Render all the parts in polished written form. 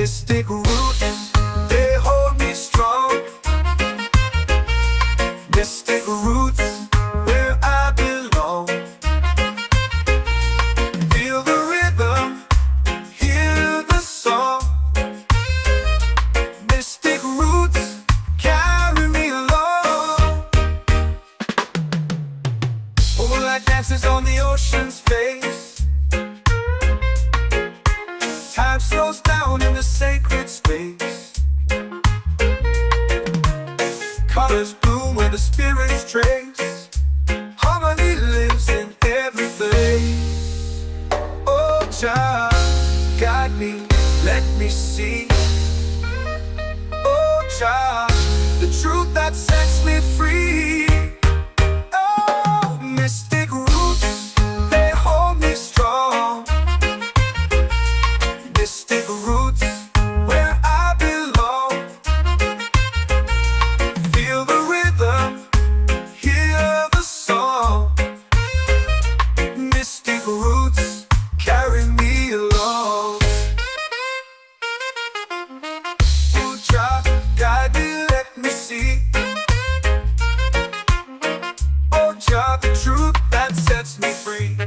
Mystic roots, they hold me strong. Mystic roots, where I belong. Feel the rhythm, hear the song. Mystic roots, carry me along. Moonlight dances on the ocean's face. Time slows down in the sacred space. Colors bloom where the spirits trace. Harmony lives in every place. Oh, child, guide me, let me see. Oh, child, the truth that sets me free. Oh, mystic roots, they hold me strong. Mystic roots, where I belong. Feel the rhythm, hear the song. Mystic roots, carry me along. Oh, child, guide me, let me see. Oh, child, the truth that sets me free.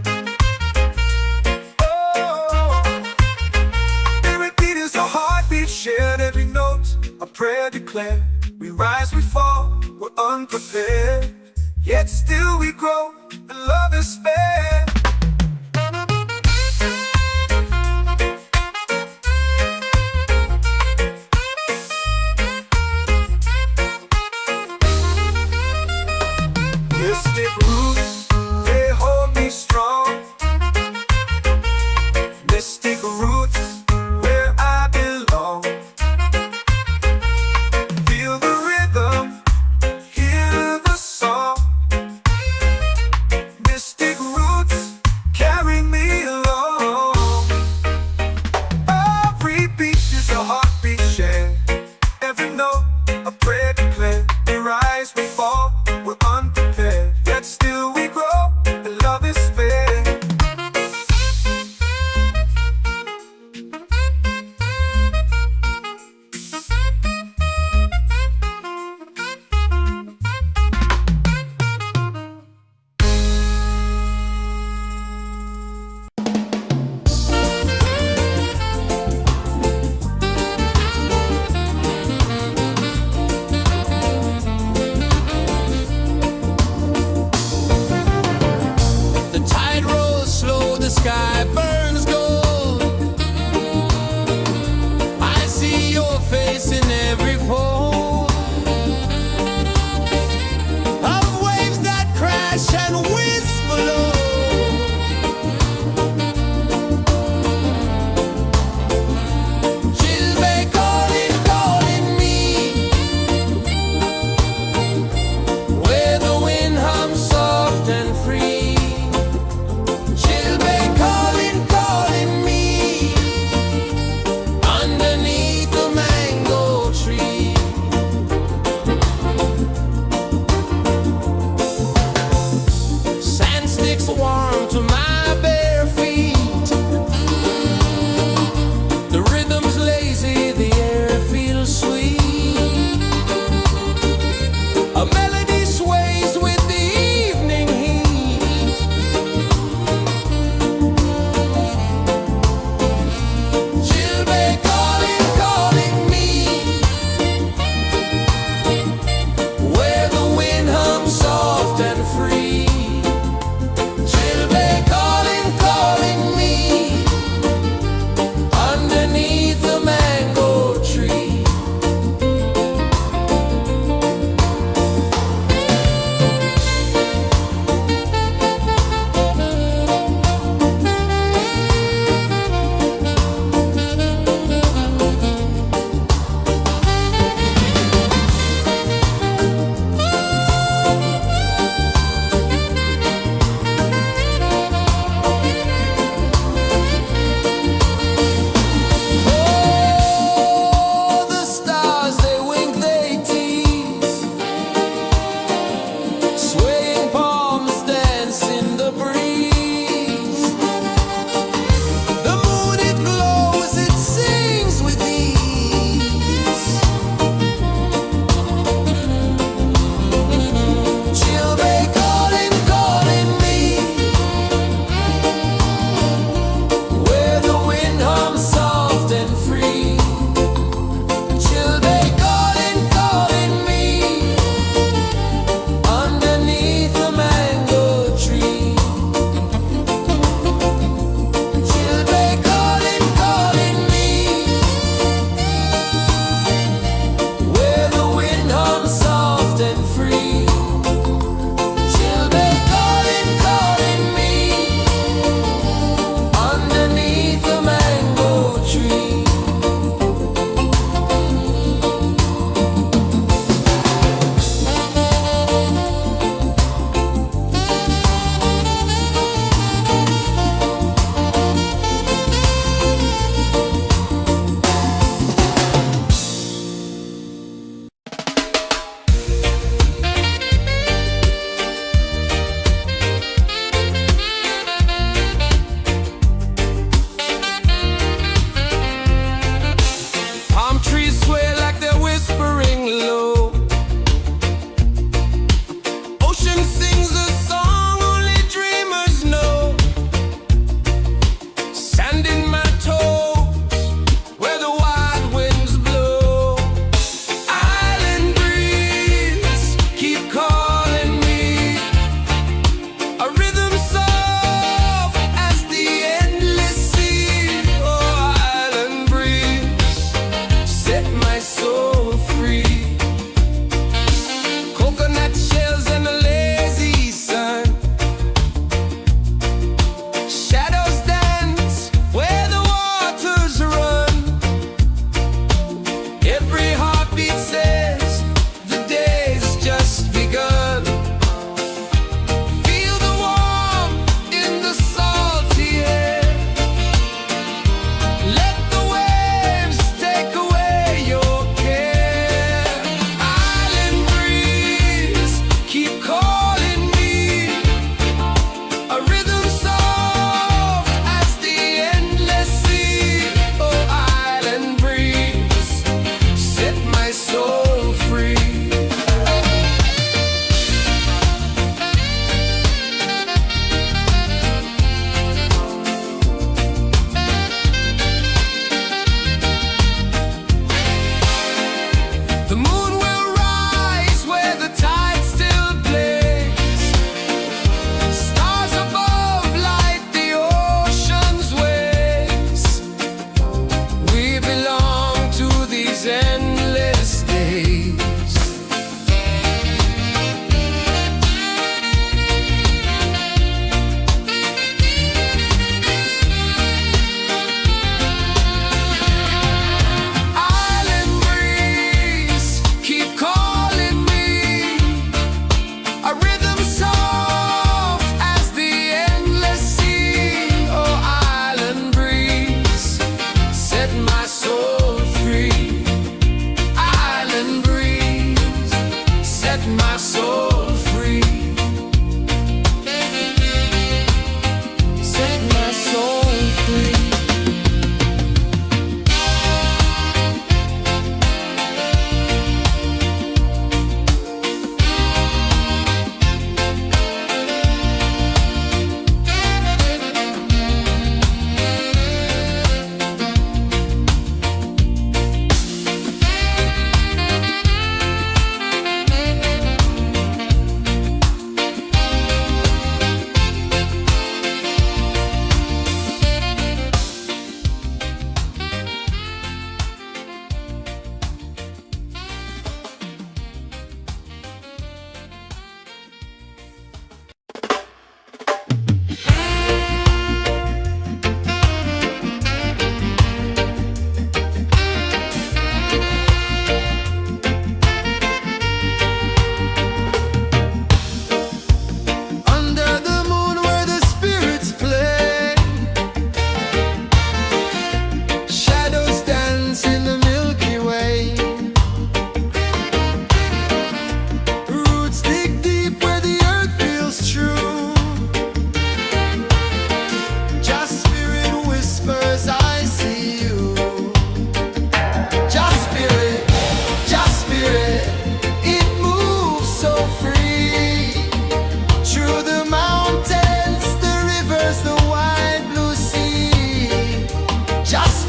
Shared every note, a prayer declared. We rise, we fall, we're unprepared. Yet still we grow, and love is spared. Mystic roots, they hold me strong. Mystic roots, where I belong. Feel the rhythm, hear the song. Mystic roots, carry me along. Every beat is a heartbeat shared. Every note, a prayer declared. We rise, we fall, we're unprepared. Yet still we grow, and love is spared. The tide rolls slow, the sky burns gold. I see your face in every fold of waves that crash and whisper low. She'll be calling, calling me where the wind hums soft and free. She'll be calling, calling me underneath the mango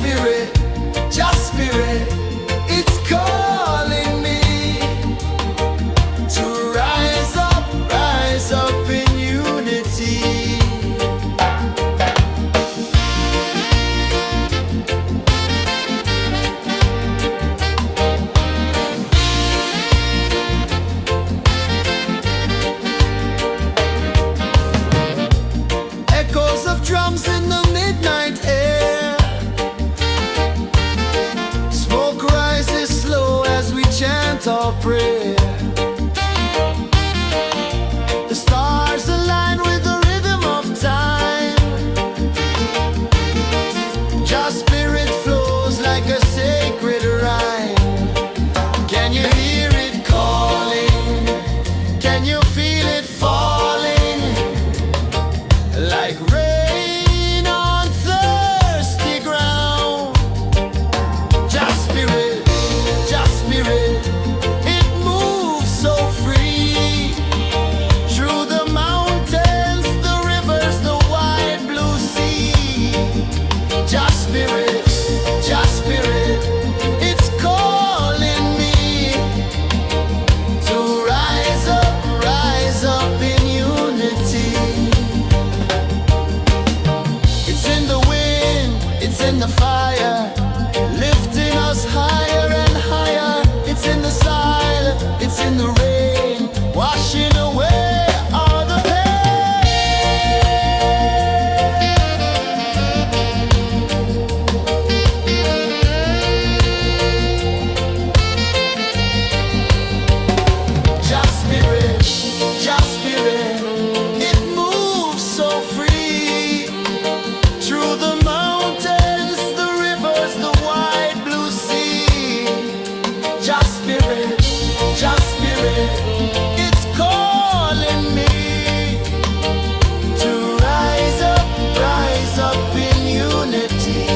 spirit, just spirit, it's calling me to rise up in unity. Echoes of drums in the midnight air. Smoke rises slow as we chant our prayer. The stars align with the rhythm of time. Just spirit flows like a sacred rhyme. Can you hear it calling? Can you feel it falling? Like rain on thirsty ground. Just spirit, it moves so free. Through the mountains, the rivers, the wide blue sea. Just spirit, it's calling me to rise up in unity. It's in the wind, it's in the fire, lifting us higher and higher. It's in the silence, it's in the rain, washing away all the Just spirit, it moves so free. Through the mountains, the rivers, the wide blue sea. Just spirit, it's calling me to rise up in unity.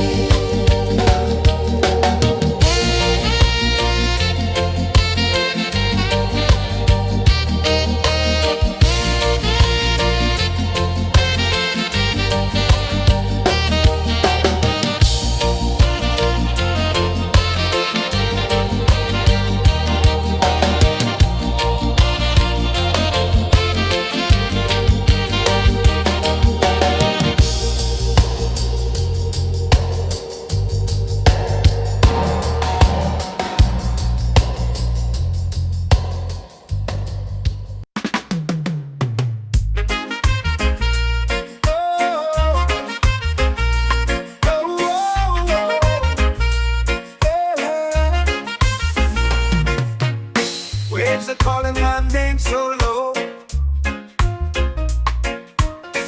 Waves are calling my name so low.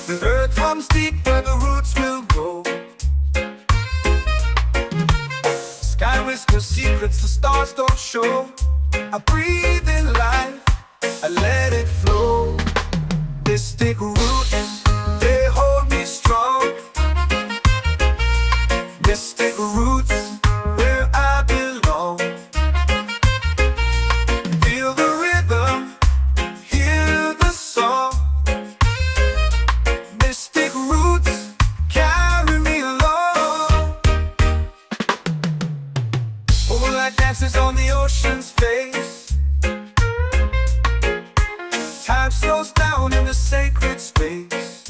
The earth hums deep where the roots will go. Sky whispers secrets the stars don't show. I breathe in life, I let it flow. Mystic roots, they hold me strong. Mystic roots, where I belong. Feel the rhythm, hear the song. Mystic roots, carry me along. Moonlight dances on the ocean's face. Time slows down in the sacred space.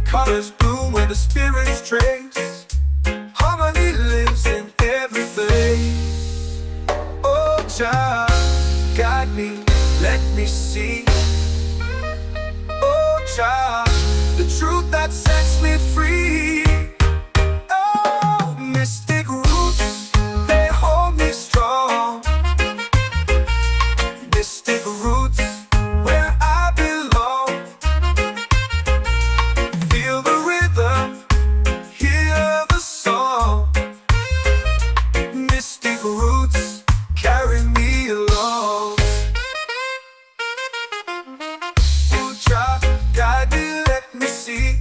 Colors bloom where the spirits trace. Harmony lives in every place. Oh, child, guide me, let me see. Oh, child, the truth that sets me free. Oh, mystic roots, they hold me strong. Mystic roots, where I belong. Feel the rhythm, hear the song. Mystic roots, carry me along. Oh, child, guide me, let me see.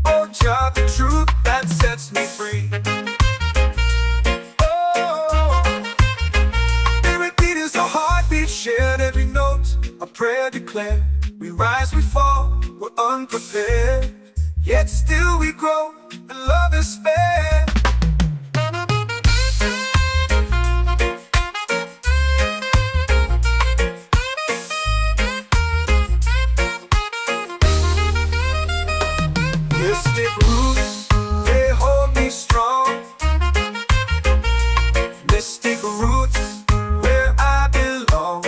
Oh, child, the truth that sets me free. Shared every note, a prayer declared. We rise, we fall, we're unprepared. grow and love is fair. Mystic roots, they hold me strong. Mystic roots, where I belong.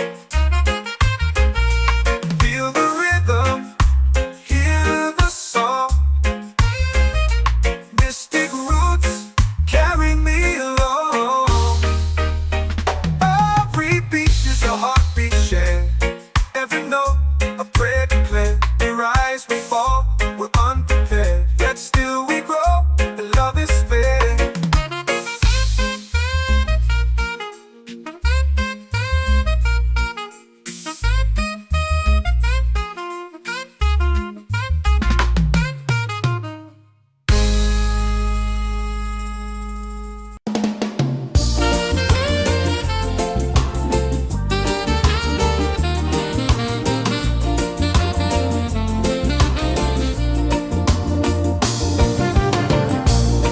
Feel the rhythm, hear the song. Mystic roots, carry me along. Every beat is a heartbeat shared. Every note, a prayer declared. We rise, we fall, we're unprepared. Yet still we grow, and love is fair.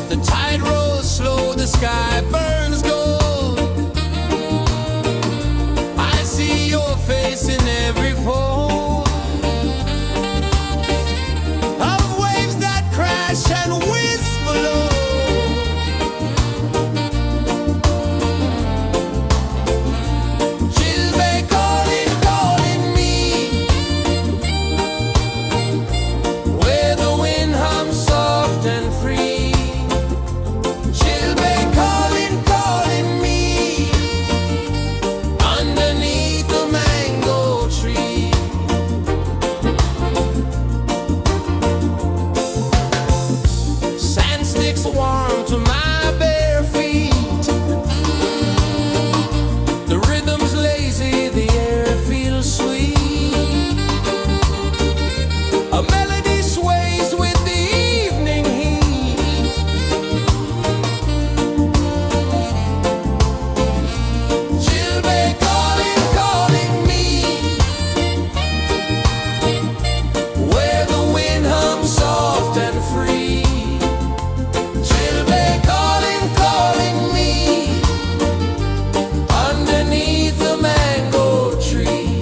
The tide rolls slow, the sky burns gold. I see your face in every fold of waves that crash and whisper low. She'll be calling, calling me, where the wind hums soft and free. She'll be calling, calling me, underneath the mango tree. Sand sticks warm to my bare feet. The rhythm's lazy, the air feels sweet. A melody sways with the evening heat. She'll be calling, calling me, where the wind hums soft and free. She'll be calling, calling me, underneath the mango tree.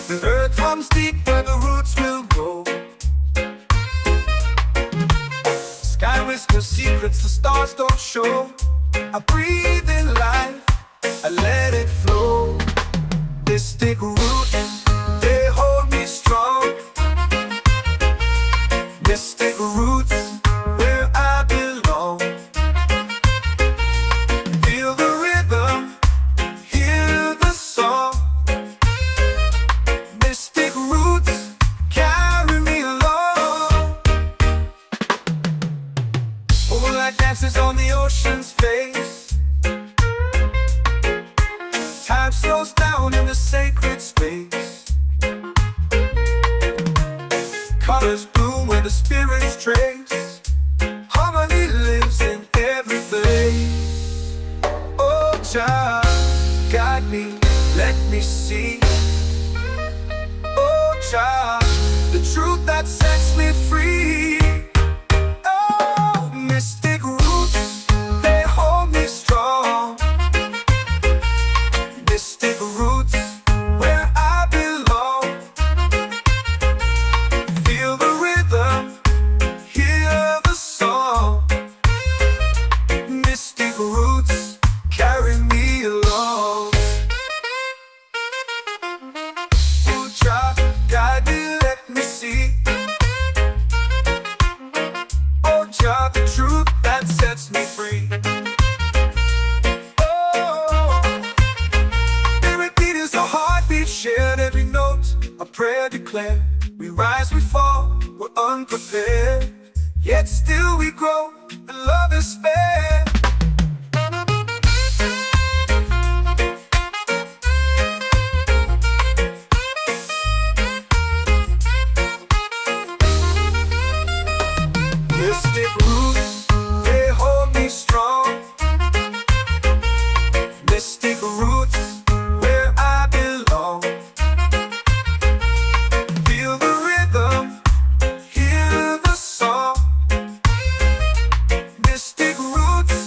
The earth runs deep where the roots will grow. Sky whispers secrets the stars don't show. I breathe in life, I let it flow. Mystic roots, they hold me strong. Mystic roots, where I belong. Feel the rhythm, hear the song. Mystic roots, carry me along. Moonlight dances on the ocean's face. Time slows down in the sacred space. Colors bloom where the spirits trace. Harmony lives in every place. Oh, child, guide me, let me see. Oh, child, the truth that sets me free. Oh, mystic roots, they hold me strong. Mystic roots, where I belong. Feel the rhythm, hear the song. Mystic roots, carry me along. Oh, child, guide me, let me see. Oh, child, the truth that sets me free. Oh, spirit beat is the heartbeat, shared every note, a prayer declared. We rise, we fall, we're unprepared, yet still we grow, and love is spared. Mystic roots, they hold me strong. Mystic roots, where I belong. Feel the rhythm, hear the song. Mystic roots,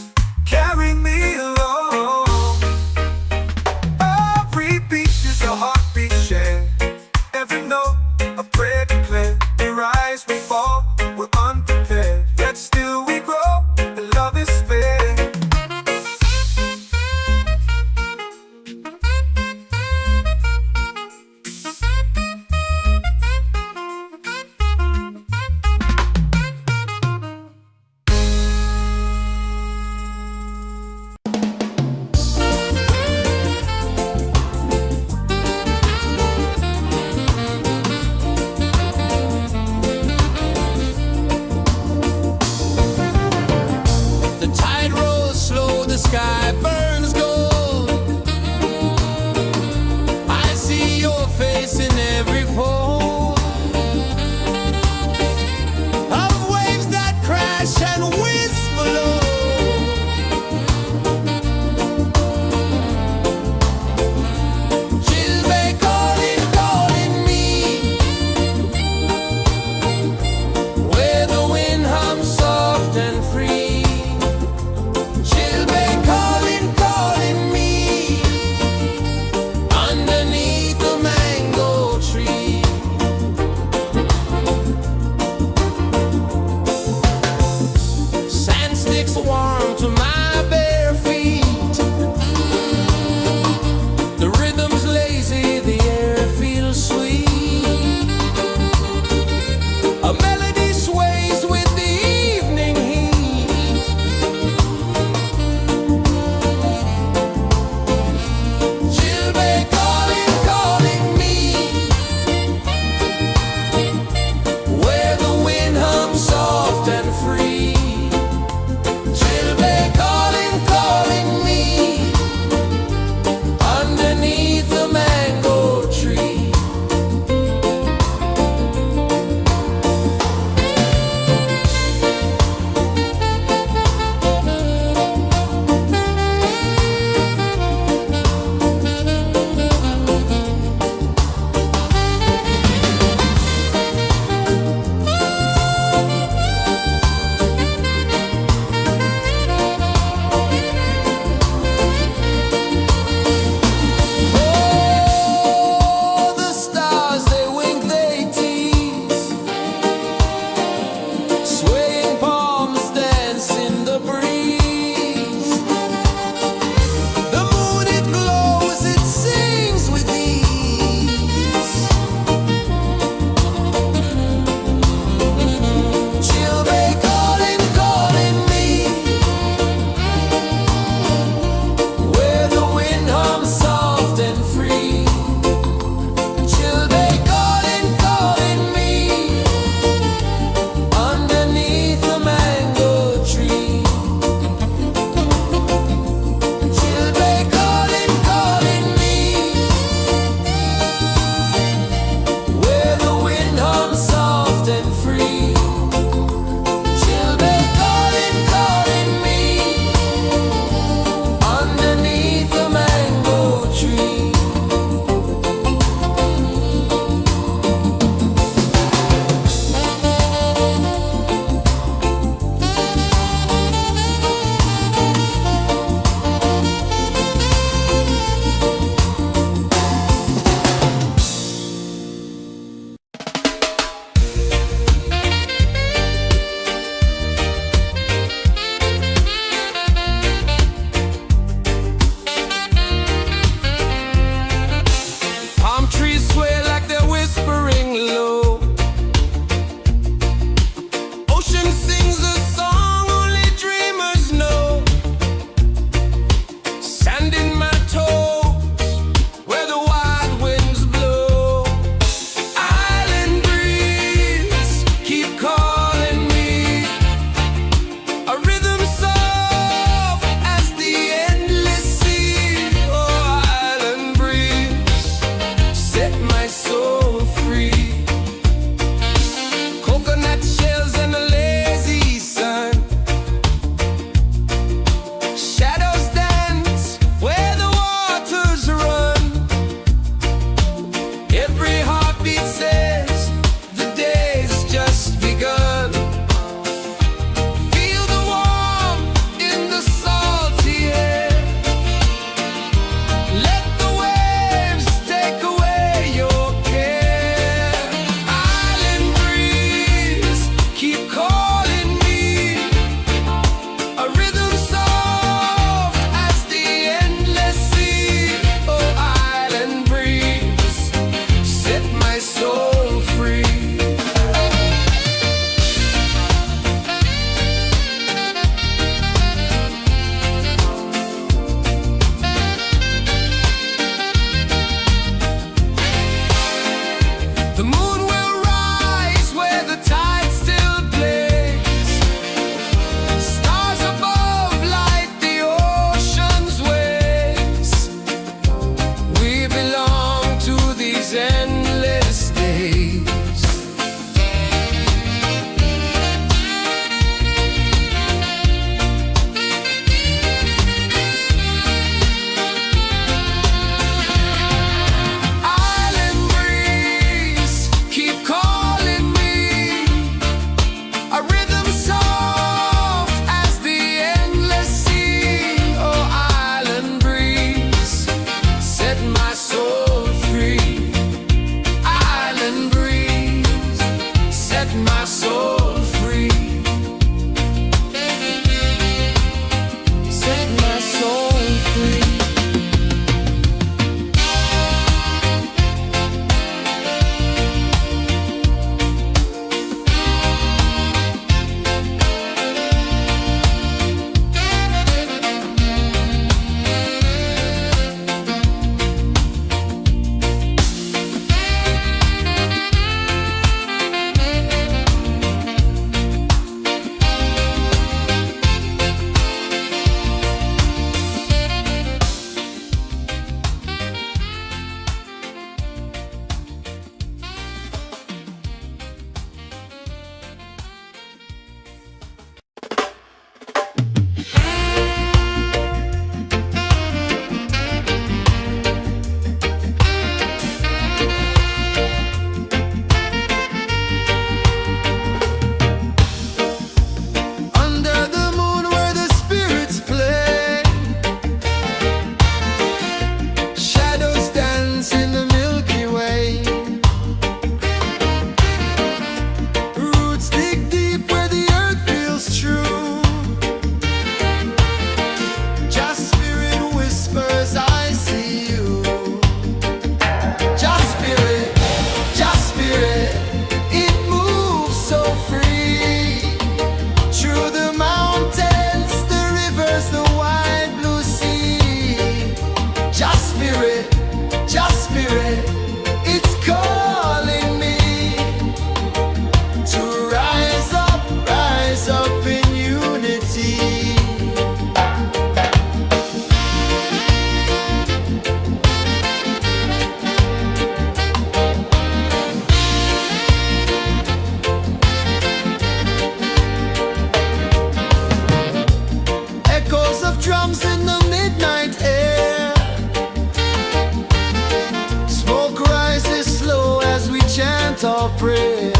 prayer.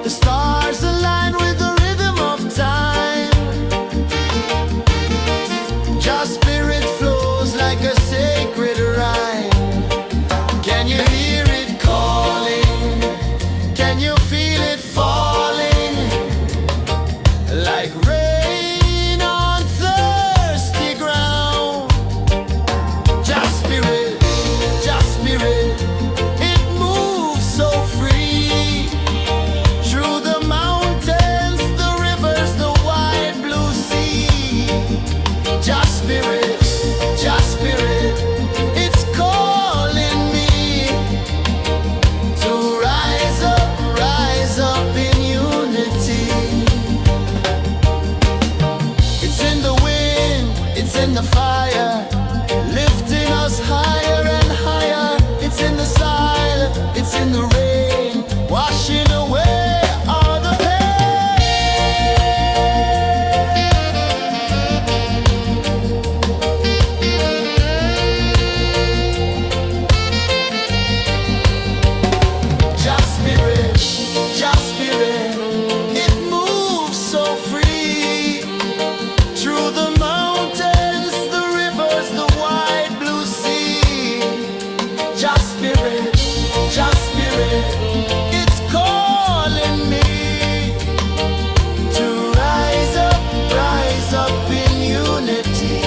The stars align with the rhythm of time. Your spirit flows like a sacred rhyme. Can you hear it calling? Can you feel it falling? Like rain on thirsty ground. Just spirit, it moves so free. Through the mountains, the rivers, the wide blue sea. Just spirit, it's calling me to rise up in unity. It's in the wind, it's in the fire, lifting us higher and higher. It's in the silence, it's in the rain, washing away all the Just spirit, it moves so free. Through the mountains, the rivers, the wide blue sea. Just spirit, it's calling me to rise up in unity.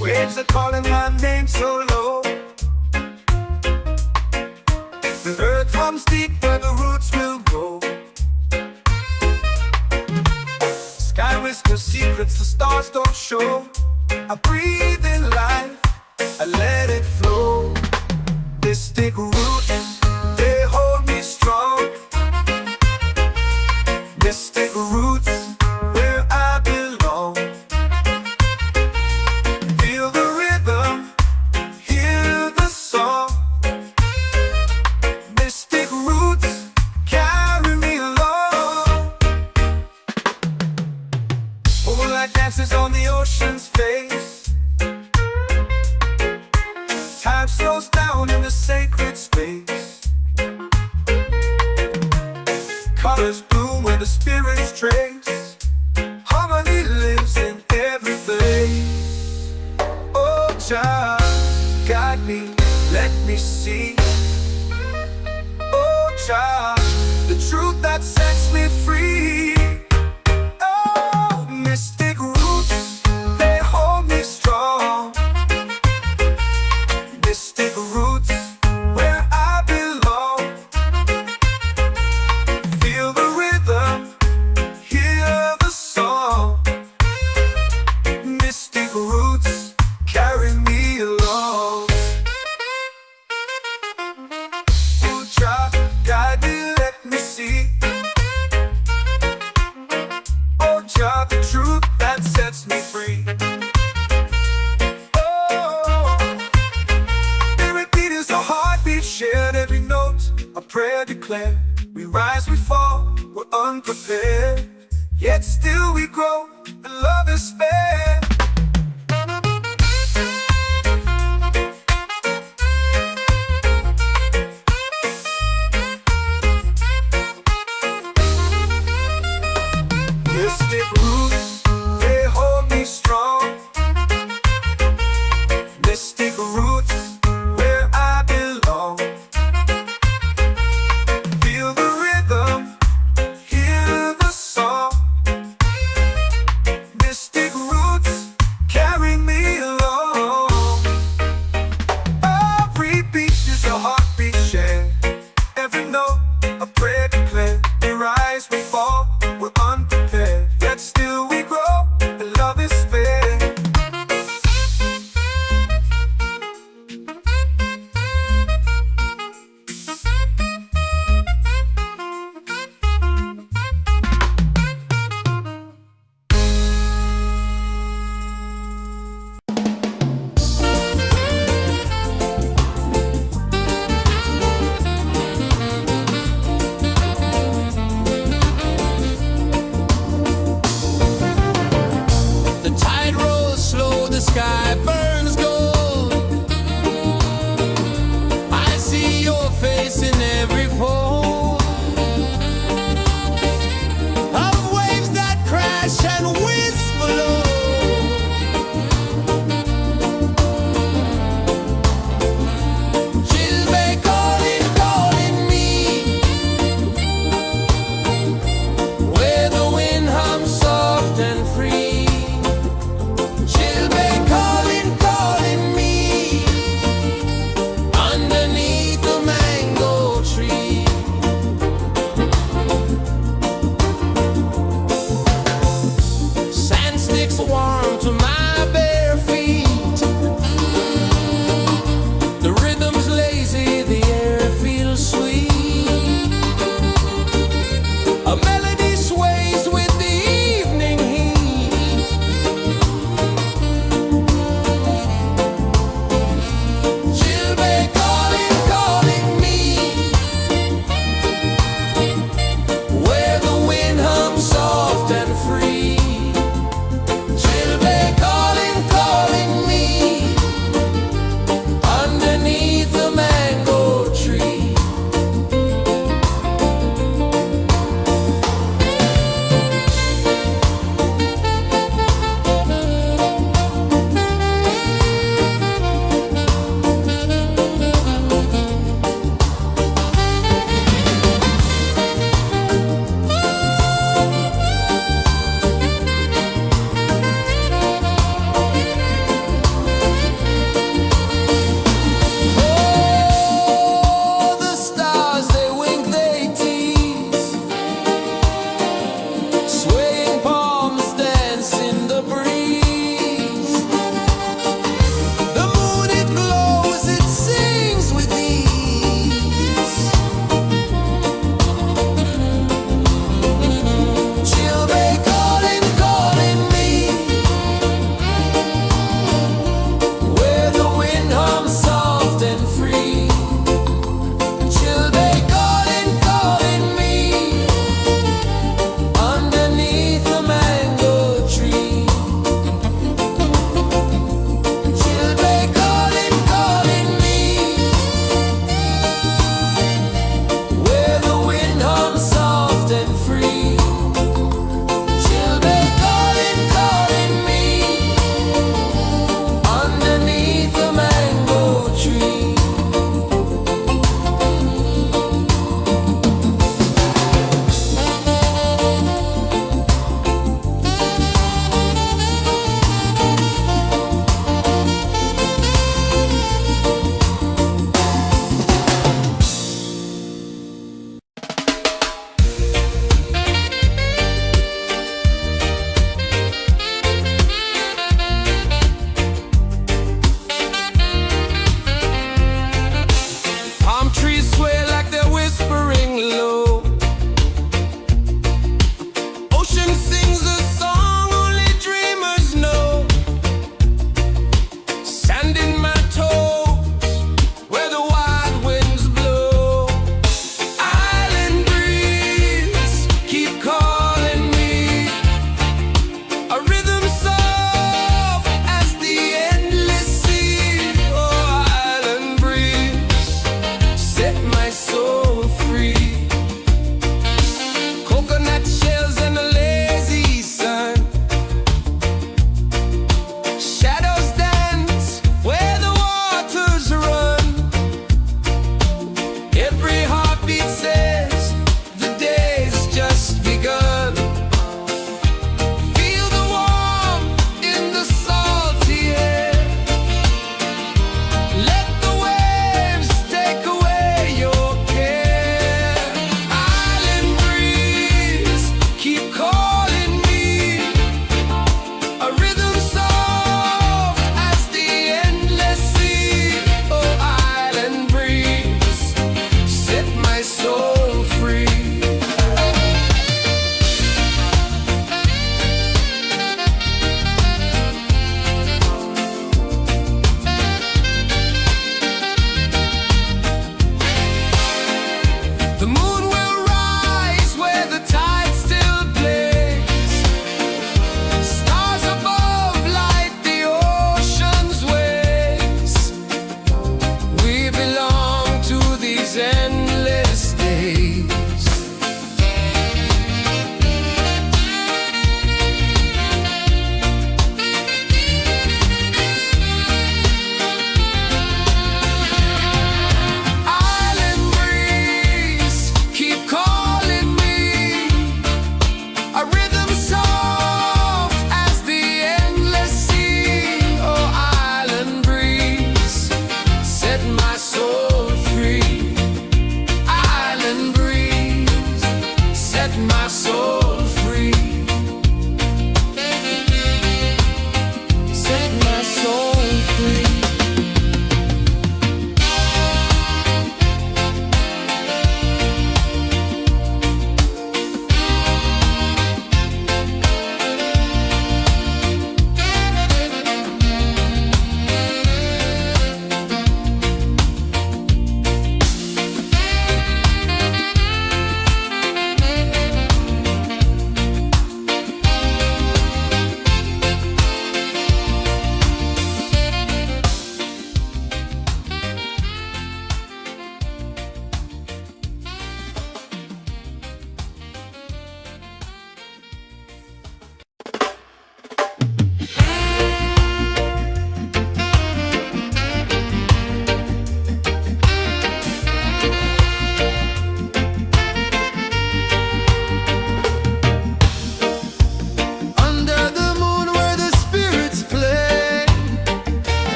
Waves are calling my name so low. The earth runs deep where the roots will grow. Sky whispers secrets the stars don't show. I breathe in life, I let it flow. Mystic roots, they hold me strong. Mystic roots, where I belong. Feel the rhythm, hear the song. Mystic roots, carry me along. Moonlight dances on the ocean's face. Time slows down in the sacred space. Colors bloom where the spirits trace. Harmony lives in every place. Oh, Jah, guide me, let me see. Oh, Jah, the truth that sets me free. Oh, mystic roots, they hold me strong. Mystic roots, where I belong. Feel the rhythm, hear the song. Mystic roots, carry me along. Oh, Jah, guide me, let me see. Oh, Jah, the truth that sets me free. Oh, spirit beat is a heartbeat shared, every note a prayer declared. We rise, we fall, we're unprepared, yet still we grow, and love is spared. Mystic roots, they hold me strong. Mystic roots, where I belong. Feel the rhythm, hear the song. Mystic roots. the sky burns gold. I see your face in every fold of waves that crash and whisper low. Warm to my bare feet. The rhythm's lazy, the air feels sweet. A melody sways with the evening heat. Chilbay calling, calling me, where the wind hums soft and free. Chilbay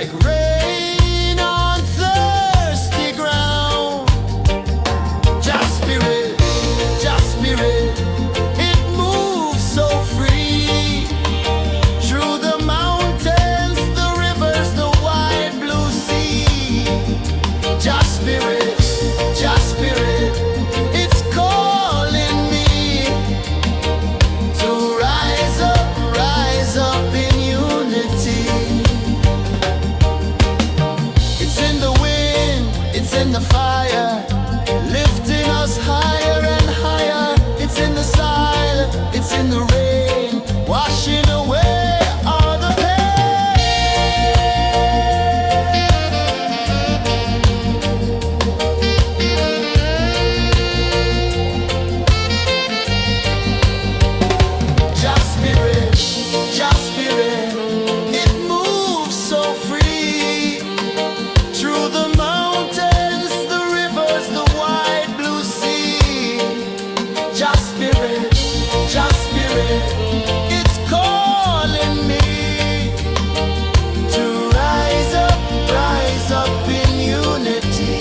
like rain on thirsty ground. Just spirit, it moves so free through the mountains, the rivers, the wide blue sea. Just spirit, it's calling me to rise up in unity. It's in the wind, it's in the fire, lifting us higher and higher. It's in the silence, it's in the rain, washing away all the Just spirit, it moves so free through the mountains, the rivers, the wide blue sea. Just spirit, it's calling me to rise up in unity.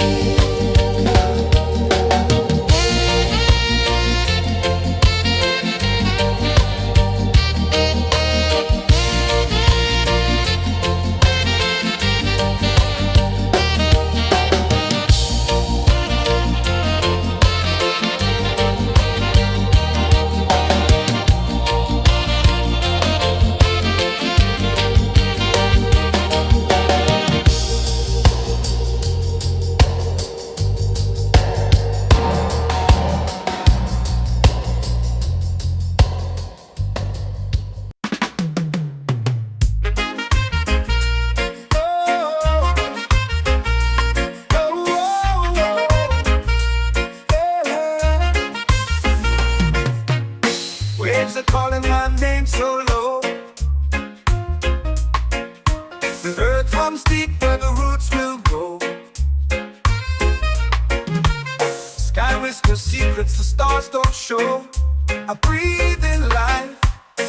Waves are calling my name so low. The earth comes deep where the roots will go. Sky whispers secrets the stars don't show. I breathe in life,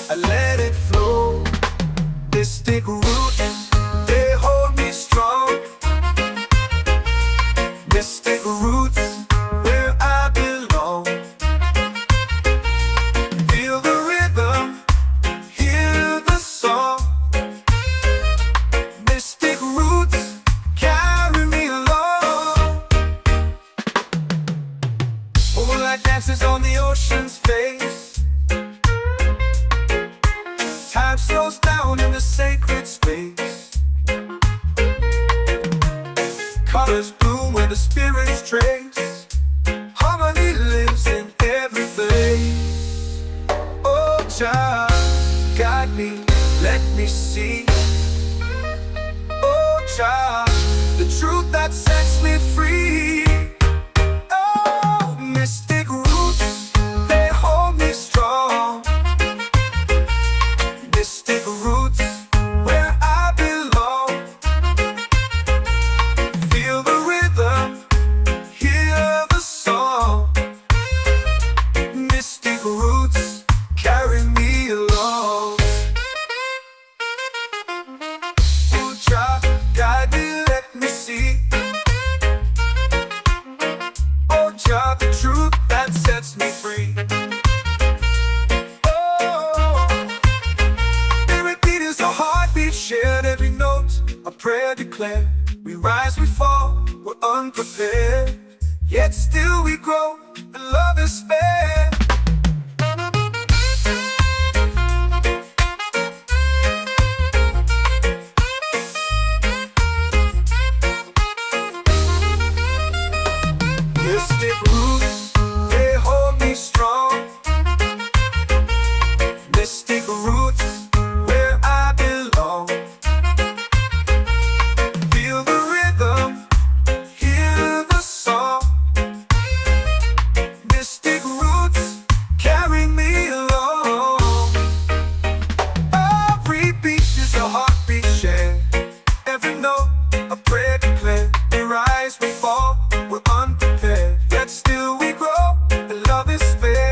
I let it flow. Mystic roots, they hold me strong. Mystic roots, where I belong. Feel the rhythm, hear the song. Mystic roots, carry me along. Moonlight dances on the ocean's face. Time slows down in the sacred space. Colors bloom where the spirits trace. Harmony lives in every face. Oh, child, guide me, let me see. Oh, child, the truth that sets me free. Oh, mystic roots, they hold me strong. Mystic roots, where I belong. Feel the rhythm, hear the song. Mystic roots, carry me along. Oh, child, guide me, let me see. Oh, child, the truth that sets me free. Oh, every beat is a heartbeat shared, every note a prayer declared. We rise, we fall, we're unprepared, yet still we grow, and love is spared. Mystic roots, they hold me strong. Mystic roots, where I belong. Feel the rhythm, hear the song. Mystic roots, carry me along. Every beat is a heartbeat shared, every note a prayer declared. We rise, we fall, we're unprepared, yet still we grow, and love is fair.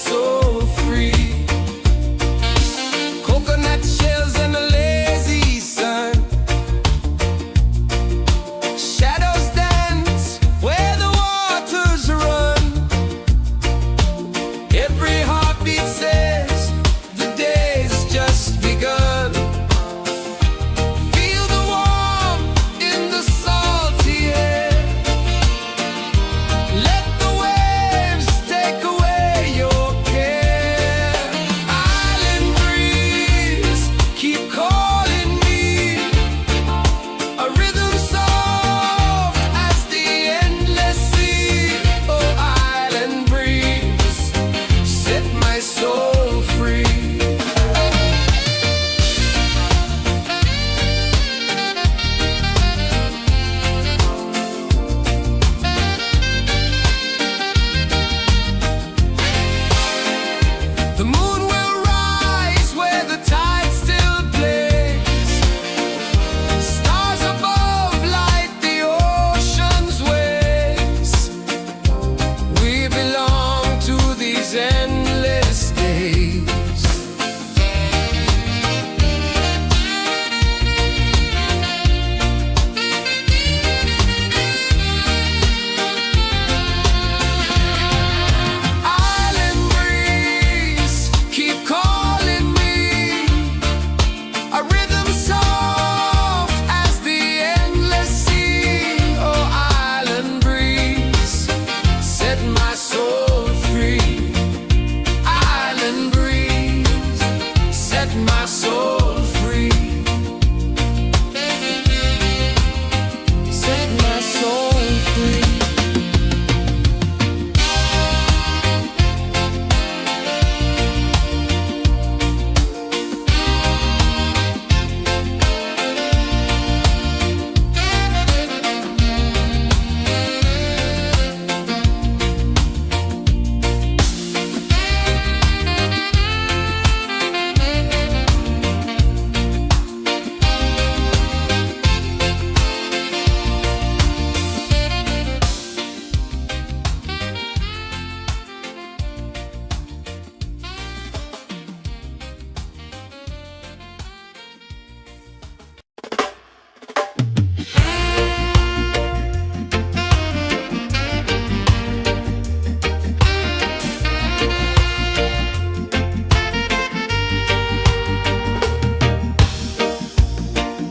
soul free. Coconut shells and a lazy sun. Shadows dance where the waters run. Every heartbeat says the day's just begun. Feel the warmth in the salty air. Let the waves take away your care. Island breeze, keep calling me. A rhythm soft as the endless sea. Oh, island breeze, set my soul free. The moon will rise where the tide still plays. Stars above light the ocean's waves. We belong to these endless days. Island breeze, keep calling me. A rhythm soft as the endless sea. Oh, island breeze, set my soul free. Island breeze, set my soul free. Set my soul free.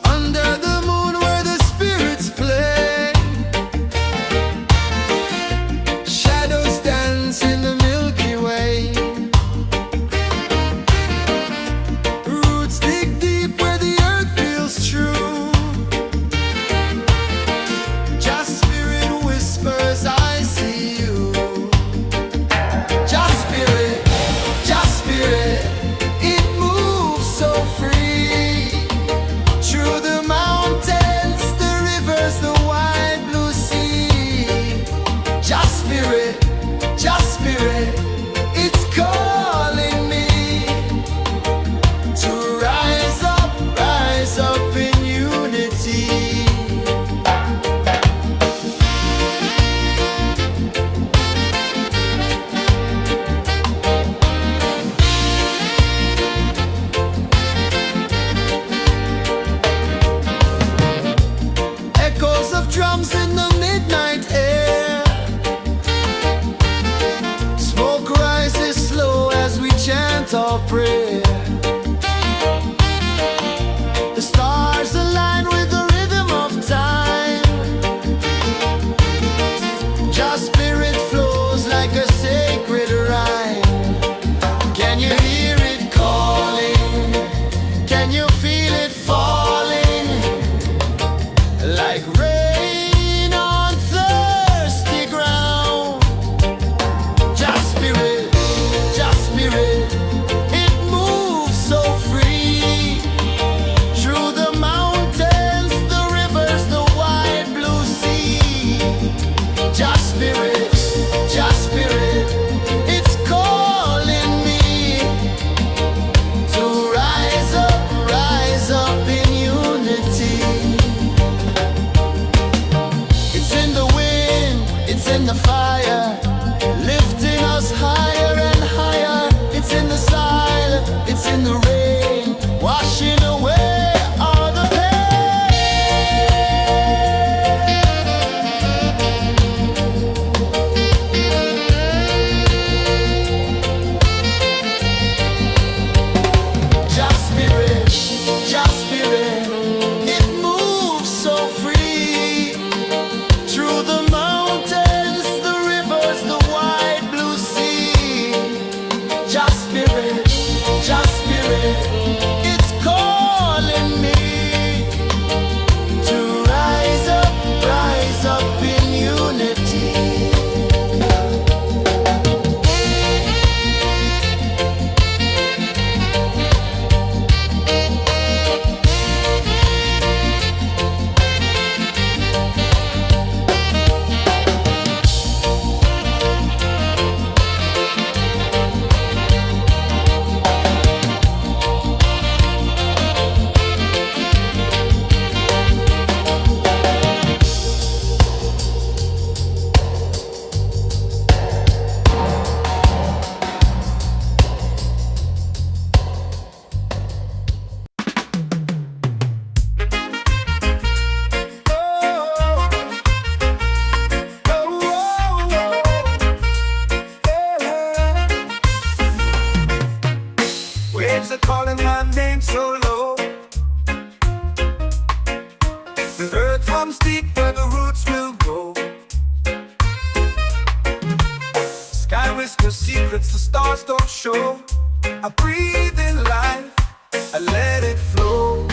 Under the moon where the spirits play. Shadows dance in the Milky Way. Roots dig deep where the earth feels true. Just spirit whispers, I see you. Just spirit, it moves so free. Through the mountains, the rivers, the wide blue sea. Just spirit, it's calling me to rise up in unity. Echoes of drums in the midnight air. Smoke rises slow as we chant our prayer. The stars align with the rhythm of time. Just spirit flows like a sacred rhyme. Can you hear it calling? Can you feel it falling? Like rain on thirsty ground. Just spirit, it moves waves are calling my name so low. The earth comes deep where the roots will go. Sky whispers secrets the stars don't show. I breathe in life, I let it flow.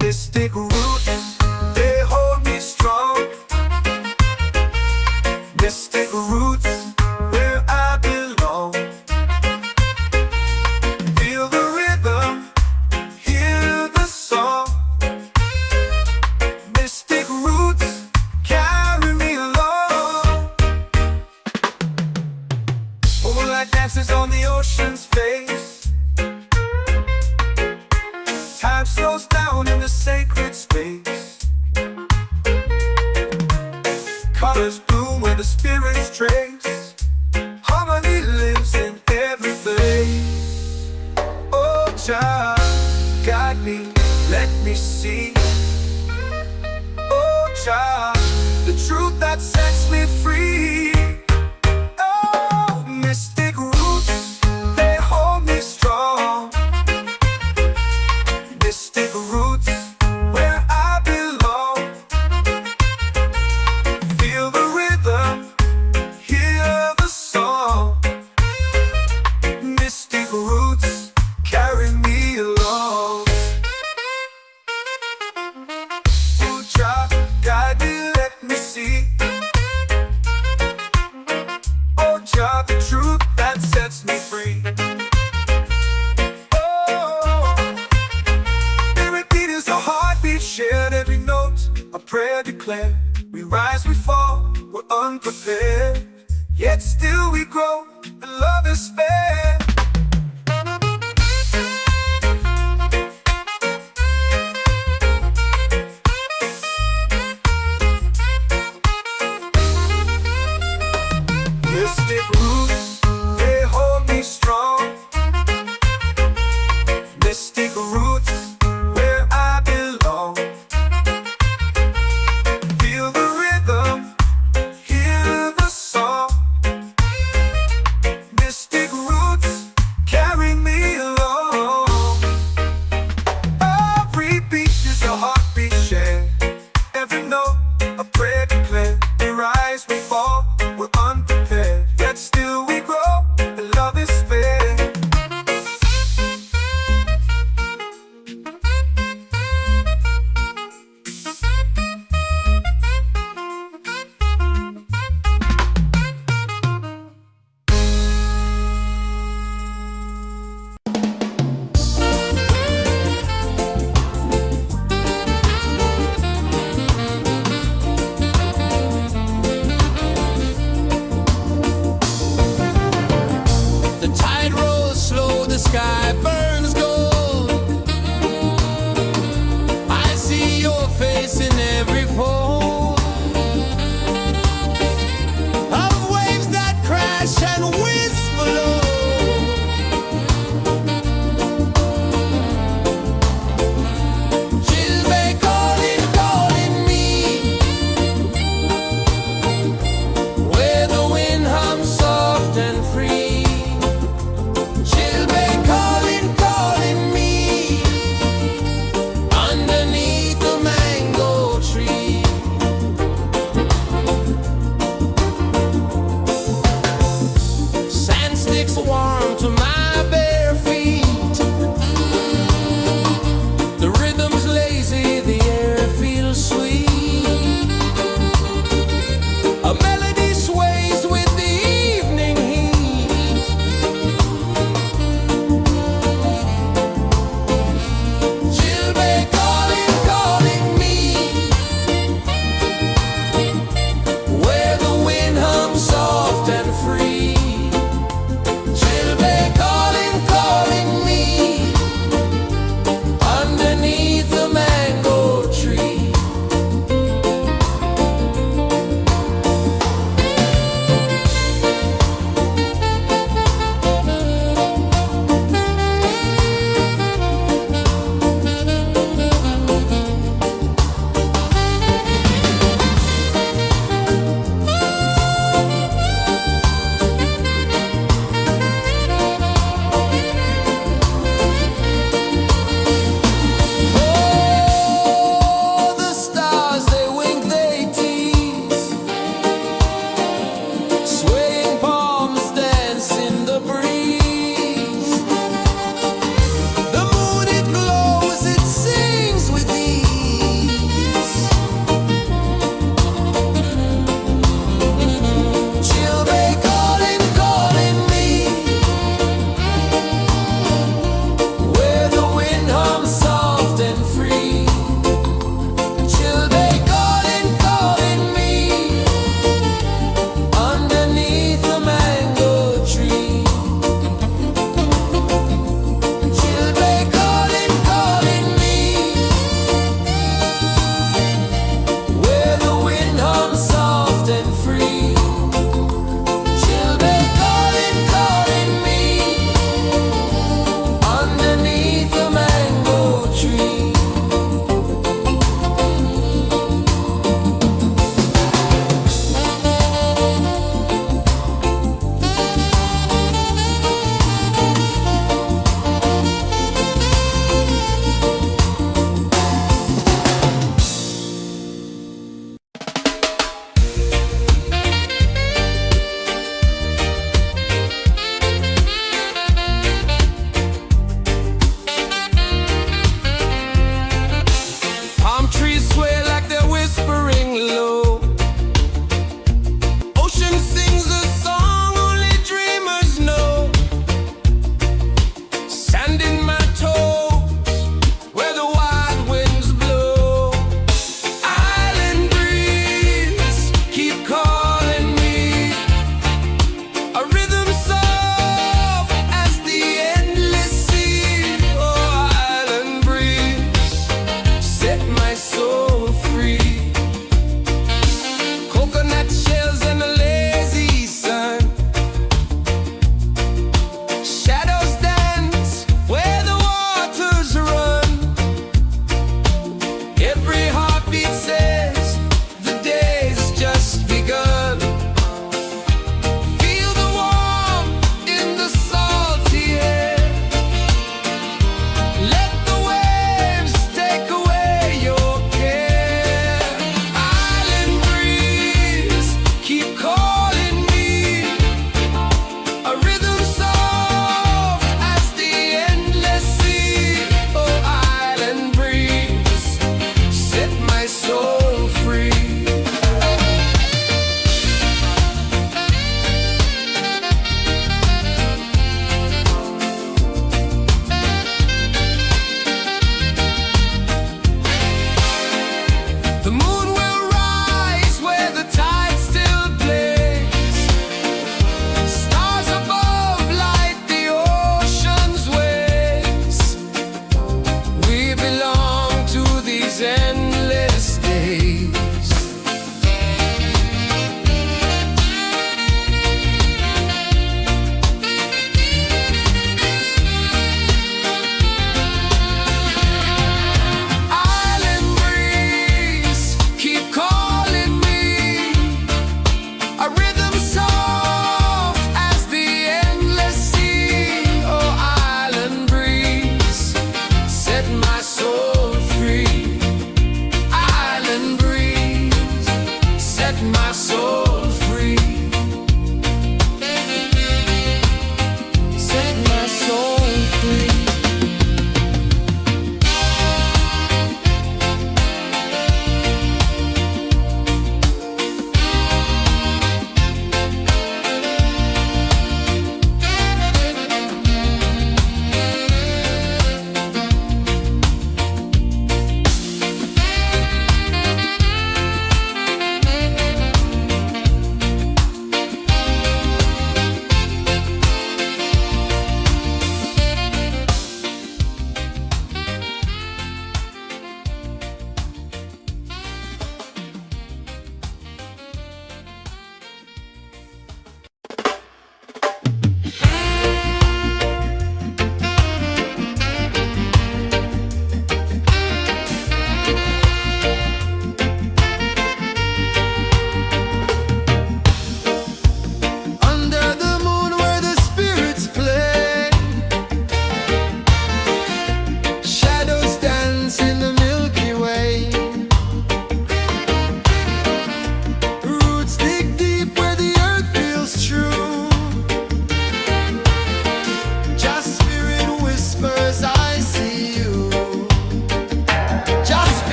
Mystic roots, they hold me strong. Mystic roots, where I belong. Feel the rhythm, hear the song. Mystic roots, carry me along. Moonlight dances on the ocean's face. Time slows down in the sacred space. Colors bloom where the spirits trace. Harmony lives in every place. Oh, child, guide me, let me see. Oh, child, the truth that sets me free. Oh, mystic roots, they hold me strong. Mystic roots, where I belong. Feel the rhythm, hear the song. Mystic roots, carry me along. Oh, child, guide me, let me see. Oh, child, the truth that sets me free. Shared every note, a prayer declared. We rise, we fall, we're unprepared. Yet still we grow, and love is spared. Mystic roots, they hold me strong. Mystic roots, where I belong. Feel the rhythm, hear the song. Mystic roots.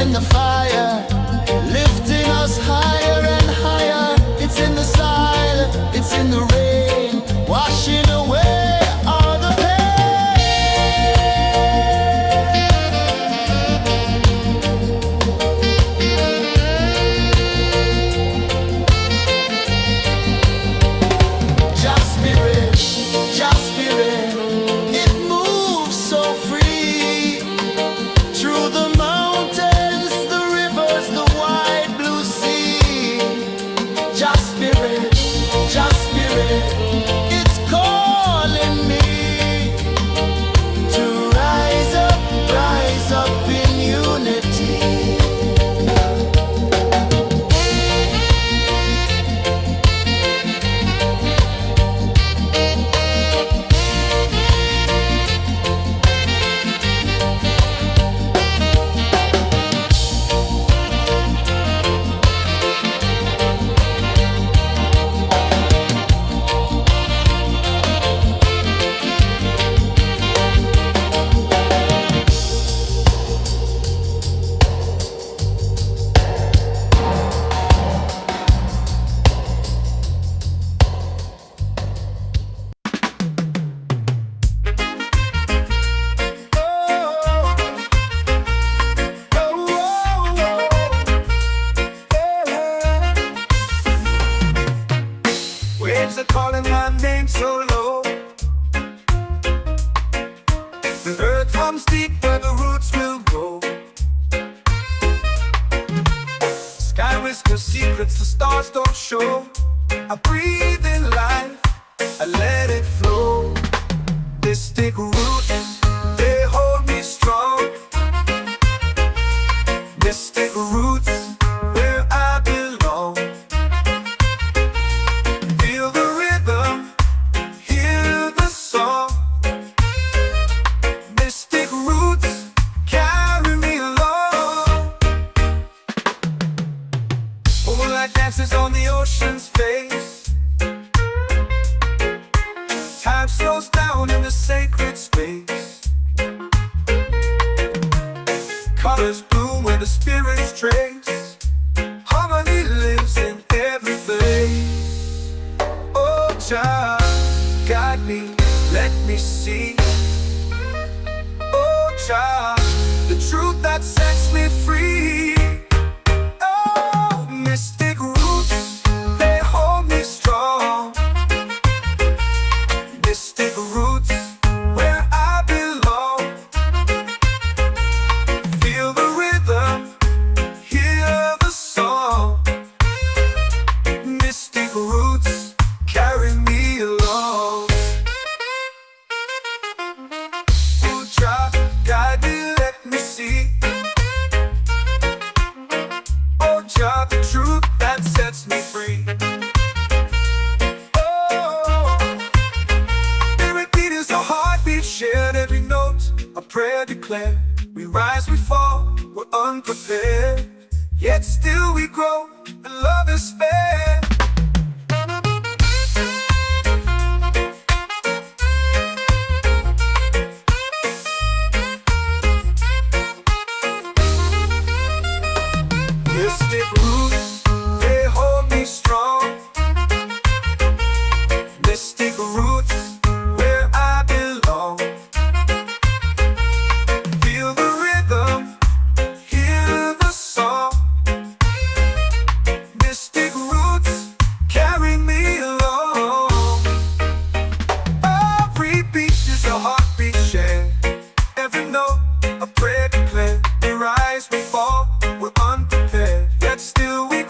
in the fire, lifting us higher and higher. It's in the silence, it's in the rain, washing away all the Just spirit, it moves so free through the mountains, the rivers, the wide blue sea. Just spirit, it's calling me to rise up in unity. Waves are calling my name so low. The earth hums deep where the roots will go. Sky whispers secrets the stars don't show. I breathe in life, I let it flow. Mystic roots, they hold me strong. Mystic roots, where I belong. Feel the rhythm, hear the song. Mystic roots, carry me along. Moonlight dances on the ocean's face. Time slows down in the sacred space. Colors bloom where the spirits trace. Harmony lives in every place. Oh, child, guide me, let me see. Oh, child, the truth that sets me free. Oh, mystic roots, they hold me strong. Mystic roots, where I belong. Feel the rhythm, hear the song. Mystic roots, carry me along. Oh, child, guide me, let me see. Oh, child, the truth that sets me free. Oh, every beat is a heartbeat shared, every note a prayer declared. We rise, we fall, we're unprepared, yet still we grow, and love is spared. Mystic roots, they hold me strong. Mystic roots, where I belong. Feel the rhythm, hear the song. Mystic roots, carry me along. Every beat is a heartbeat shared, every note a prayer declared. We rise, we fall, we're unprepared, yet still we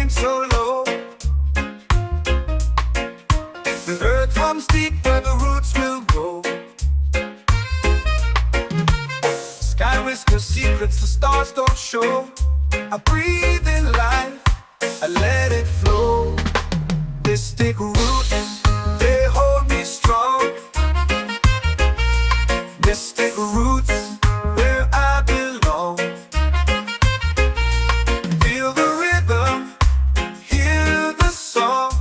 climb so low. The earth runs deep where the roots will grow. Sky whispers secrets the stars don't show. I breathe in life, I let it flow. Mystic roots, they hold me strong. Mystic roots, where I belong. Feel the rhythm, hear the song.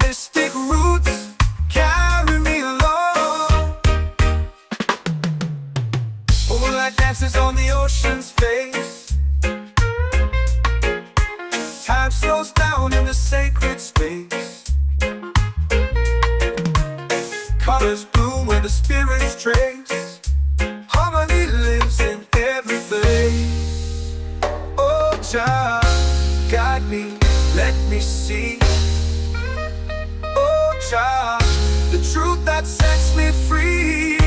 Mystic roots, carry me along. Moonlight dances on the ocean's face. Time slows down in the sacred space. Colors bloom where the spirits trace. Harmony lives in every place. Oh, child, guide me, let me see. Oh, child, the truth that sets me free.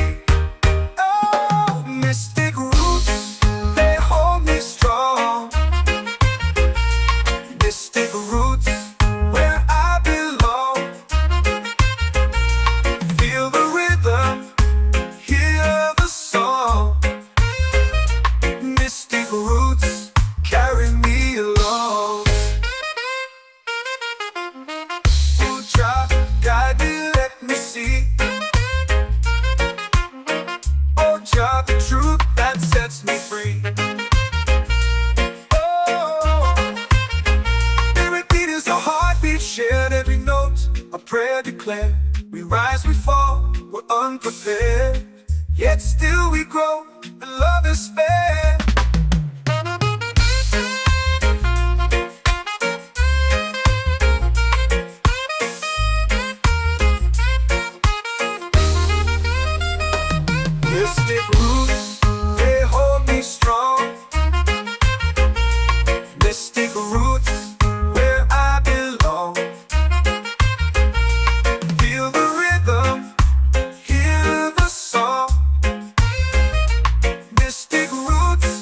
Oh, mystic roots, they hold me strong. Mystic roots, where I belong. Feel the rhythm, hear the song. Mystic roots, carry me along. Oh, child, guide me, let me see. Oh, child, the truth that sets me free. Shared every note, a prayer declared. We rise, we fall, we're unprepared. Yet still we grow, and love is spared. Mystic roots, they hold me strong. Mystic roots, where I belong. Feel the rhythm, hear the song. Mystic roots,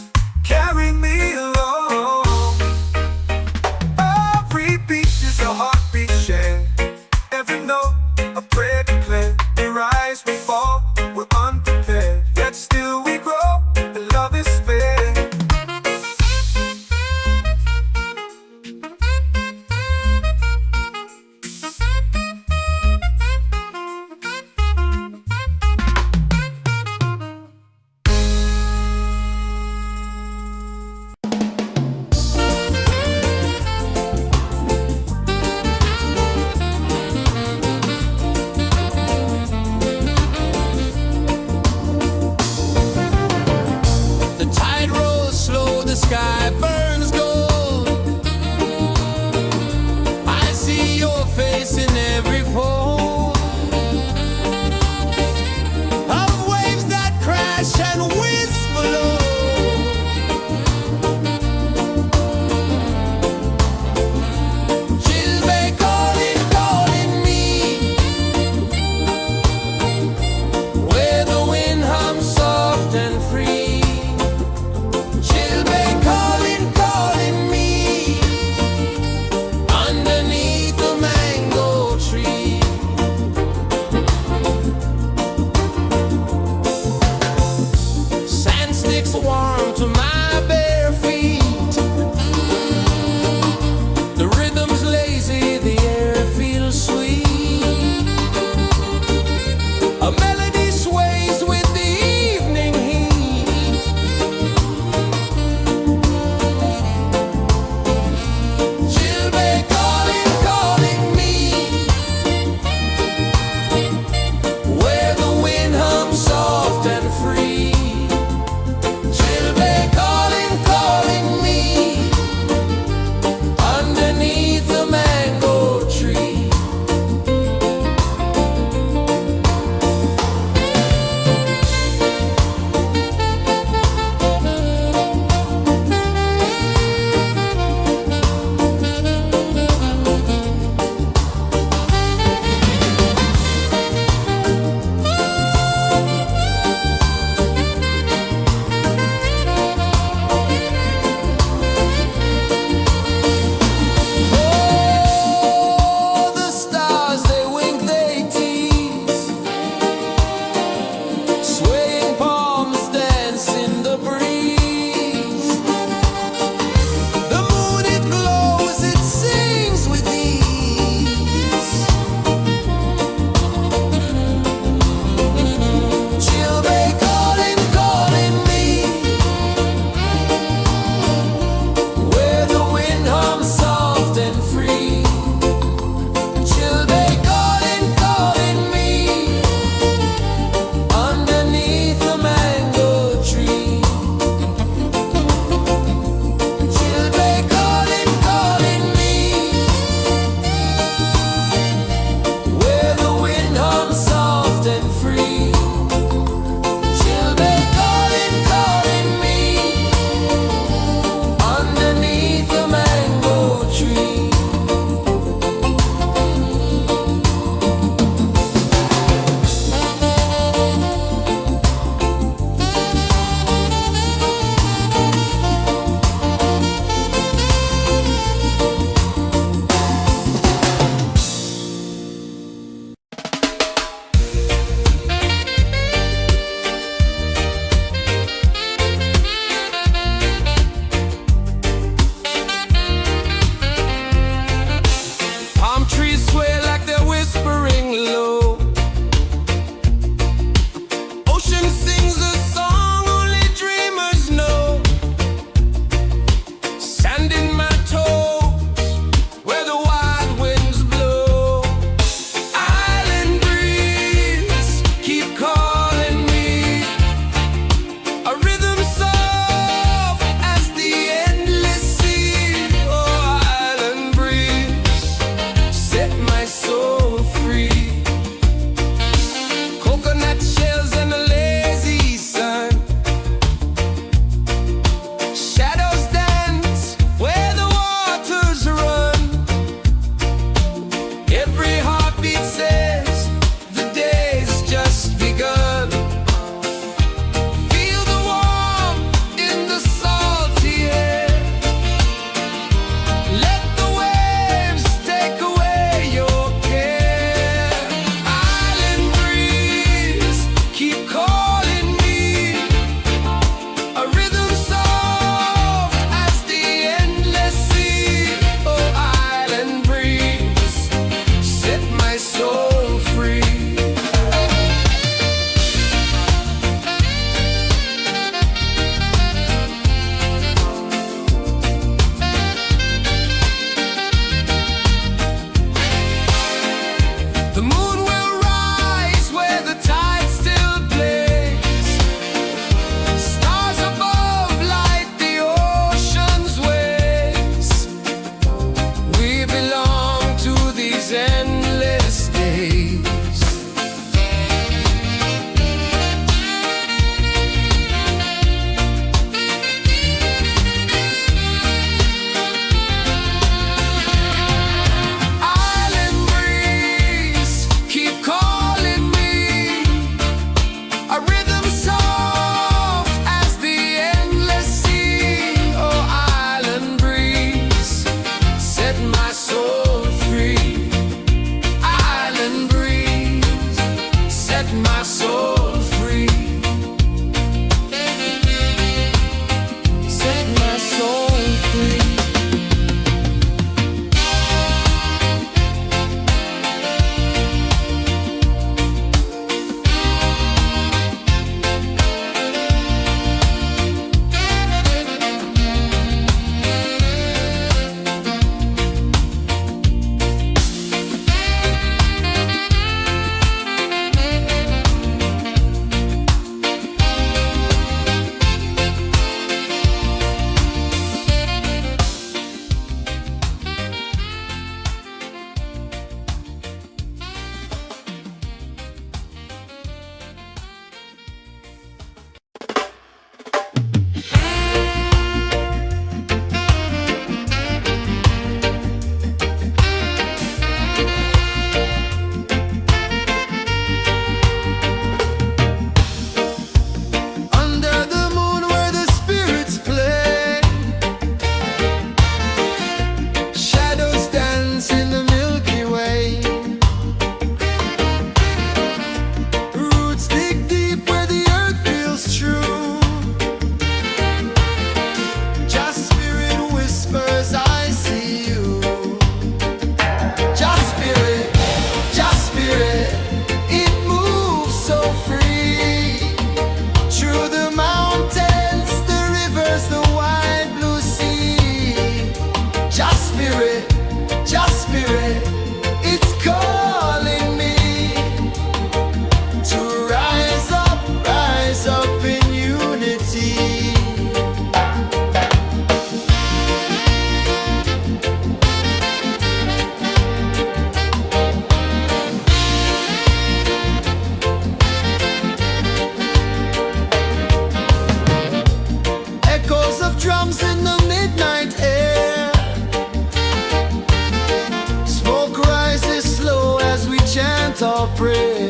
prayer.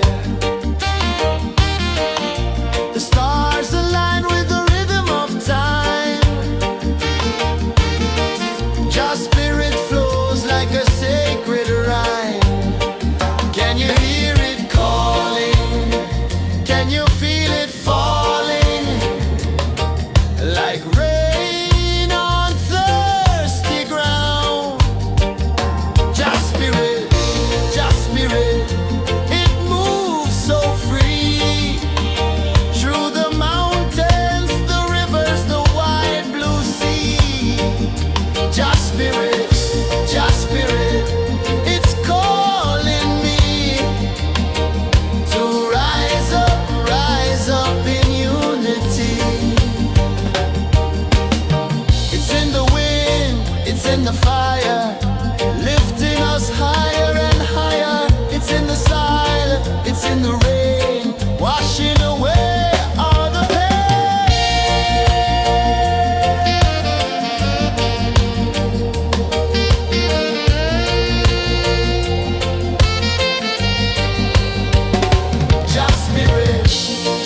The stars align with the rhythm of time. Your spirit flows like a sacred rhyme. Can you hear it calling? Can you feel it falling? Like rain on thirsty ground. Just spirit, it moves so free. Through the mountains, the rivers, the wide blue sea. Just spirit, it's calling me to rise up in unity. It's in the wind, it's in the fire, lifting us higher and higher. It's in the silence, it's in the rain, washing away all the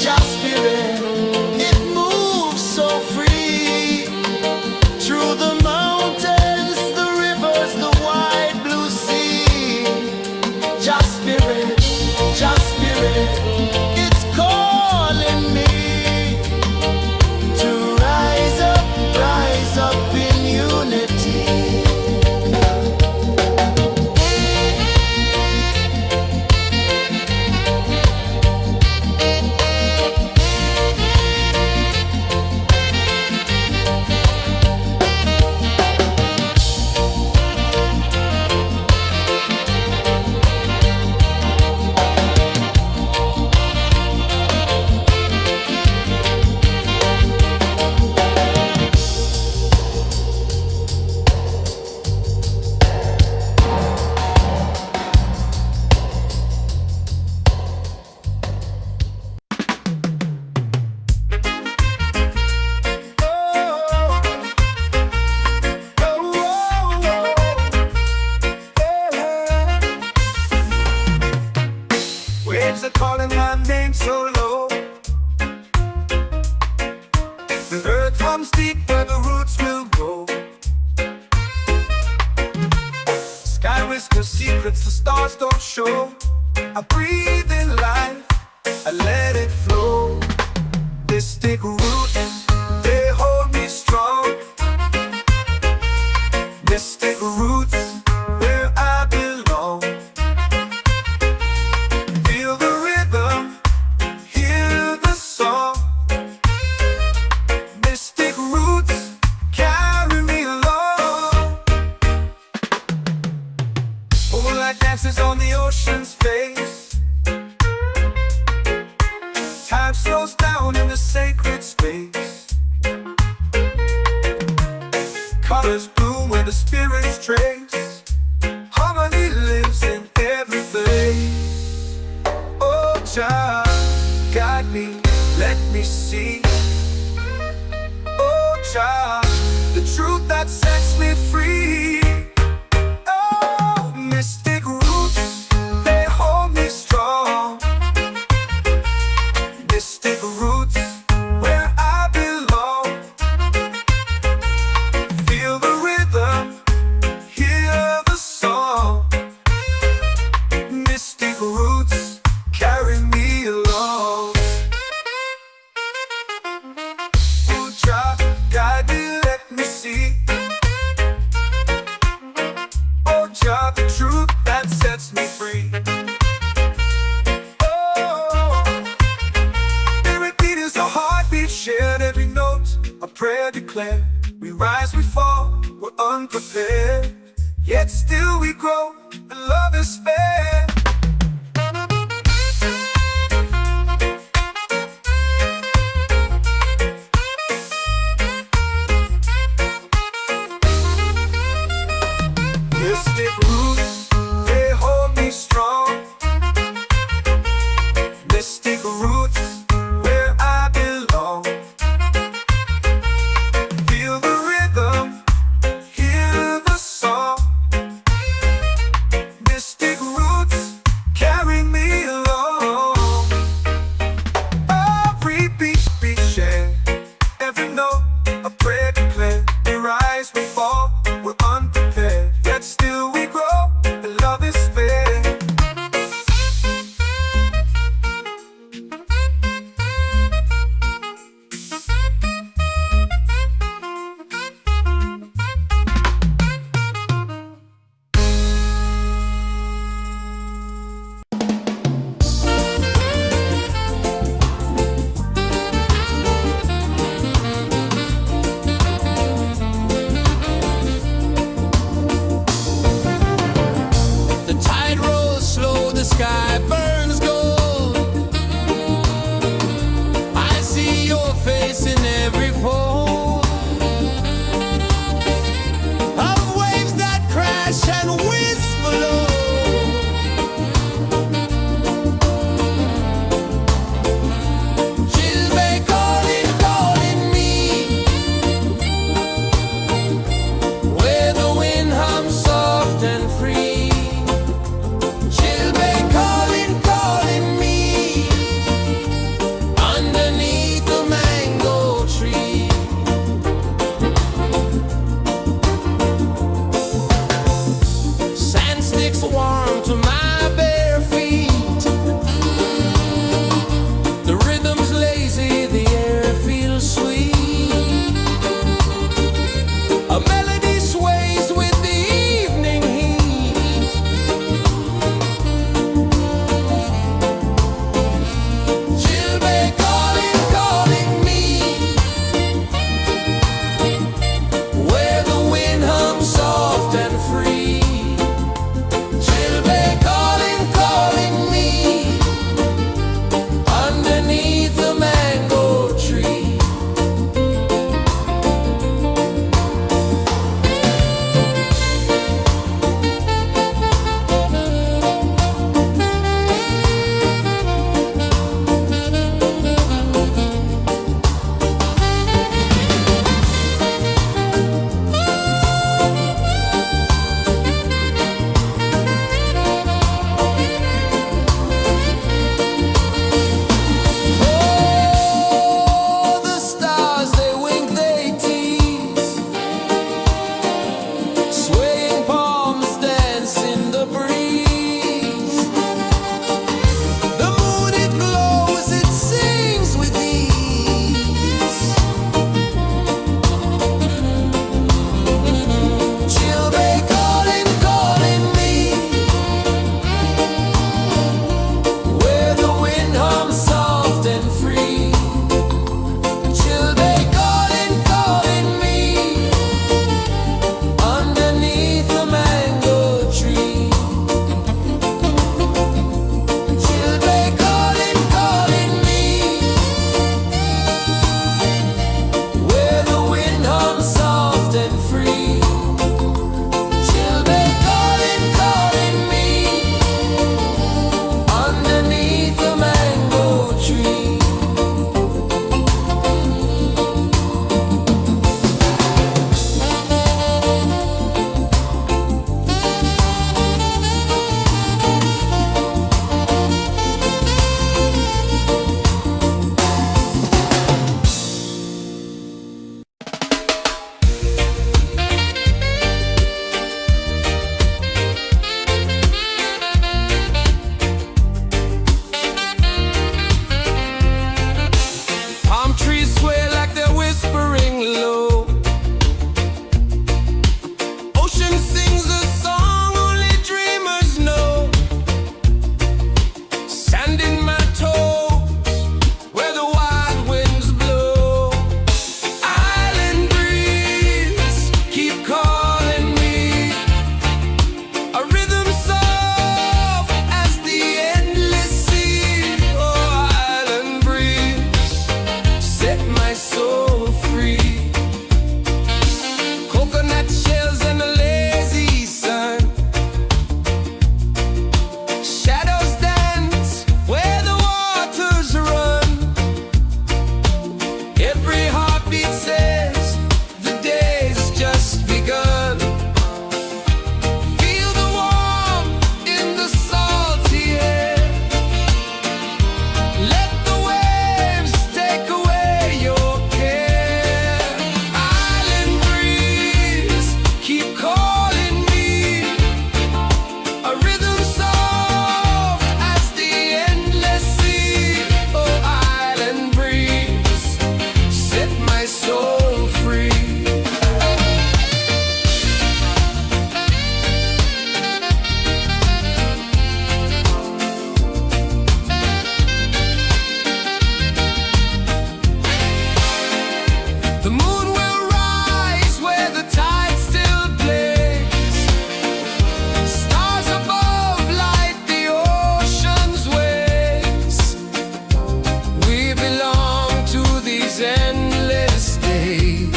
Just spirit, it moves so free. Through the mountains, the rivers, the wide blue sea. Just spirit, it's calling me to rise up in unity. Waves are calling my name so low. The earth comes deep where the roots will go. Sky whispers secrets the stars don't show. I breathe in life, I let it flow. They stick root and they hold me strong. Mystic roots where I belong. Feel the rhythm, hear the song. Mystic roots carry me along. Moonlight dances on the ocean's face. Time slows down in the sacred space. Colors bloom where the spirits trace. Harmony lives in every face. Oh, Jah, guide me, let me see. Oh, Jah, the truth that sets me free. Oh, mystic roots, they hold me strong. Mystic roots where I belong. Feel the rhythm, hear the song. Mystic roots carry me along. Oh, Jah, guide me, let me see. Oh, Jah, the truth that sets me free. Oh, spirit beat is a heartbeat shared, every note a prayer declared. We rise, we fall, we're unprepared, yet still we grow, and love is spared. Mystic roots, they hold me strong. Mystic roots where I belong. Feel the rhythm, hear the song. Mystic roots carry me ocean sings a song only dreamers know. Sand in my toes where the wild winds blow. Island breeze, keep calling me. A rhythm soft as the endless sea. Oh, island breeze, set my soul free. Coconut shells and a lazy sun. Shadows dance where the waters run. Every heartbeat says the day's just begun. Feel the warmth in the salty air. Let the waves take away your care. Island breeze, keep calling me. A rhythm soft as the endless sea. Oh, island breeze, set my soul free. The moon will rise where the tide still plays. Stars above light the ocean's waves. We belong to these endless days.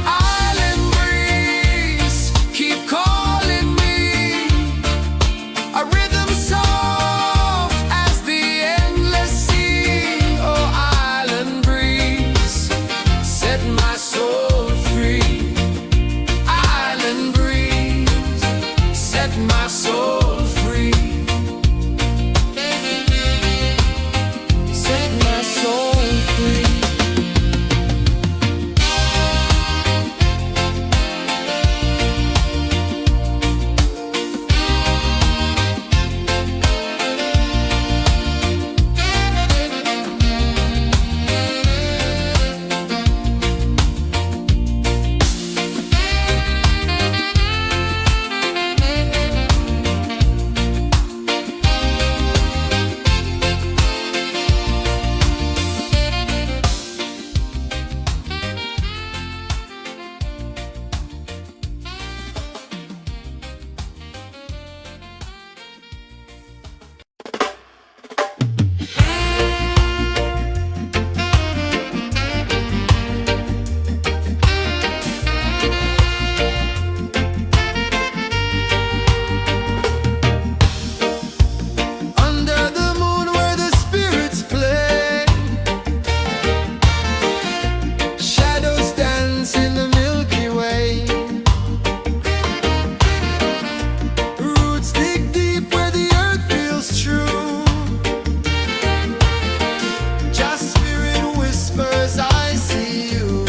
Island breeze, keep calling me. A rhythm soft as the endless sea. Oh, island breeze, set my soul free. Island breeze, set my soul free. Set my soul free. Under the moon where the spirits play. Shadows dance in the Milky Way. Roots dig deep where the earth feels true. Just spirit whispers, I see you.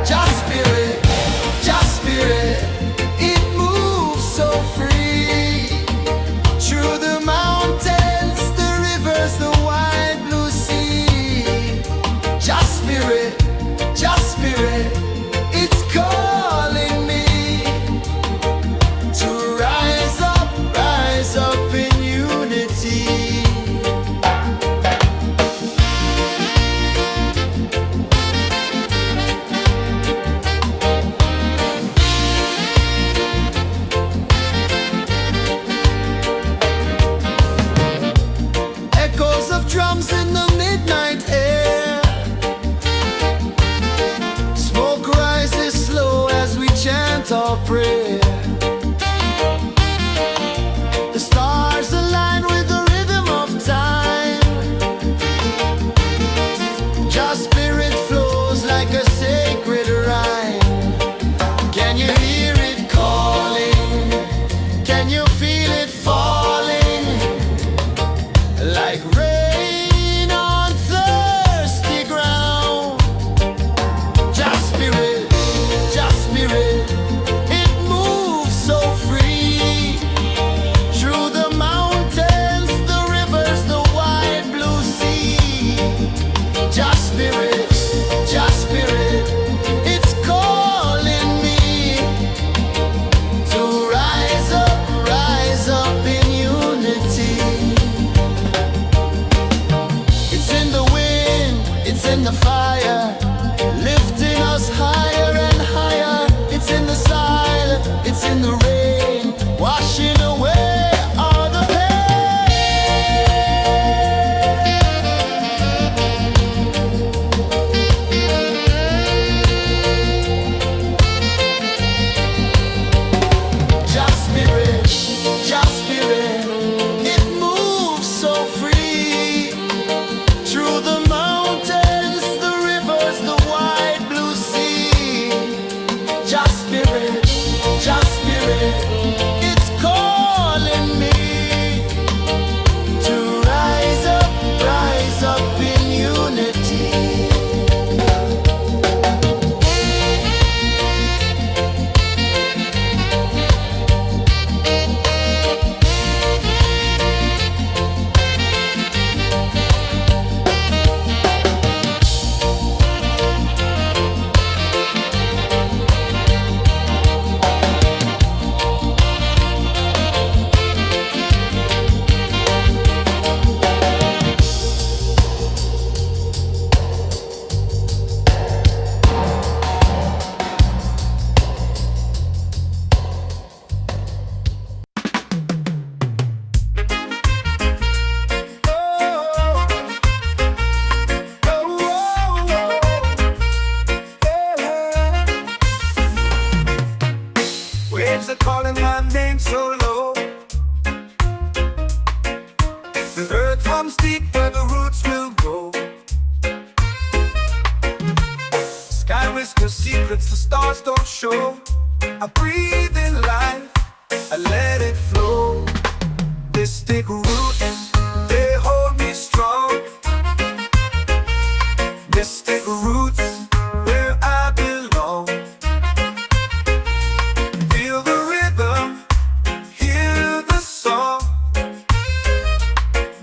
Just spirit, it moves so free. Through the mountains, the rivers, the wide blue sea. Just spirit, it's calling me to rise up in unity. Mystic roots, they hold me strong. Mystic roots, where I belong. Feel the rhythm, hear the song.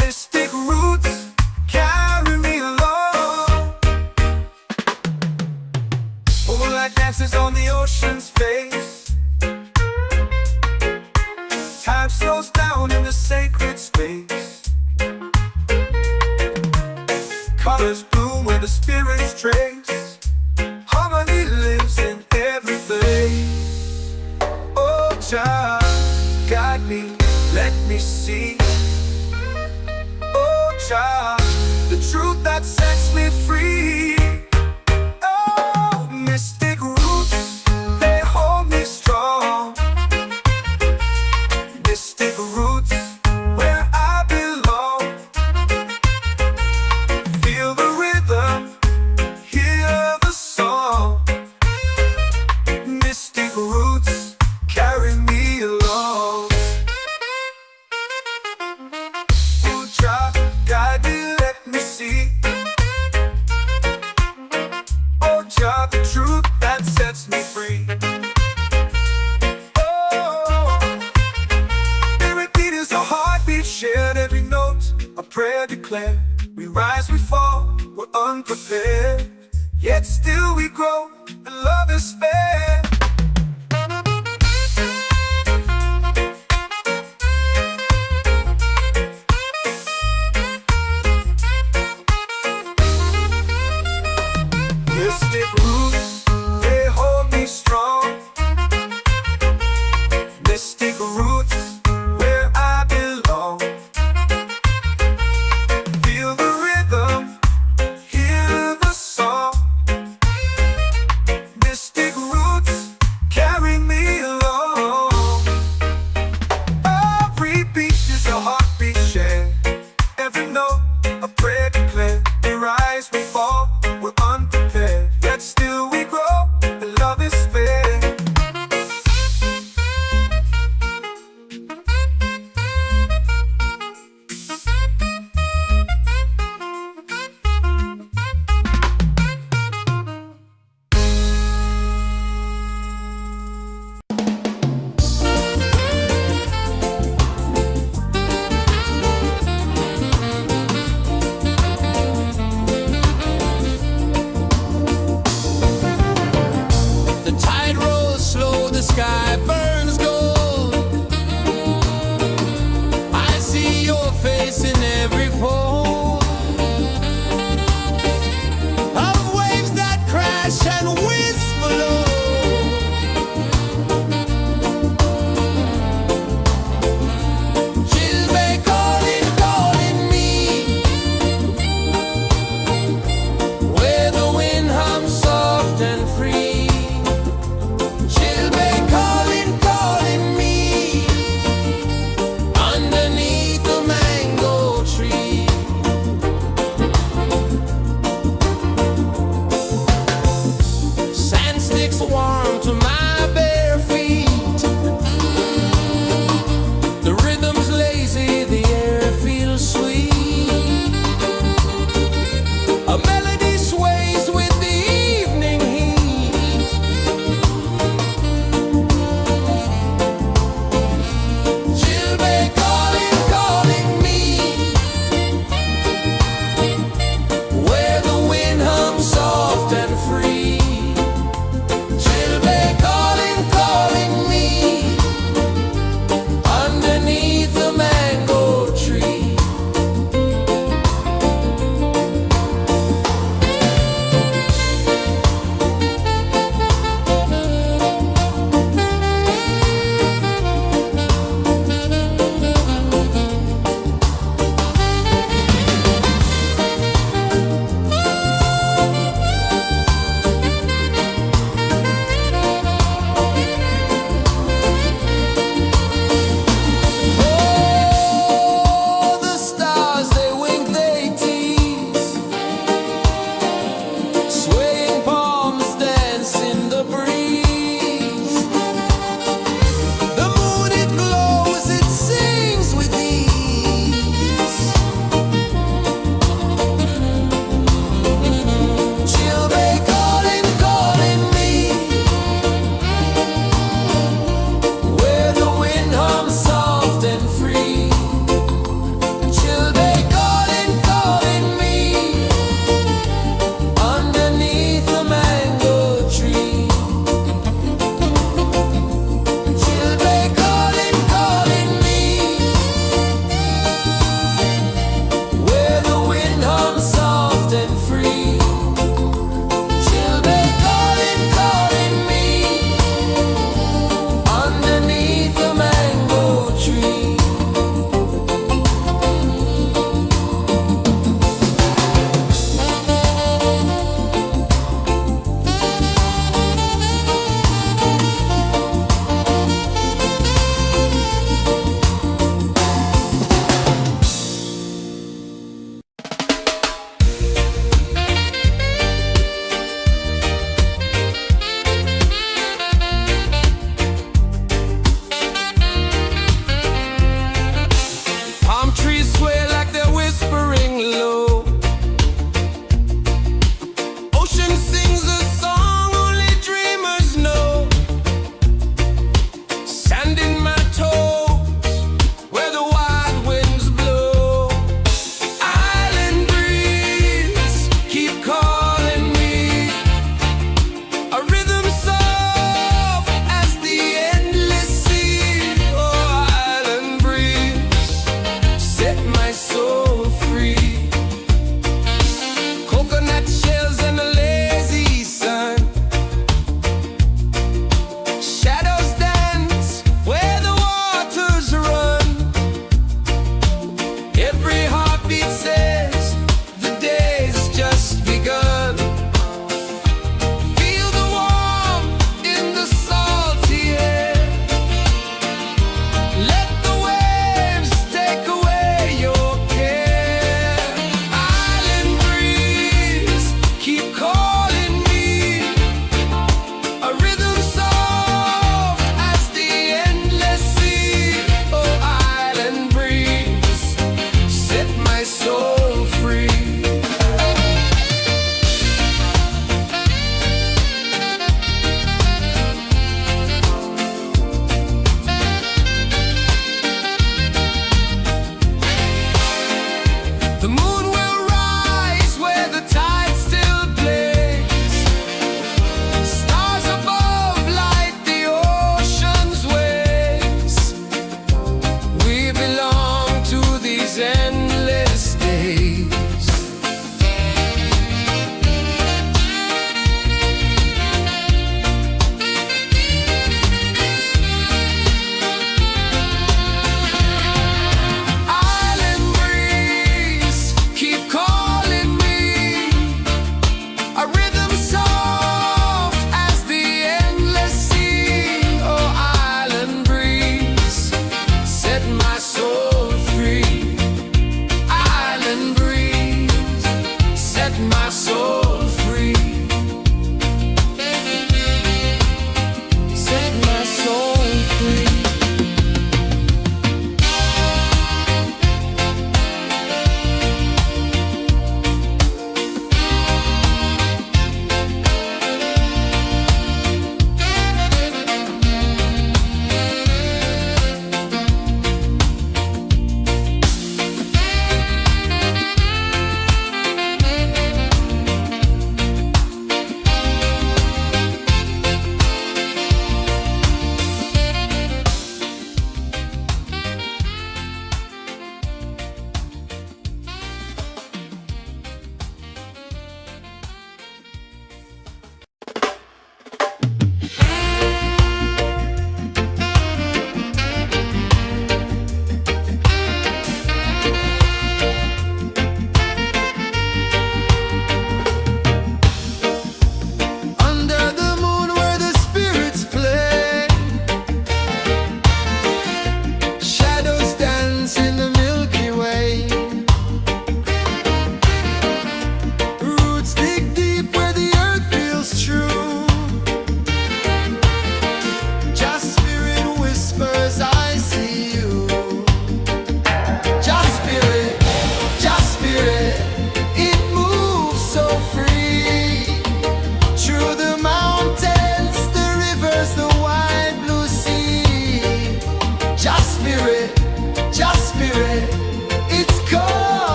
Mystic roots, carry me along. Moonlight dances on the ocean's face. Time slows down in the sacred space. Colors bloom where the spirits trace. Harmony lives in every place. Oh, Jah, guide me, let me see. Oh, Jah, the truth that sets me free. Oh, mystic roots, they hold me strong. Mystic roots, where I belong. Feel the rhythm, hear the song. Mystic roots, carry me along. Oh, Jah, guide me, let me see. Oh, Jah, the truth that sets me free. Shared every note, a prayer declared. We rise, we fall, we're unprepared. Yet still we grow, and love is spared. Mystic roots, they hold me strong. Mystic roots, where I belong. Feel the rhythm, hear the song. Mystic roots,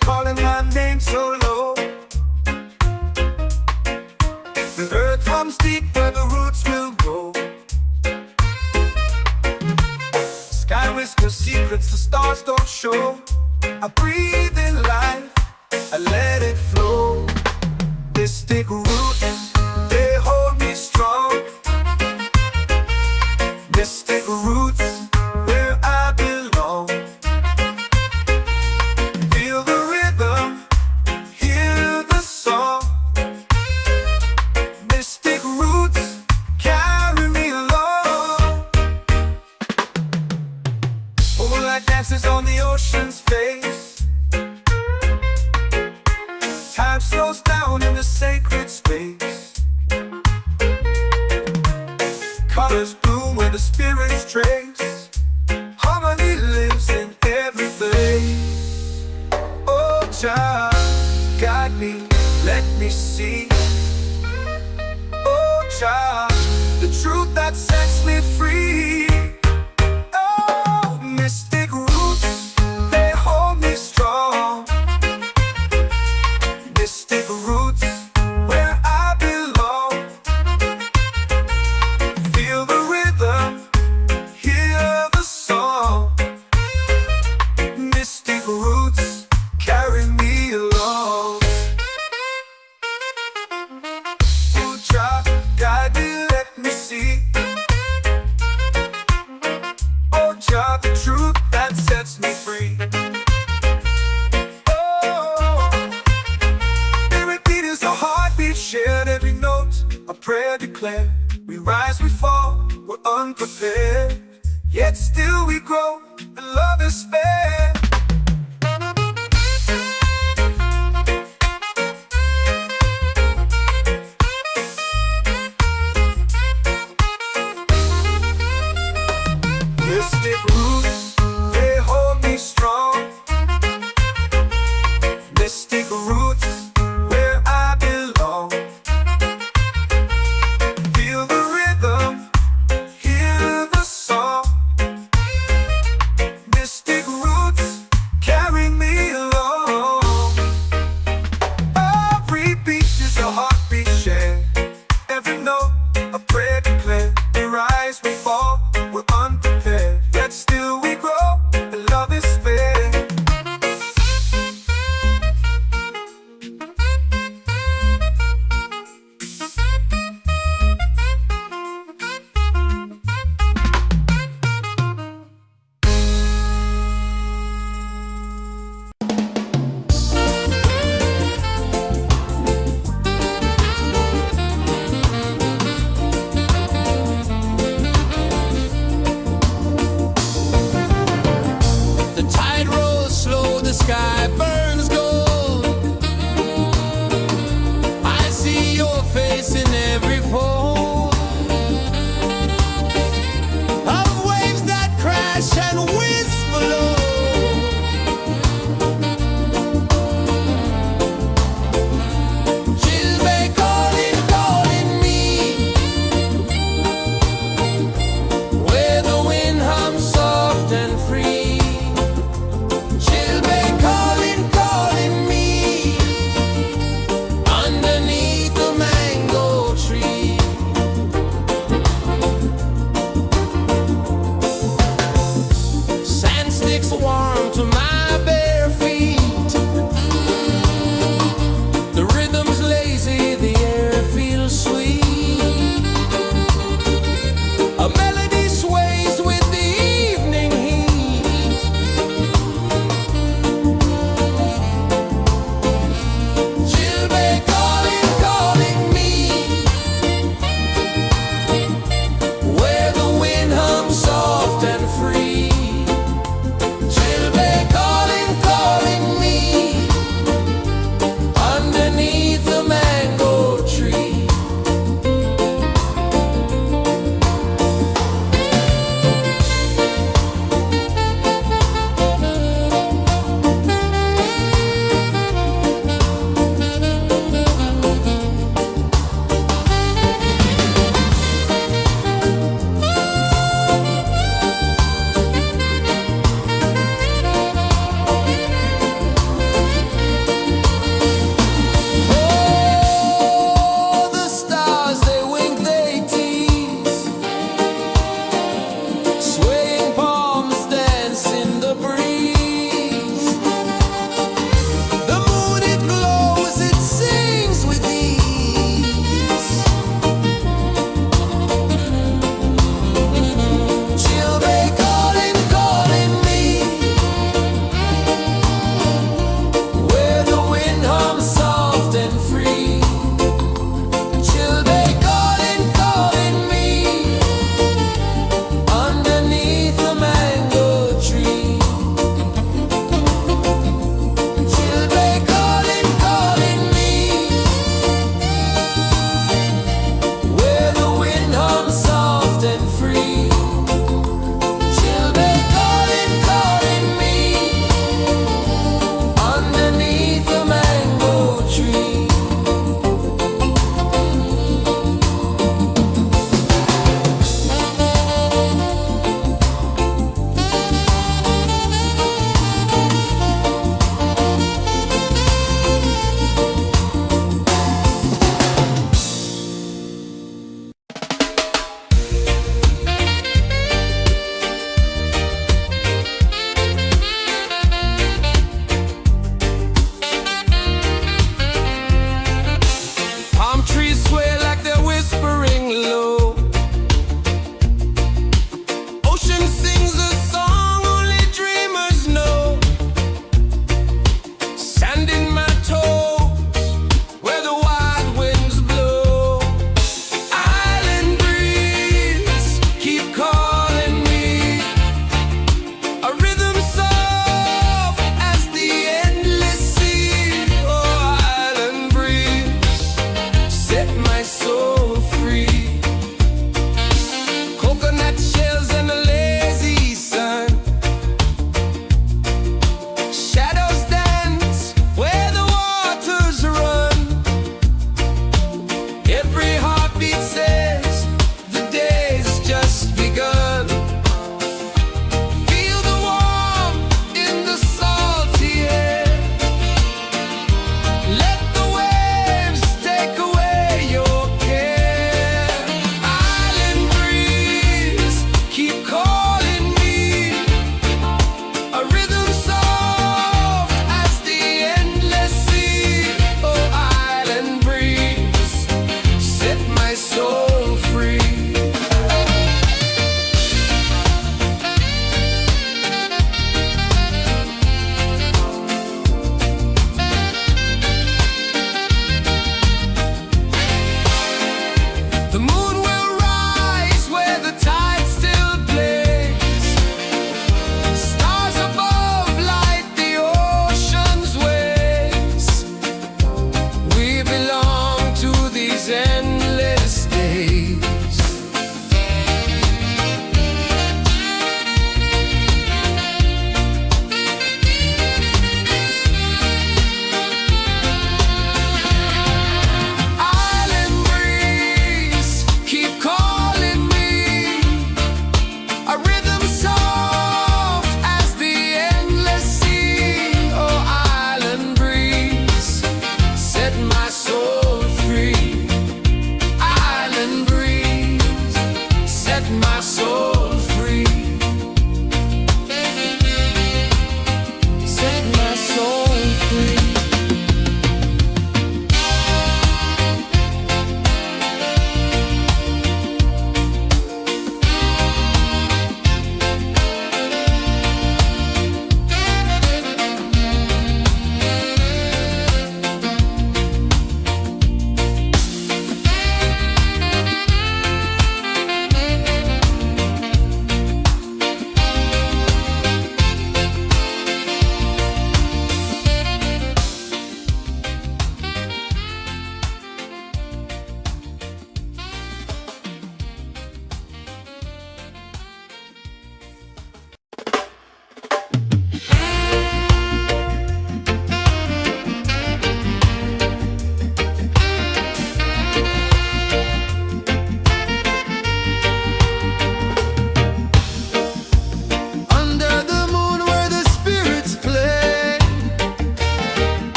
calling my name so low. The earth comes deep where the roots will grow. Sky whispers secrets the stars don't show. I breathe in life, I let it flow. Mystic roots, they hold me strong. Mystic roots, where I belong. Feel the rhythm, hear the song. Mystic roots, carry me along. Moonlight dances on the ocean's face. Time slows down in the sacred space. Colors bloom where the spirits trace. Harmony lives in every place. Oh, child, guide me, let me see. Oh, child, the truth that sets me free. Oh, mystic roots, they hold me strong. Mystic roots, where I belong. Feel the rhythm, hear the song. Mystic roots, carry me along. Oh, child, guide me, let me see. Oh, child, the truth that sets me free. Heartbeat shared, every note a prayer declared. We rise, we fall, we're unprepared, yet still we grow, and love is fair. Mystic roots, they hold me strong. Mystic roots, where I belong. Feel the rhythm, hear the song. Mystic roots, carry me along. Every beat is a heartbeat shared, every note a prayer declared. We rise, we fall, we're unprepared, yet still we grow, and love is fair. The tide rolls slow, the sky burns gold. I see your face in every fold of waves that crash and whisper low. She'll be calling, calling me, where the wind hums soft and free. She'll be calling, calling me, underneath the mango tree. Sand sticks warm to my bare feet. The rhythm's lazy, the air feels sweet. A melody sways with the evening heat. She'll be calling, calling me, where the wind hums soft and free. She'll be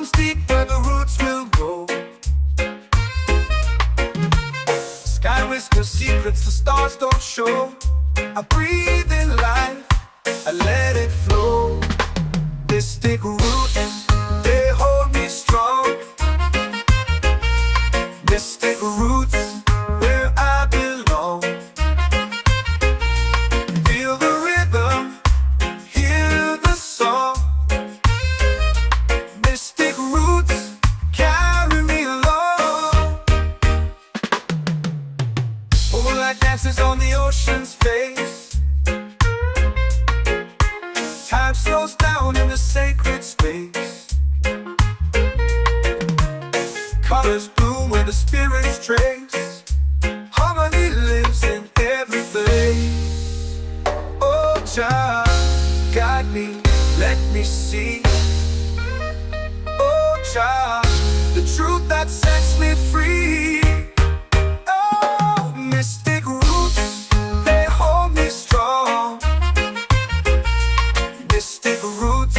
runs deep where the roots will go. Sky whispers secrets the stars don't show. I breathe in life, I let it flow. Mystic roots, they hold me strong. Mystic roots, where I belong. Feel the rhythm, hear the song. Mystic roots, carry me along. Moonlight dances on the ocean's face. Time slows down in the sacred space. Colors bloom where the spirits trace. Harmony lives in every place. Oh, Jah, guide me, let me see. Oh, Jah, the truth that sets me free. Oh, mystic roots, they hold me strong. Mystic roots,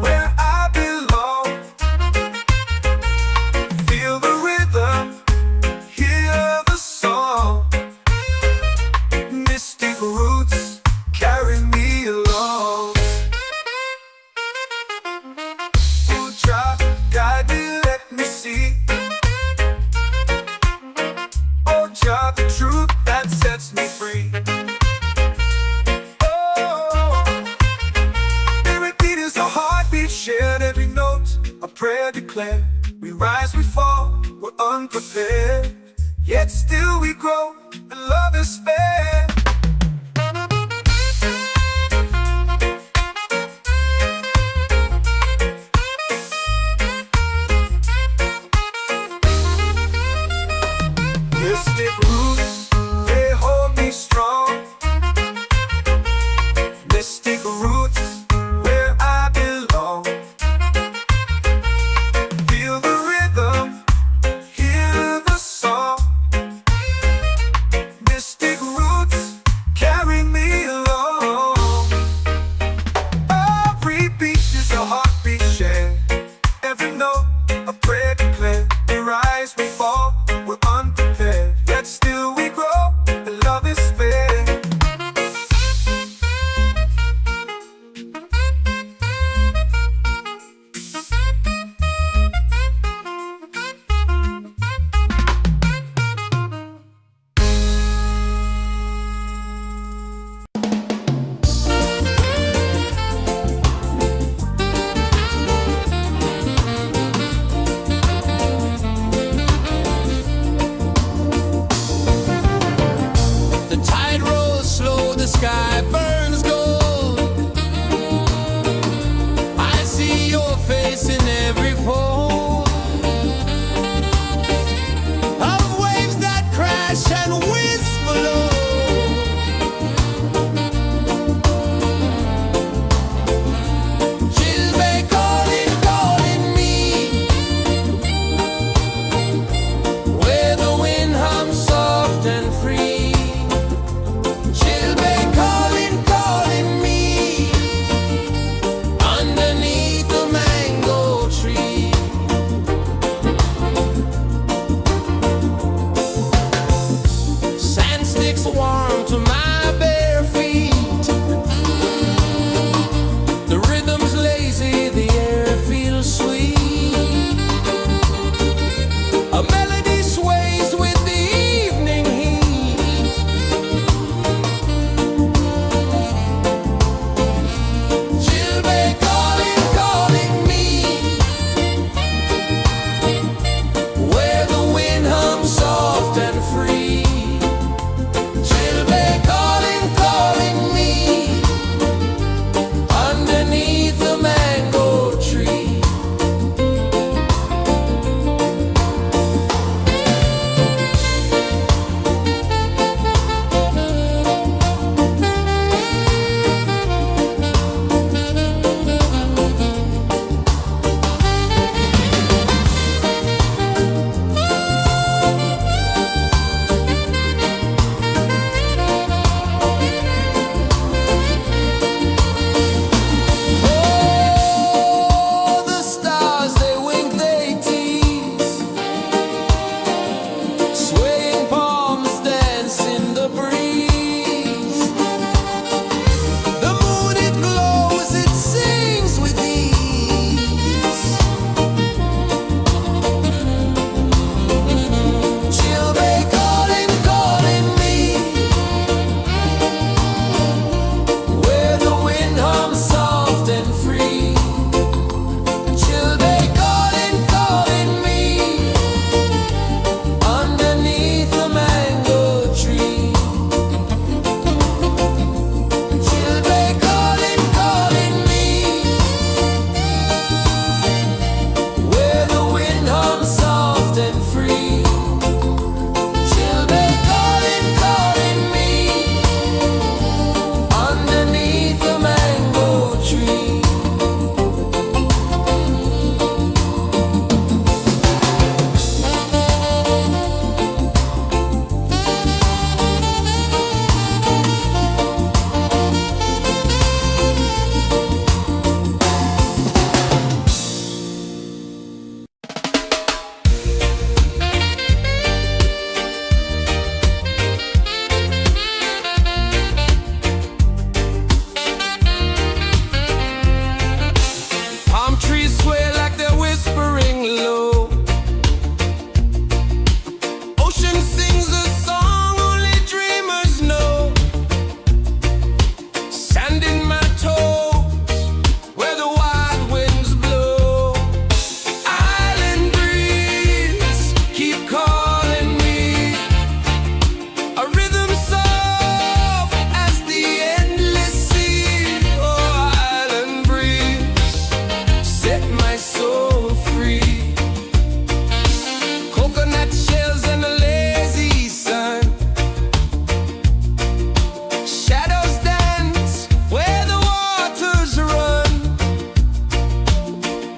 where I belong. Feel the rhythm, hear the song. Mystic roots, carry me along. Oh, Jah, guide me, let me see. Oh, Jah, the truth that sets me free. Oh, spirit beat is a heartbeat shared, every note a prayer declared. We rise, we fall, we're unprepared, yet still we grow, and love is spared. Mystic roots, they hold me strong. Mystic roots, where I belong. Feel the rhythm, hear the song. Mystic roots, soul free. Coconut shells and a lazy sun. Shadows dance where the waters run.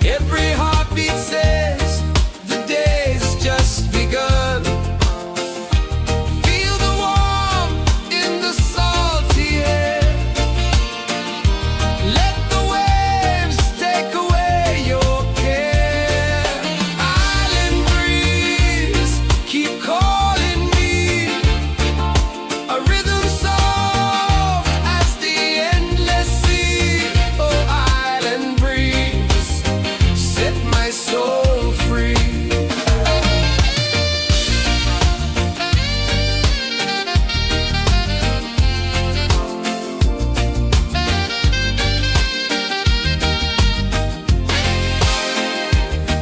Every heartbeat says the day's just begun. Feel the warmth in the salty air. Let the waves take away your care. Island breeze, keep calling me. A rhythm soft as the endless sea. Oh, island breeze, set my soul free.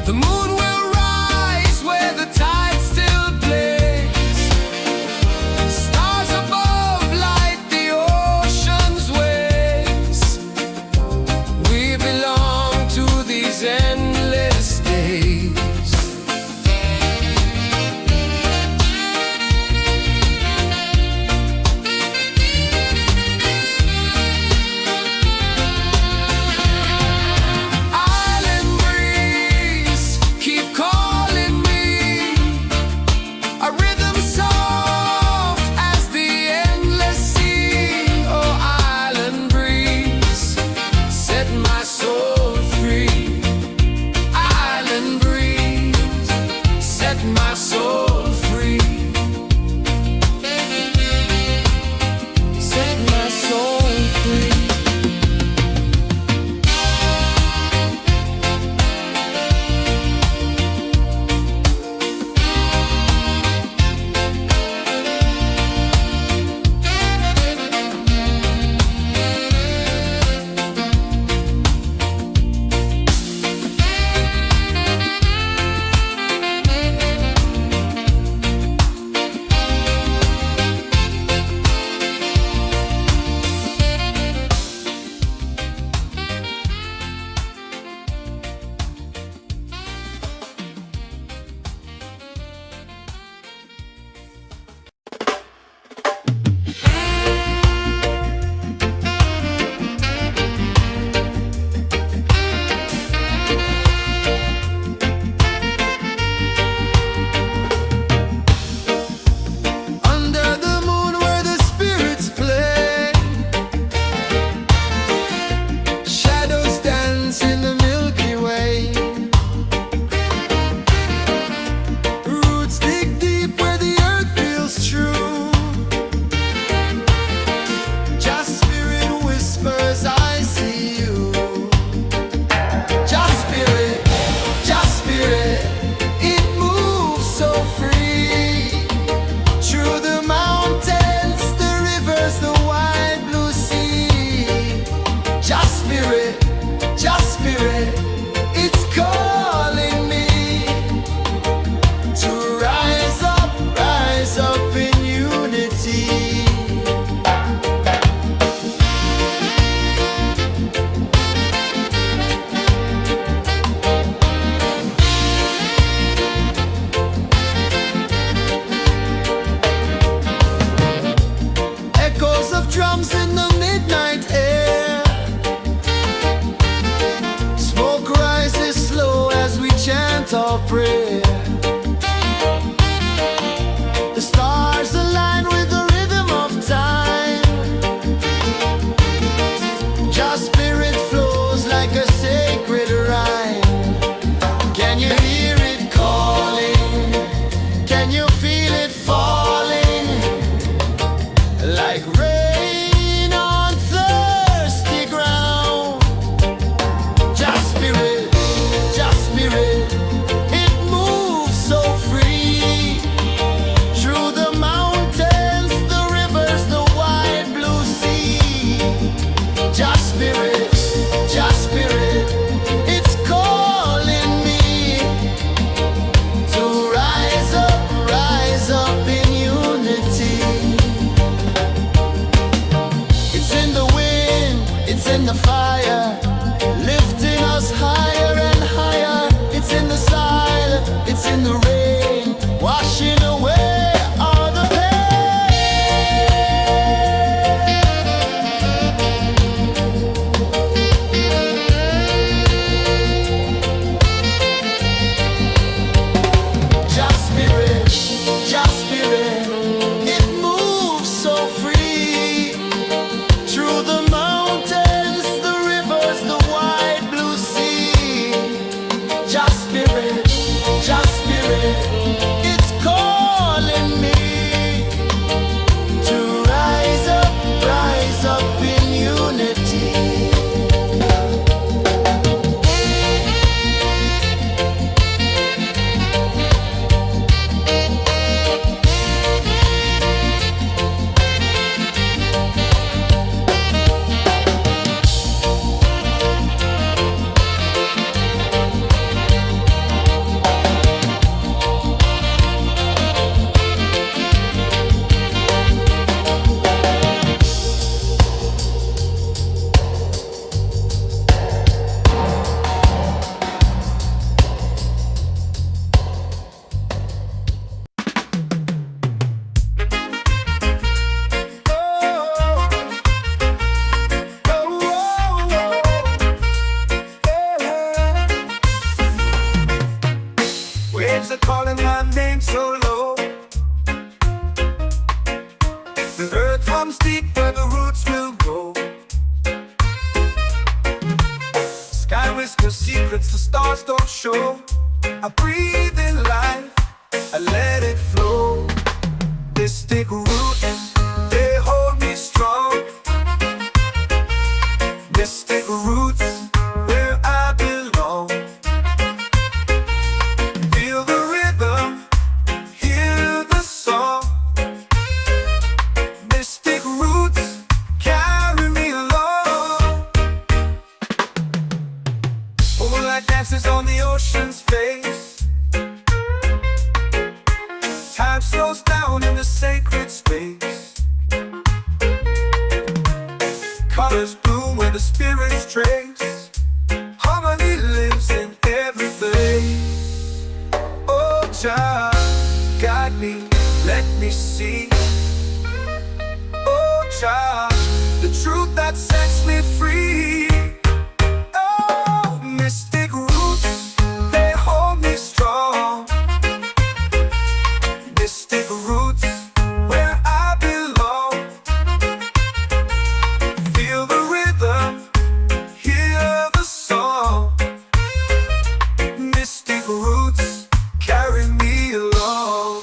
The moon will rise where the tide still plays. Stars above light the ocean's waves. We belong to these endless days. Island breeze, keep calling me. A rhythm soft as the endless sea. Oh, island breeze, set my soul free. Island breeze, set my soul free. Set my soul free. Under the moon where the spirits play. Shadows dance in the Milky Way. Roots dig deep where the earth feels true. Just spirit whispers, I see you. Just spirit, it moves so free. Through the mountains, the rivers, the wide blue sea. Just spirit, it's calling me to rise up in unity. Echoes of drums in the midnight air. Smoke rises slow as we chant our prayer. The stars align with the rhythm of time. Just spirit flows like a sacred rhyme. Can you hear it calling? Can you feel it falling? Like rain on thirsty ground. Just spirit, it moves waves are calling my name so low. The earth hums deep where the roots will go. Sky whispers secrets the stars don't show. I breathe in life, I let it flow. Mystic roots, they hold me strong. Mystic roots, where I belong. Feel the rhythm, hear the song. Mystic roots, carry me along. Moonlight dances on the ocean's face. Time slows down in the sacred space. Colors bloom where the spirits trace. Harmony lives in every place. Oh, child, guide me, let me see. Oh, child, the truth that sets me free. Oh, mystic roots, they hold me strong. Mystic roots, where I belong. Feel the rhythm, hear the song. Mystic roots, carry me along.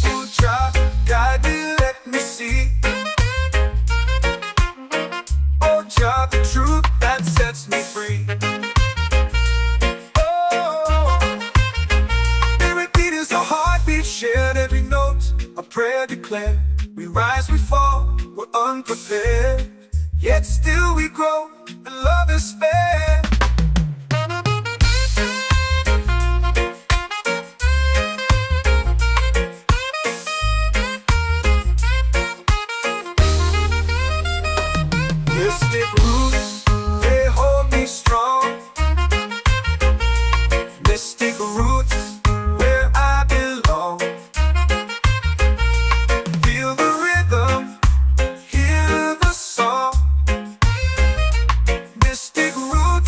Oh, child, guide me, let me see. Oh, child, the truth that sets me free. Shared every note, a prayer declared. We rise, we fall, we're unprepared. Yet still we grow, and love is spared. Mystic roots, they hold me strong. Mystic roots, where I belong. Feel the rhythm, hear the song. Mystic roots,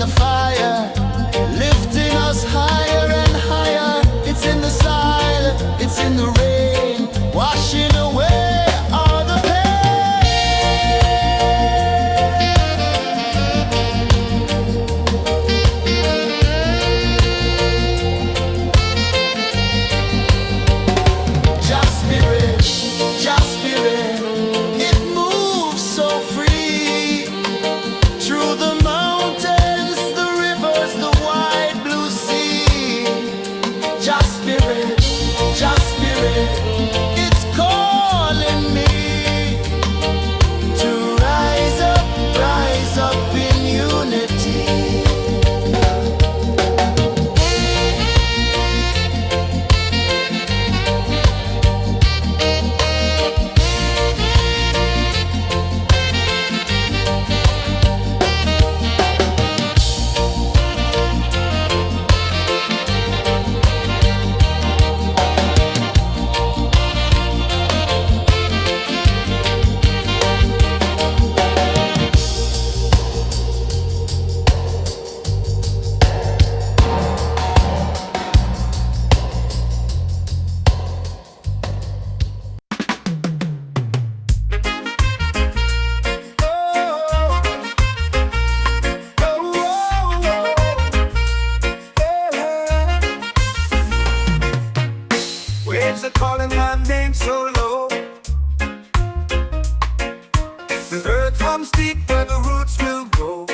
the fire, lifting us higher and higher. It's in the silence, it's in the rain, washing away all the Just spirit, it moves so free through the mountains, the rivers, the wide blue sea. Just spirit, it's calling me to rise up in unity. Waves are calling my name so low. The earth comes deep where the roots will grow.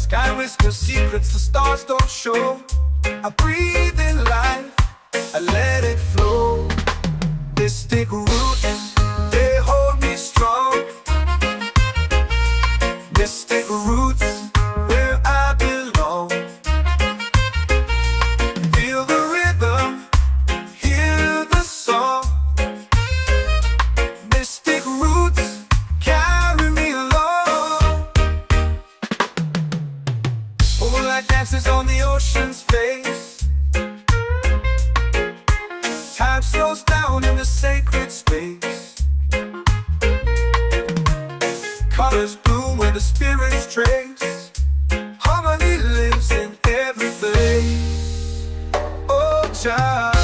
Sky whispers secrets the stars don't show. I breathe in life, I let it flow. Mystic roots, they hold me strong. Mystic roots, where I belong. Feel the rhythm, hear the song. Mystic roots, carry me along. Moonlight dances on the ocean's face. Time slows down in the sacred space. Colors bloom where the spirits trace. Harmony lives in every place. Oh, child,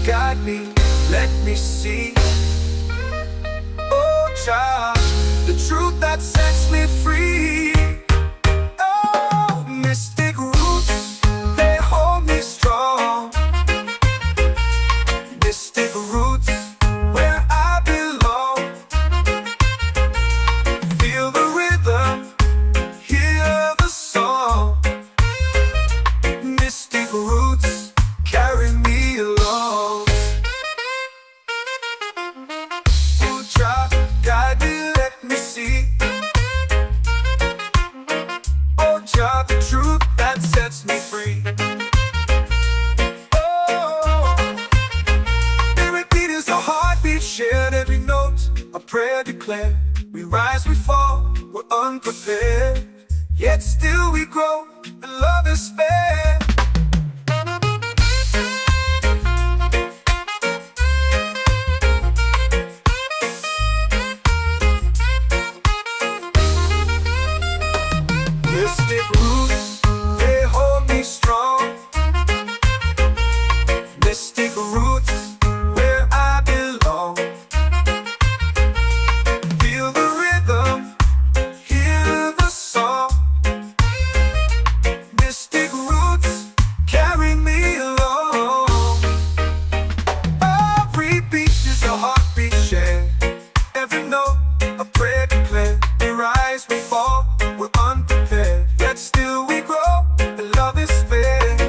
guide me, let me see. Oh, child, the truth that sets me free. Oh, mystic roots, they hold me strong. Mystic roots, where I belong. Feel the rhythm, hear the song. Mystic roots, carry me along. Oh, child, guide me, let me see. Oh, child, the truth that sets me free. Oh, spirit beat is a heartbeat shared, every note a prayer declared. We rise, we fall, we're unprepared, yet still we grow, and love is spared. Mystic roots, they hold me strong. Mystic roots, where I belong. Feel the rhythm, hear the song. Mystic roots, carry me along. Every beat is a heartbeat shared, every note a prayer declared. We rise, we fall, we're unprepared, yet still we grow, and love is spared.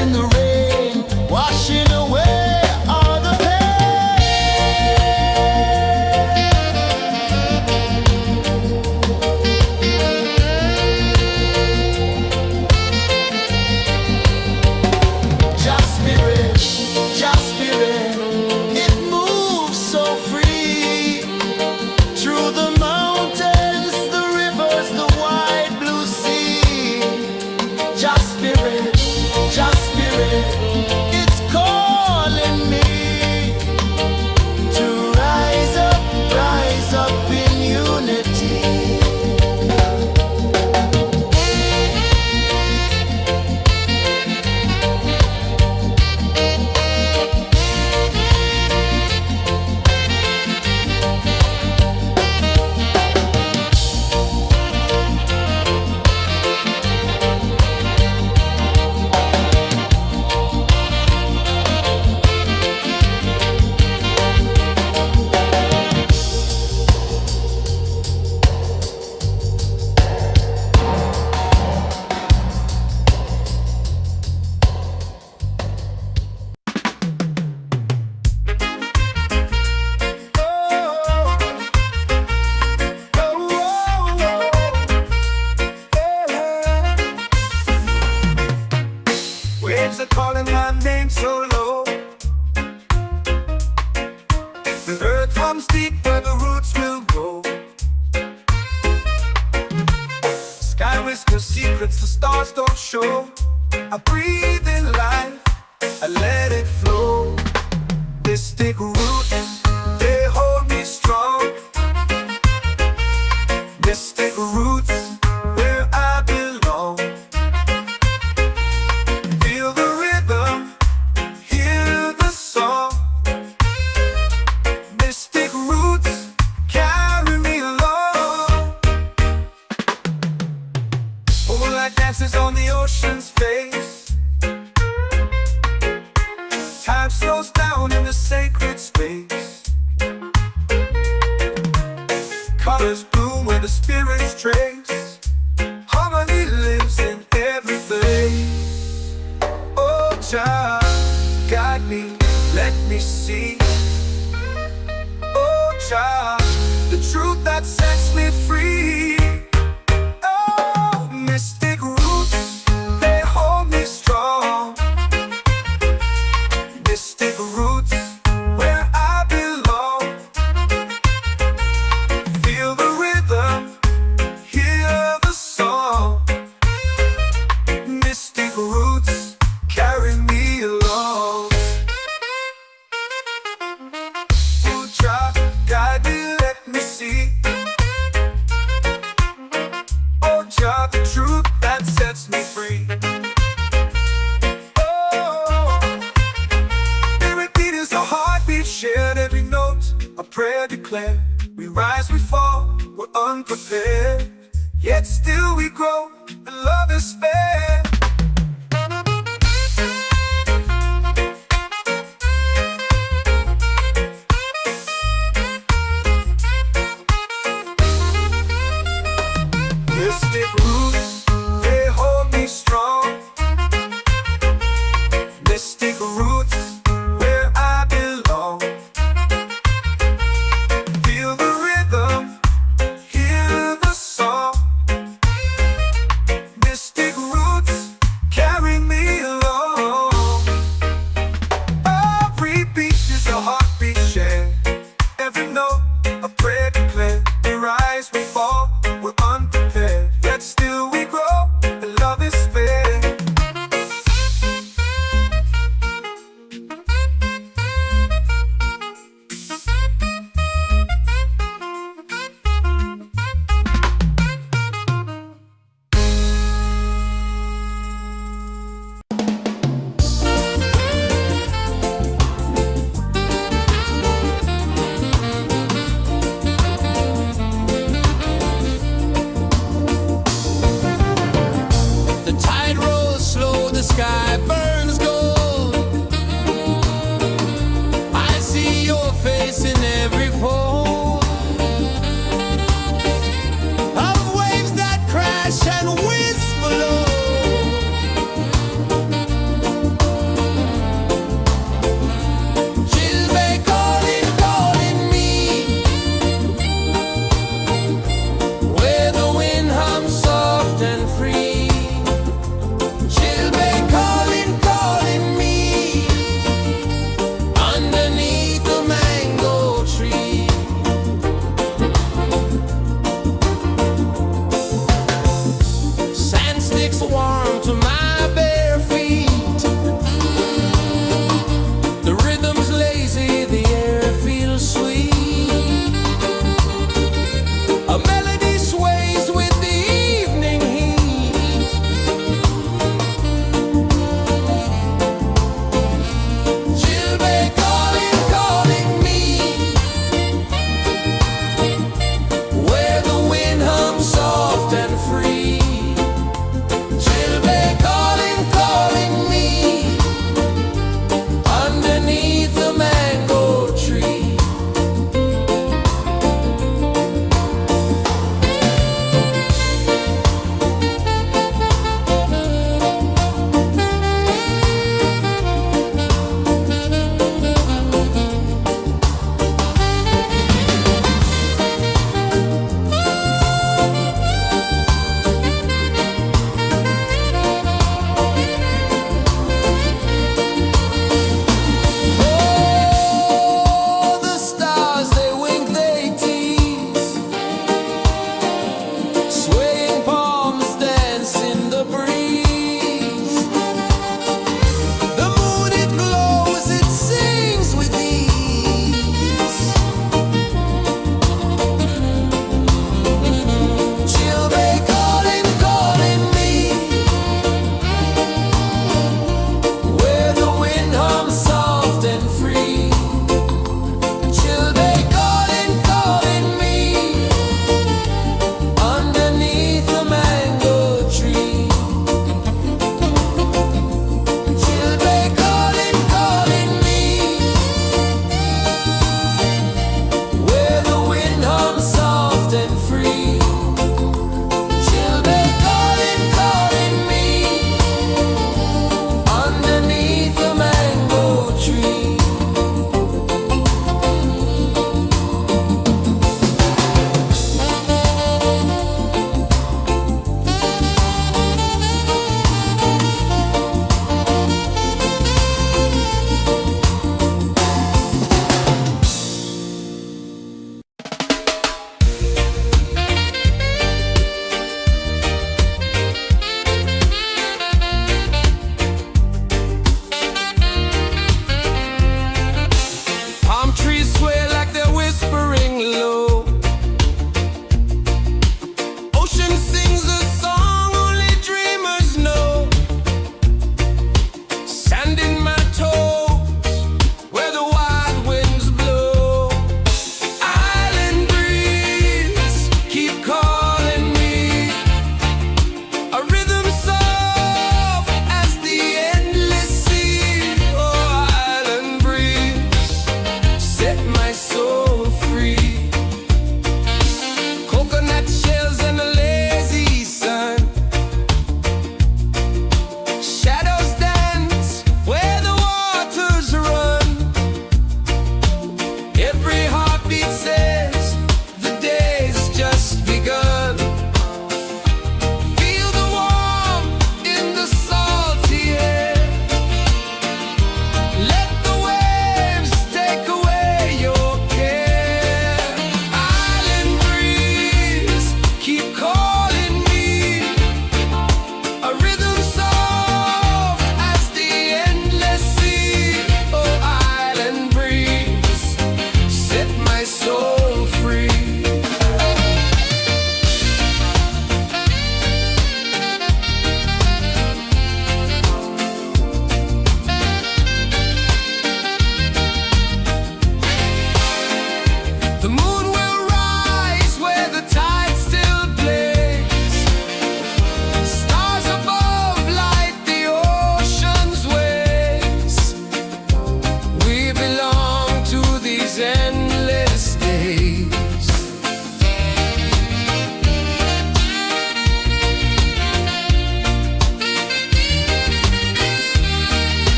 in the rain, washing away all the pain. Just spirit, just spirit, it moves so free through the mountains, the rivers, the wide blue sea. Just spirit, it's calling me to rise up in unity. Waves are calling my name so low. The earth comes deep where the roots will grow. Sky whispers secrets the stars don't show. I breathe in life, I let it flow. Mystic roots, they hold me strong. Mystic roots, where I belong. Feel the rhythm, hear the song. Mystic roots, carry me along. Moonlight dances on the ocean's face. Time slows down in the sacred space. Colors bloom where the spirits trace. Harmony lives in every place. Oh, child, guide me, let me see. Oh, child, the truth that sets me free. Oh, mystic roots, they hold me strong. Mystic roots, where I belong. Feel the rhythm, hear the song. Mystic roots, carry me along. Oh, child, guide me, let me see. Oh, child, the truth that sets me free. Oh, spirit beat is a heartbeat shared, every note a prayer declared. We rise, we fall, we're unprepared, yet still we grow, and love is spared. Mystic roots, they hold me strong. Mystic roots, where I belong. Feel the rhythm, hear the song. Mystic roots,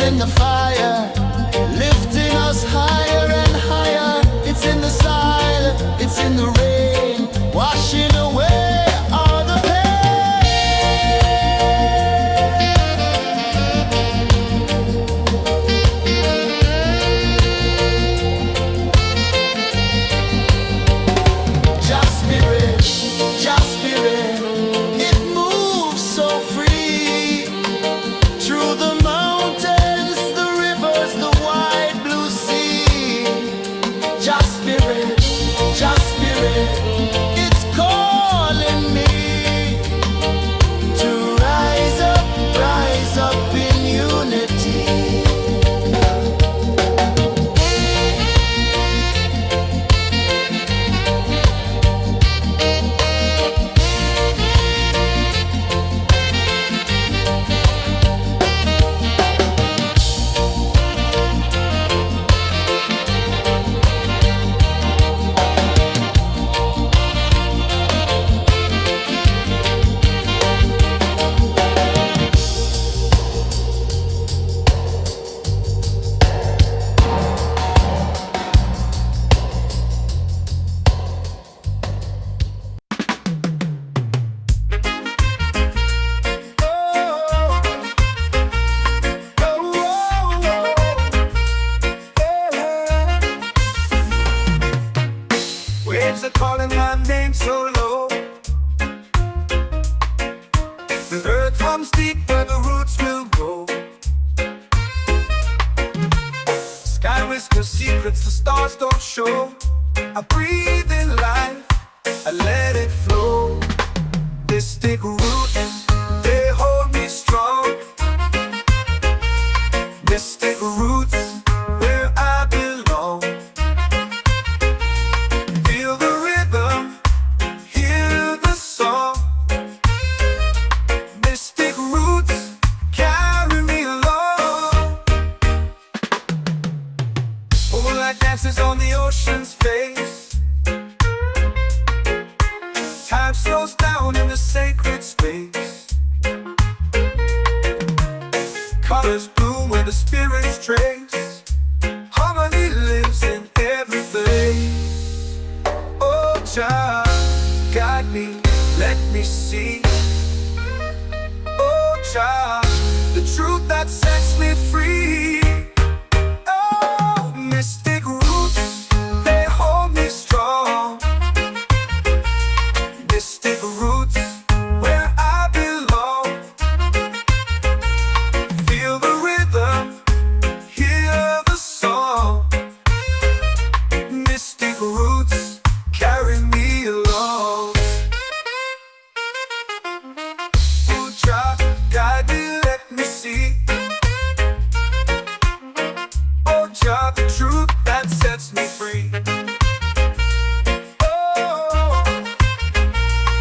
in the fire, lifting us higher and higher. It's in the sun, it's in the rain, washing away all the Just spirit, it moves so free through the mountains, the rivers, the wide blue sea. Just spirit, it's calling me to rise up in unity. Waves are calling my name so low. The earth comes deep where the roots will go. Sky whispers secrets the stars don't show. I breathe in life, I let it flow. Mystic roots, they hold me strong. Mystic roots, where I belong. Feel the rhythm, hear the song. Mystic roots, carry me along. Moonlight dances on the ocean's face. Time slows down in the sacred space. Colors bloom where the spirits trace. Harmony lives in every place. Oh, child, guide me, let me see. Oh, child, the truth that sets me free. Oh, mystic roots, they hold me strong. Mystic roots, where I belong. Feel the rhythm, hear the song. Mystic roots, carry me along. Oh, child, guide me, let me see. Oh, child, the truth that sets me free. Oh,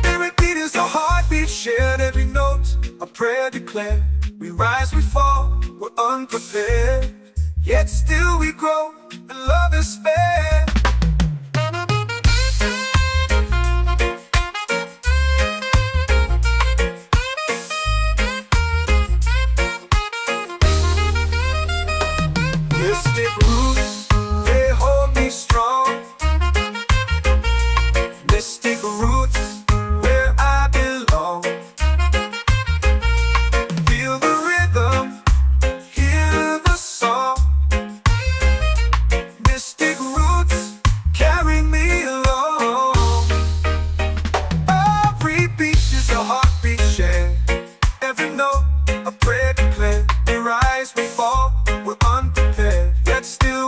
every beat is a heartbeat shared, every note a prayer declared. We rise, we fall, we're unprepared, yet still we grow, and love is spared. Mystic roots, they hold me strong. Mystic roots, where I belong. Feel the rhythm, hear the song. Mystic roots, carry me along. Every beat is a heartbeat shared, every note a prayer declared. We rise, we fall, we're unprepared, yet still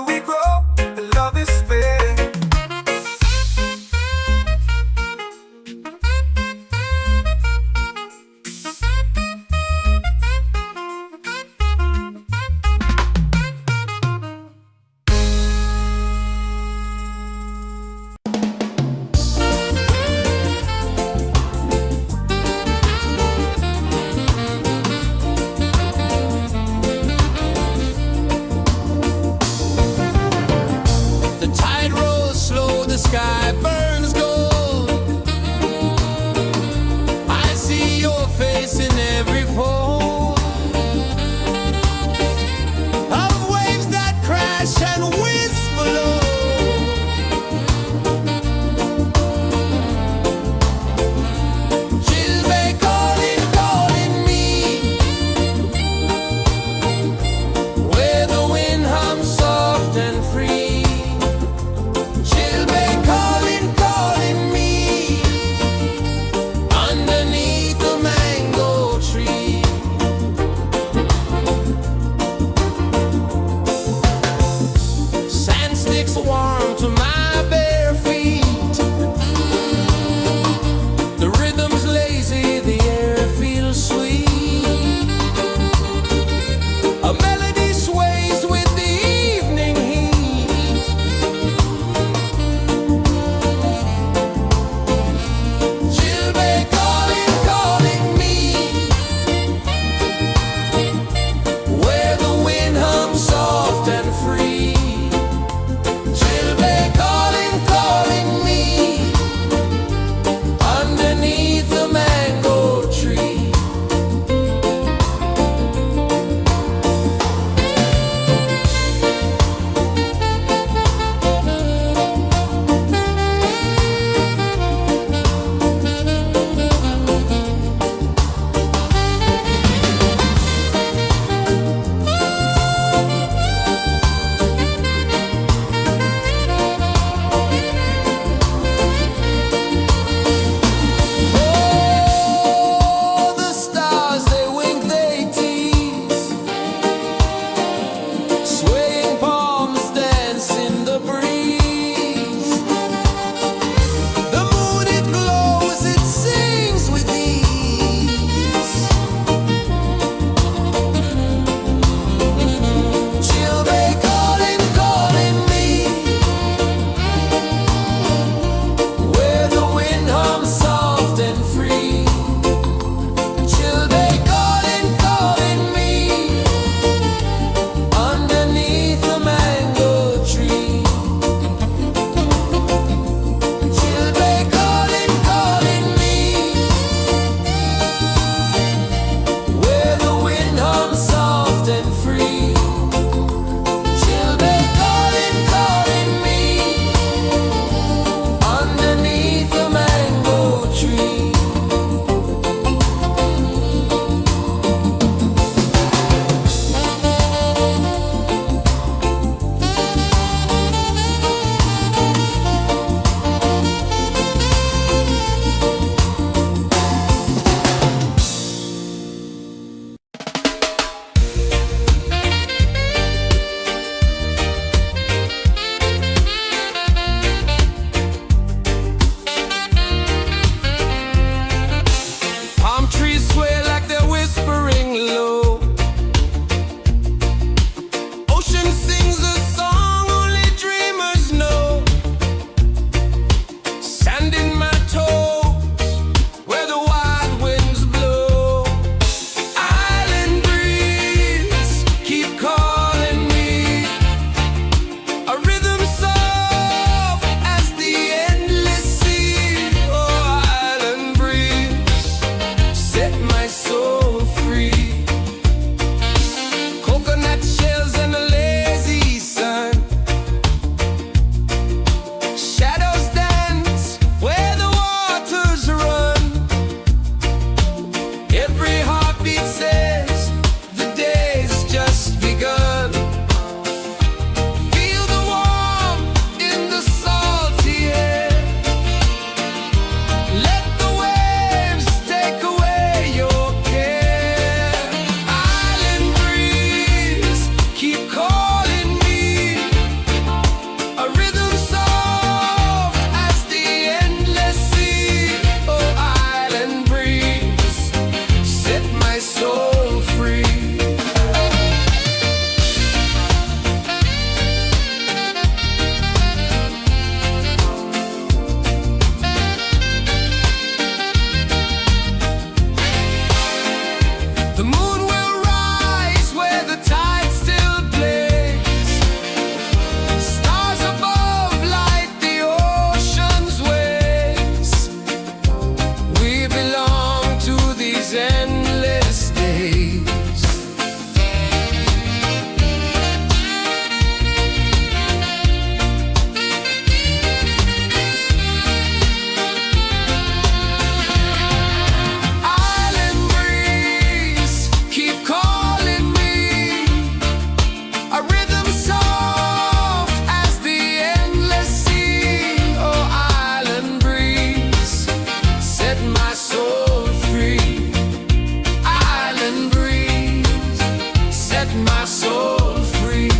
soul free.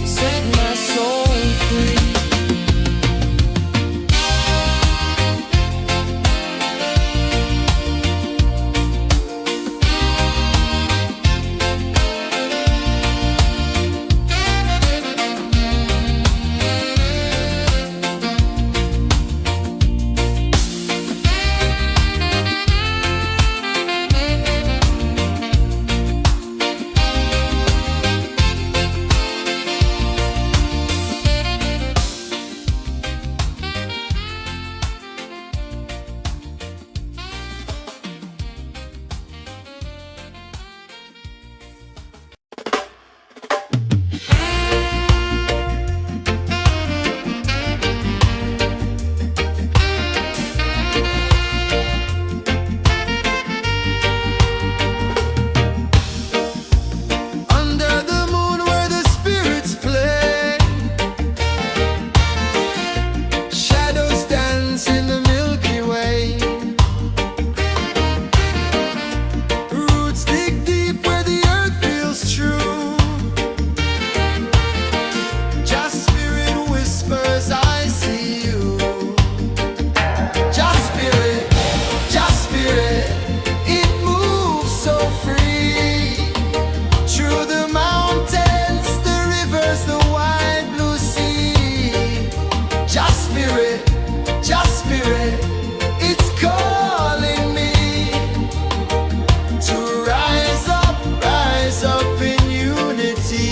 Set my soul free. Under the moon where the spirits play, shadows dance in the Milky Way. Roots dig deep where the earth feels true. Just spirit whispers, I see you. Just spirit, it moves so free. Through the mountains, the rivers, the wide blue sea. Just spirit, it's calling me to rise up in unity.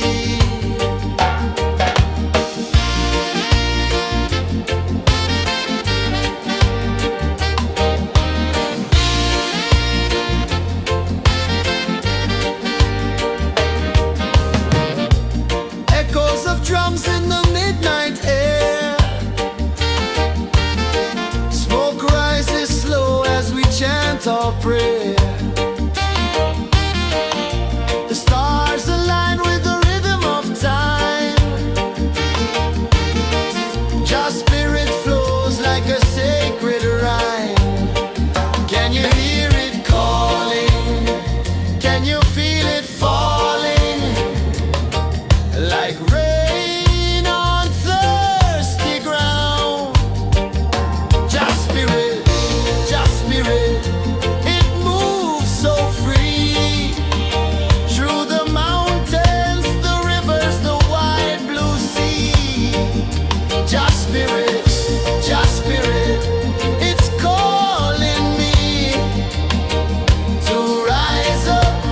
Echoes of drums in the midnight air. Smoke rises slow as we chant our prayer. The stars align with the rhythm of time. Just spirit flows like a sacred rhyme. Can you hear it calling? Can you feel it falling? Like rain on thirsty ground. Just spirit, it moves so free. Through the mountains, the rivers, the wide blue sea. Just spirit, it's calling me to rise up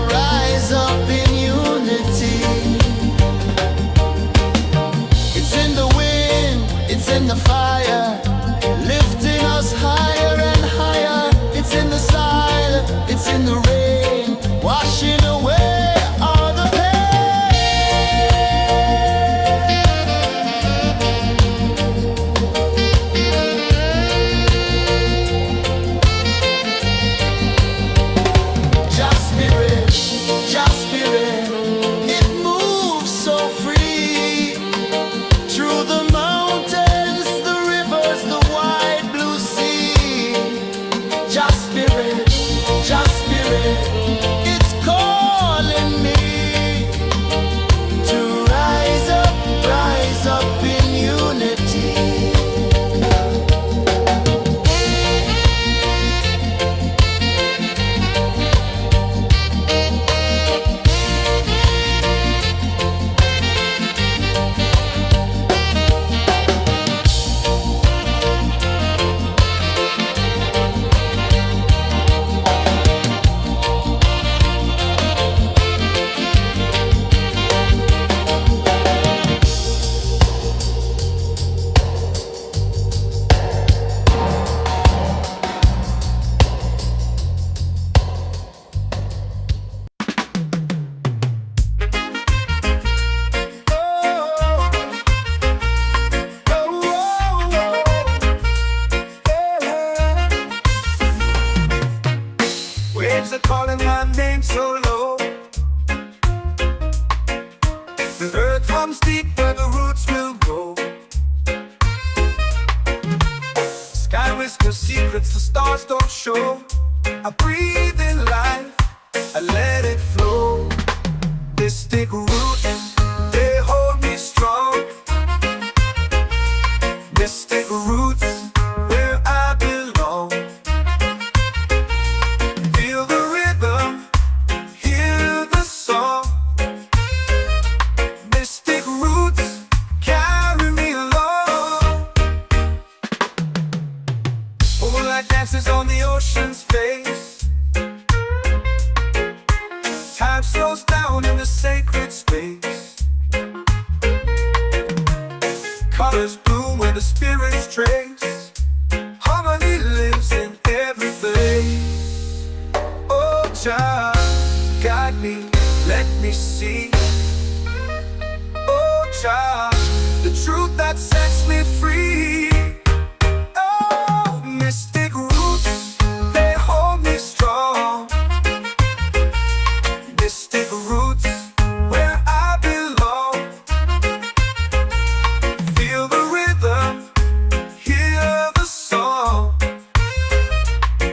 Mystic roots, they hold me strong. Mystic roots, where I belong. Feel the rhythm, hear the song. Mystic roots, carry me along. Moonlight dances on the ocean's face. Time slows down in the sacred space. Colors bloom where the spirits trace. Harmony lives in every place. Oh, child, guide me, let me see. Oh, child, the truth that sets me free. Oh, mystic roots, they hold me strong. Mystic roots, where I belong. Feel the rhythm, hear the song.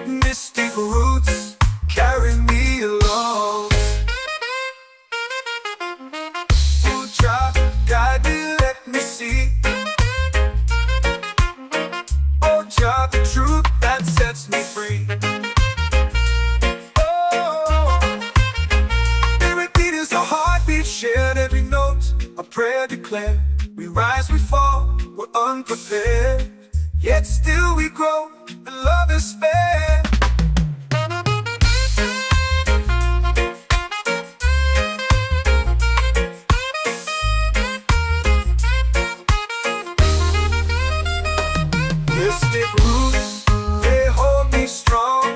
Mystic roots, carry me along. Oh, child, guide me, let me see. Oh, child, the truth that sets me free. Shared every note, a prayer declared. We rise, we fall, we're unprepared. Yet still we grow, and love is spared. Mystic roots, they hold me strong.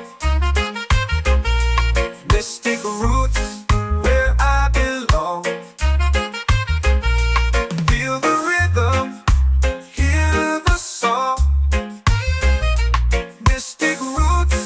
Mystic roots, where I belong. Feel the rhythm, hear the song. Mystic roots,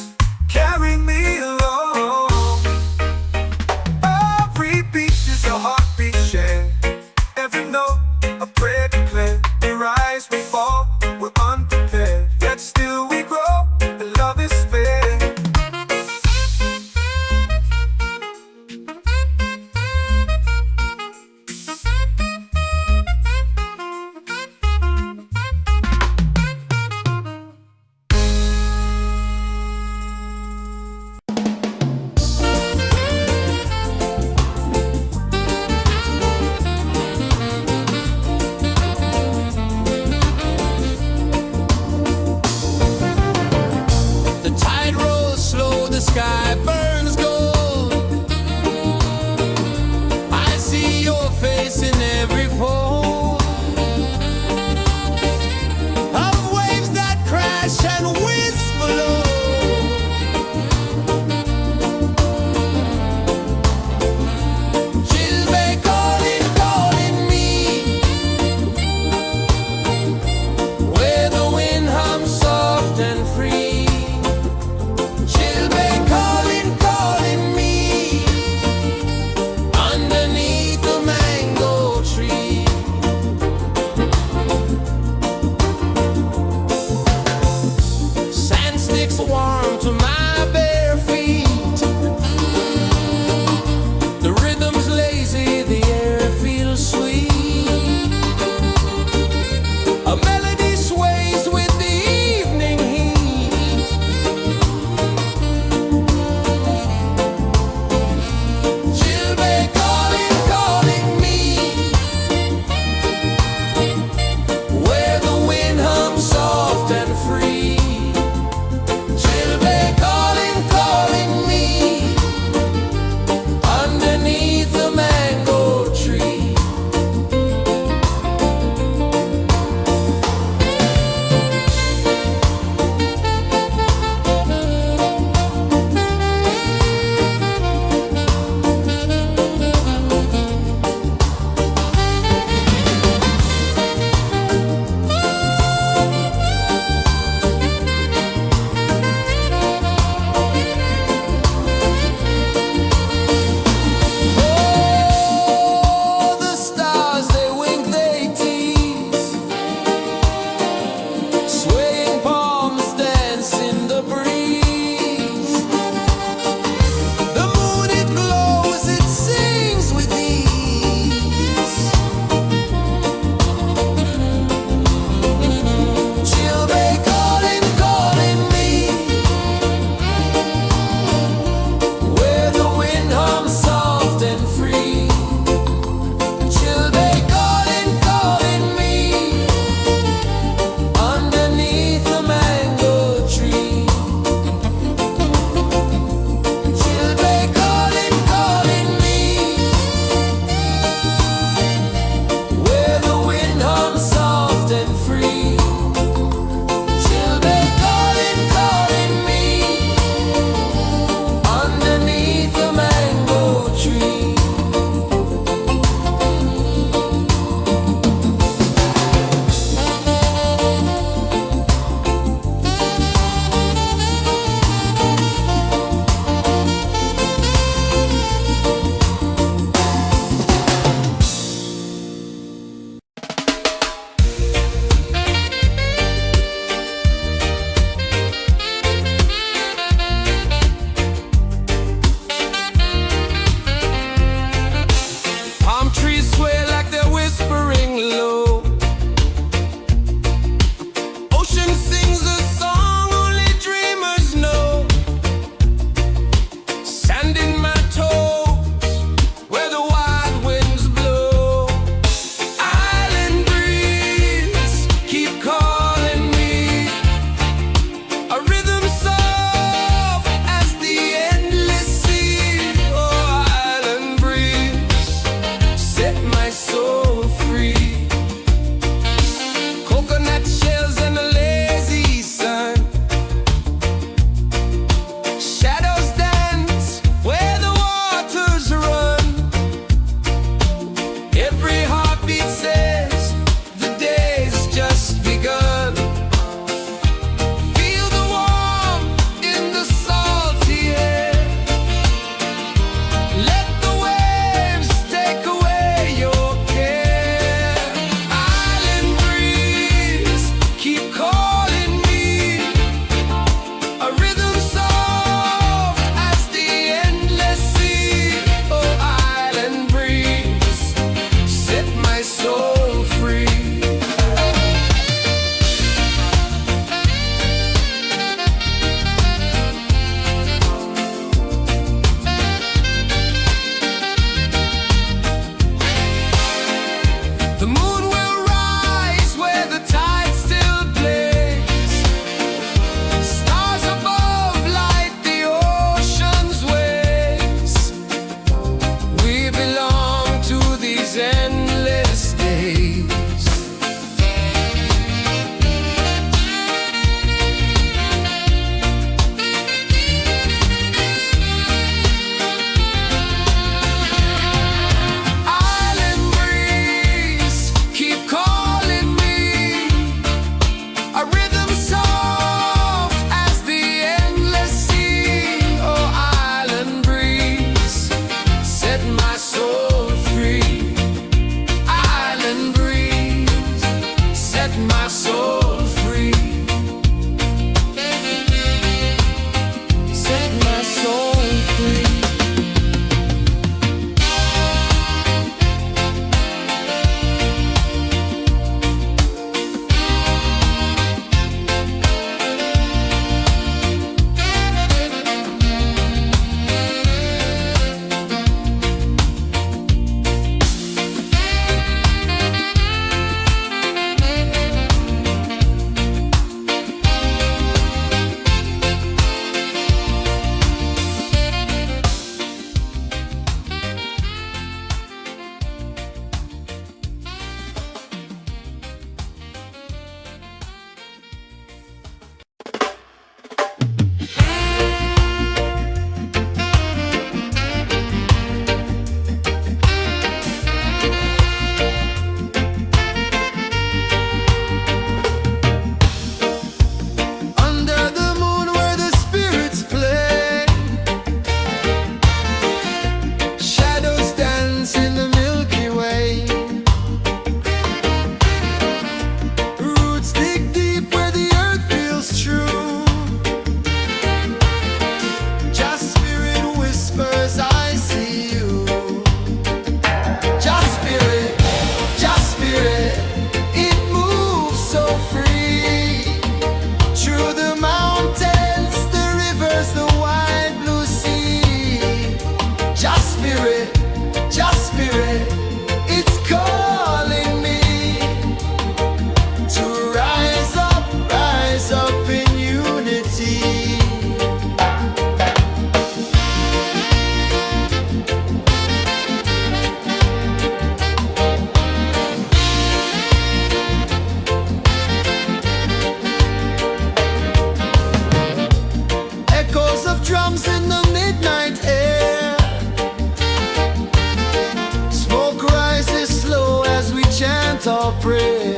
prayer.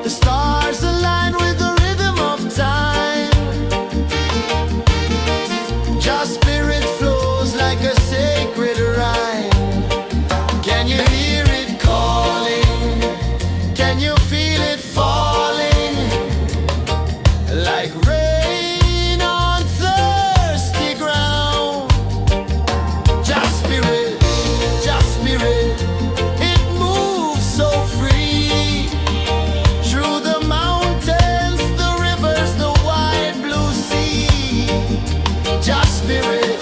The stars align with the rhythm of time. Just spirit flows like a sacred rhyme. Can you hear it calling? Can you feel it falling? Like rain on thirsty ground. Just spirit, it moves so free. Through the mountains, the rivers, the wide blue sea. Just spirit,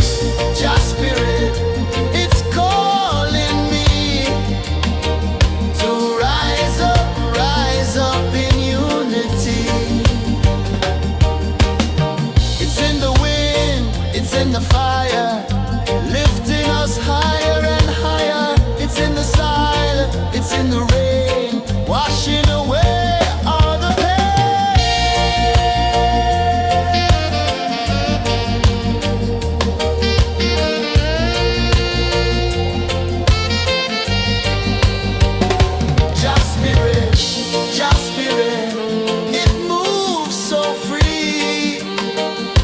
it's calling me to rise up in unity. It's in the wind, it's in the fire, lifting us higher and higher. It's in the silence, it's in the rain, washing away all the Just spirit, it moves so free.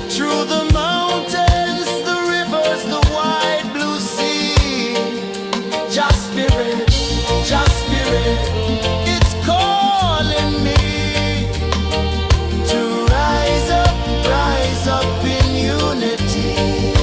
Through the mountains, the rivers, the wide blue sea. Just spirit, it's calling me to rise up in unity.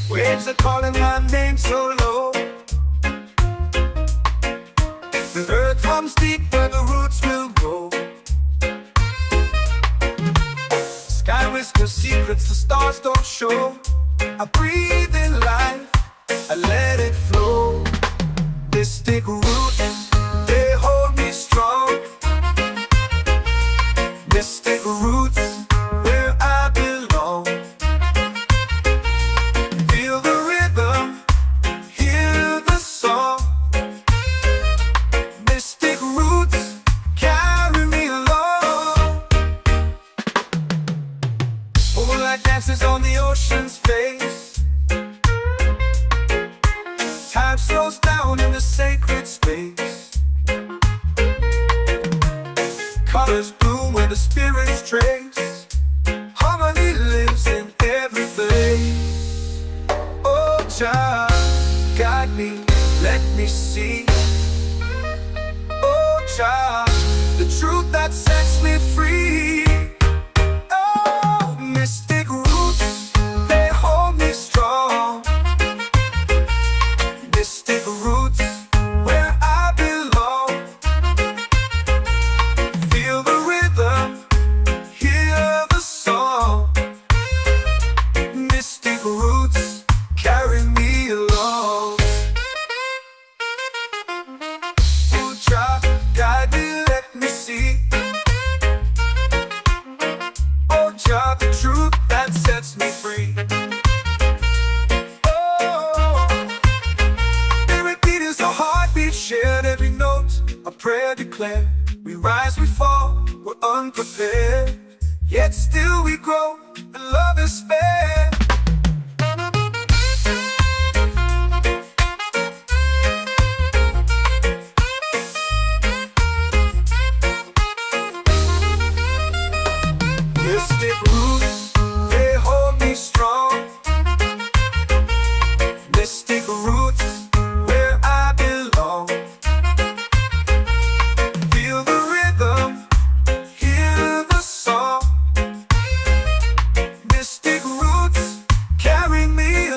Waves are calling my name so low. The earth comes deep where the roots will go. Sky whispers secrets the stars don't show. I breathe in life, I let it flow. Mystic roots, they hold me strong. Mystic roots, where I belong. Feel the rhythm, hear the song. Mystic roots, carry me along. Moonlight dances on the ocean's face. Time slows down in the sacred space. Colors bloom where the spirits trace. Harmony lives in every place. Oh, Jah, guide me, let me see. Oh, Jah, the truth that sets me free. Oh, mystic roots, they hold me strong. Mystic roots, where I belong. Feel the rhythm, hear the song. Mystic roots, carry me along. Oh, Jah, guide me, let me see. Oh, Jah, the truth that sets me free. Oh, spirit beat is a heartbeat shared, every note a prayer declared. We rise, we fall, we're unprepared, yet still we grow, and love is spared. Mystic roots, they hold me strong. Mystic roots, where I belong. Feel the rhythm, hear the song. Mystic roots, carry me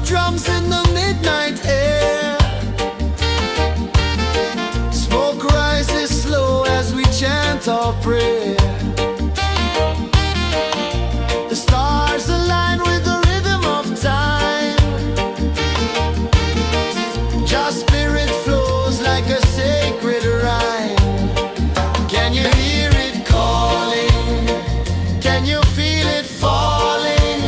drums in the midnight air. Smoke rises slow as we chant our prayer. The stars align with the rhythm of time. Your spirit flows like a sacred rhyme. Can you hear it calling? Can you feel it falling?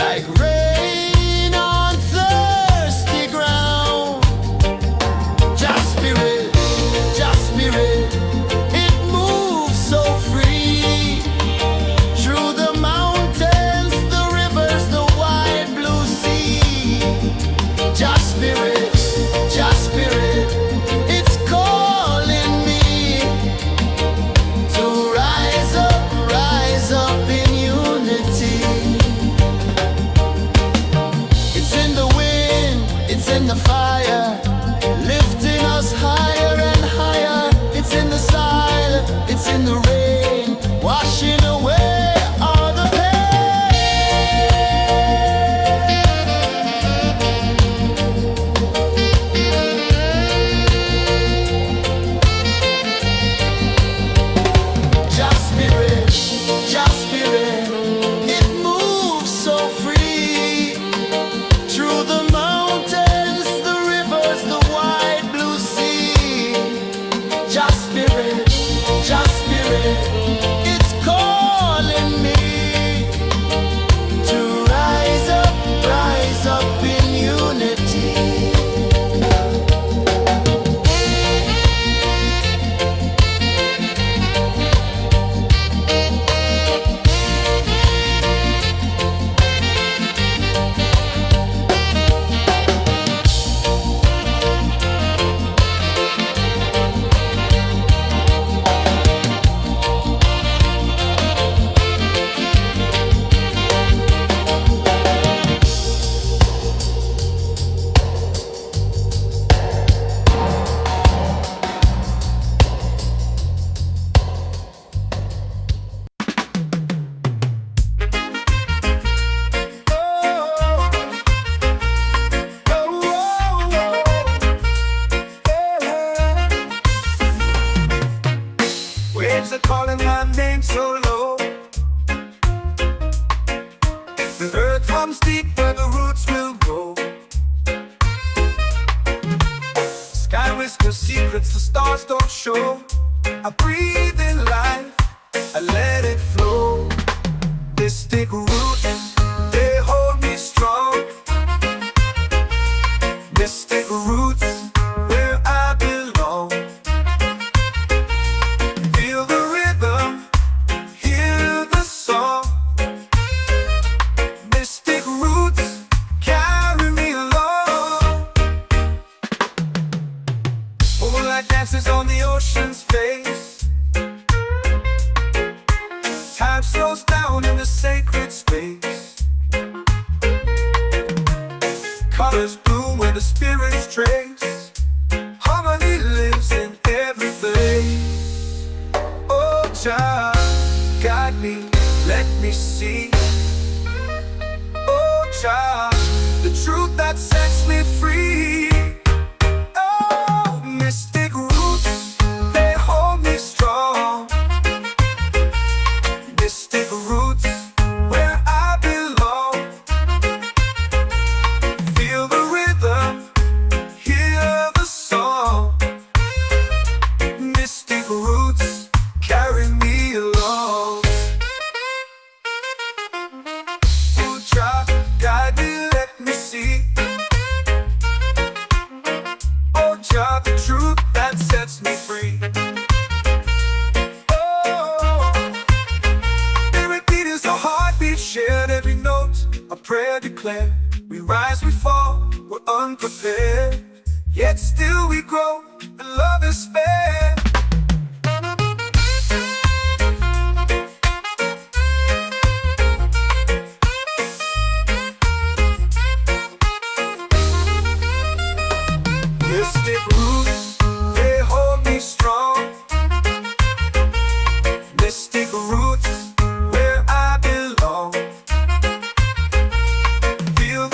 Like rain on thirsty ground. Just spirit, it moves so free. Through the mountains, the rivers, the wide blue sea. Just spirit, it's calling me to rise up in unity. It's in the wind, it's in the fire, lifting us higher and higher. It's in the silence, it's in the rain, washing away all the Just spirit, it moves so free. Through the mountains, the rivers, the wide blue sea. Just spirit, it's calling me to rise up in unity. Waves are calling my name so low. The earth comes deep where the roots will go. Sky whispers secrets the stars don't show. I breathe in life, I let it flow. Mystic roots, they hold me strong. Mystic roots, where I belong. Feel the rhythm, hear the song. Mystic roots, carry me along. Moonlight dances on the ocean's face. Time slows down in the sacred space. Colors bloom where the spirits trace. Harmony lives in every place. Oh, child, guide me, let me see. Oh, child, the truth that sets me free. Oh, mystic roots, they hold me strong. Mystic roots, where I belong. Feel the rhythm, hear the song. Mystic roots, carry me along. Oh, child, guide me, let me see. Oh, child, the truth that sets me free. Oh, every beat is a heartbeat shared, every note a prayer declared. We rise, we fall, we're unprepared, yet still we grow, and love is spared. Mystic roots, they hold me strong. Mystic roots, where I belong. Feel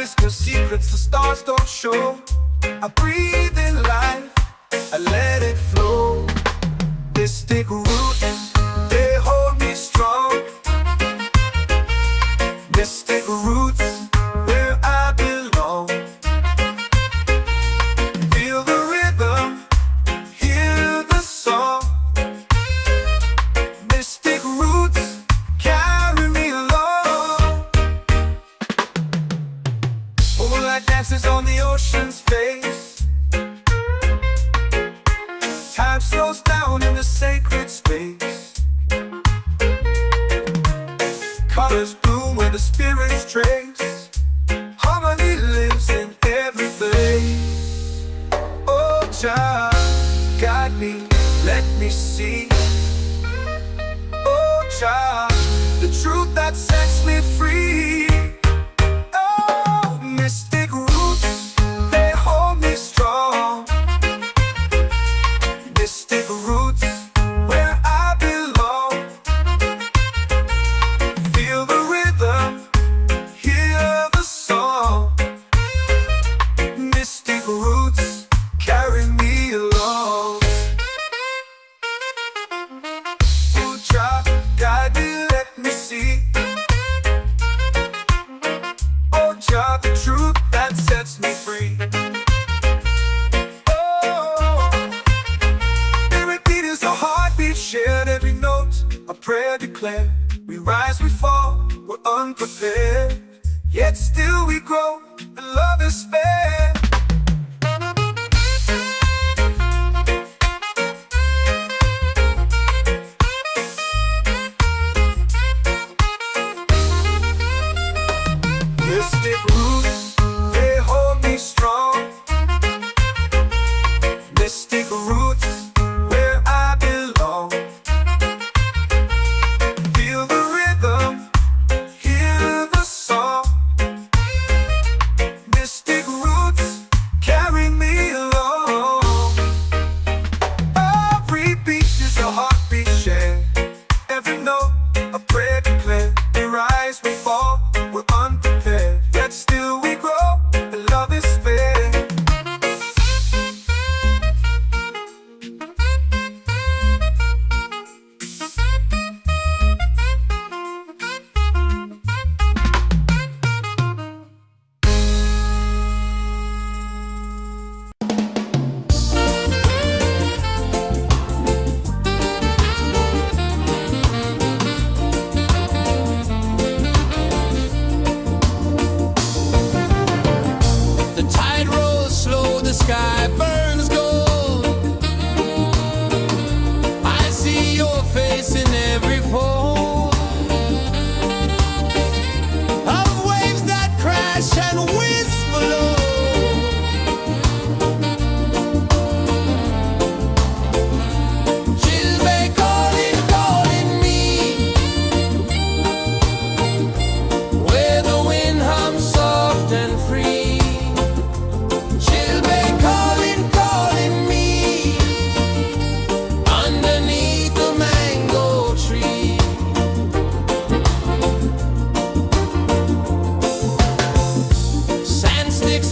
whisper secrets the stars don't show. I breathe in life, I let it flow. Mystic roots, they hold me strong. Mystic roots, where I belong. Feel the rhythm, hear the song. Mystic roots, carry me along. Moonlight dances on the ocean's face. Time slows down in the sacred space. Colors bloom where the spirits trace. Harmony lives in every place. Oh, child, guide me, let me see. Oh, child, the truth that sets me free. Oh, mystic roots, they hold me strong. Mystic roots, where I belong. Feel the rhythm, hear the song. Mystic roots, carry me along. Oh, child, guide me, let me see. Oh, child, the truth that sets me free. Shared every note, a prayer declared. We rise, we fall, we're unprepared. Yet still we grow, and love is spared. Mystic roots, they hold me strong. Mystic roots, where I belong. Feel the rhythm, hear the song. Mystic roots, carry me along. Every beat is a heartbeat shared. Every note, a prayer declared. We rise, we fall, we're unprepared. Yet still we grow, and love is spared. The tide rolls slow, the sky burns gold. I see your face in every fold of waves that crash and whisper low. She'll be calling, calling me, where the wind hums soft and free. She'll be calling, calling me, underneath the mango tree. Sand sticks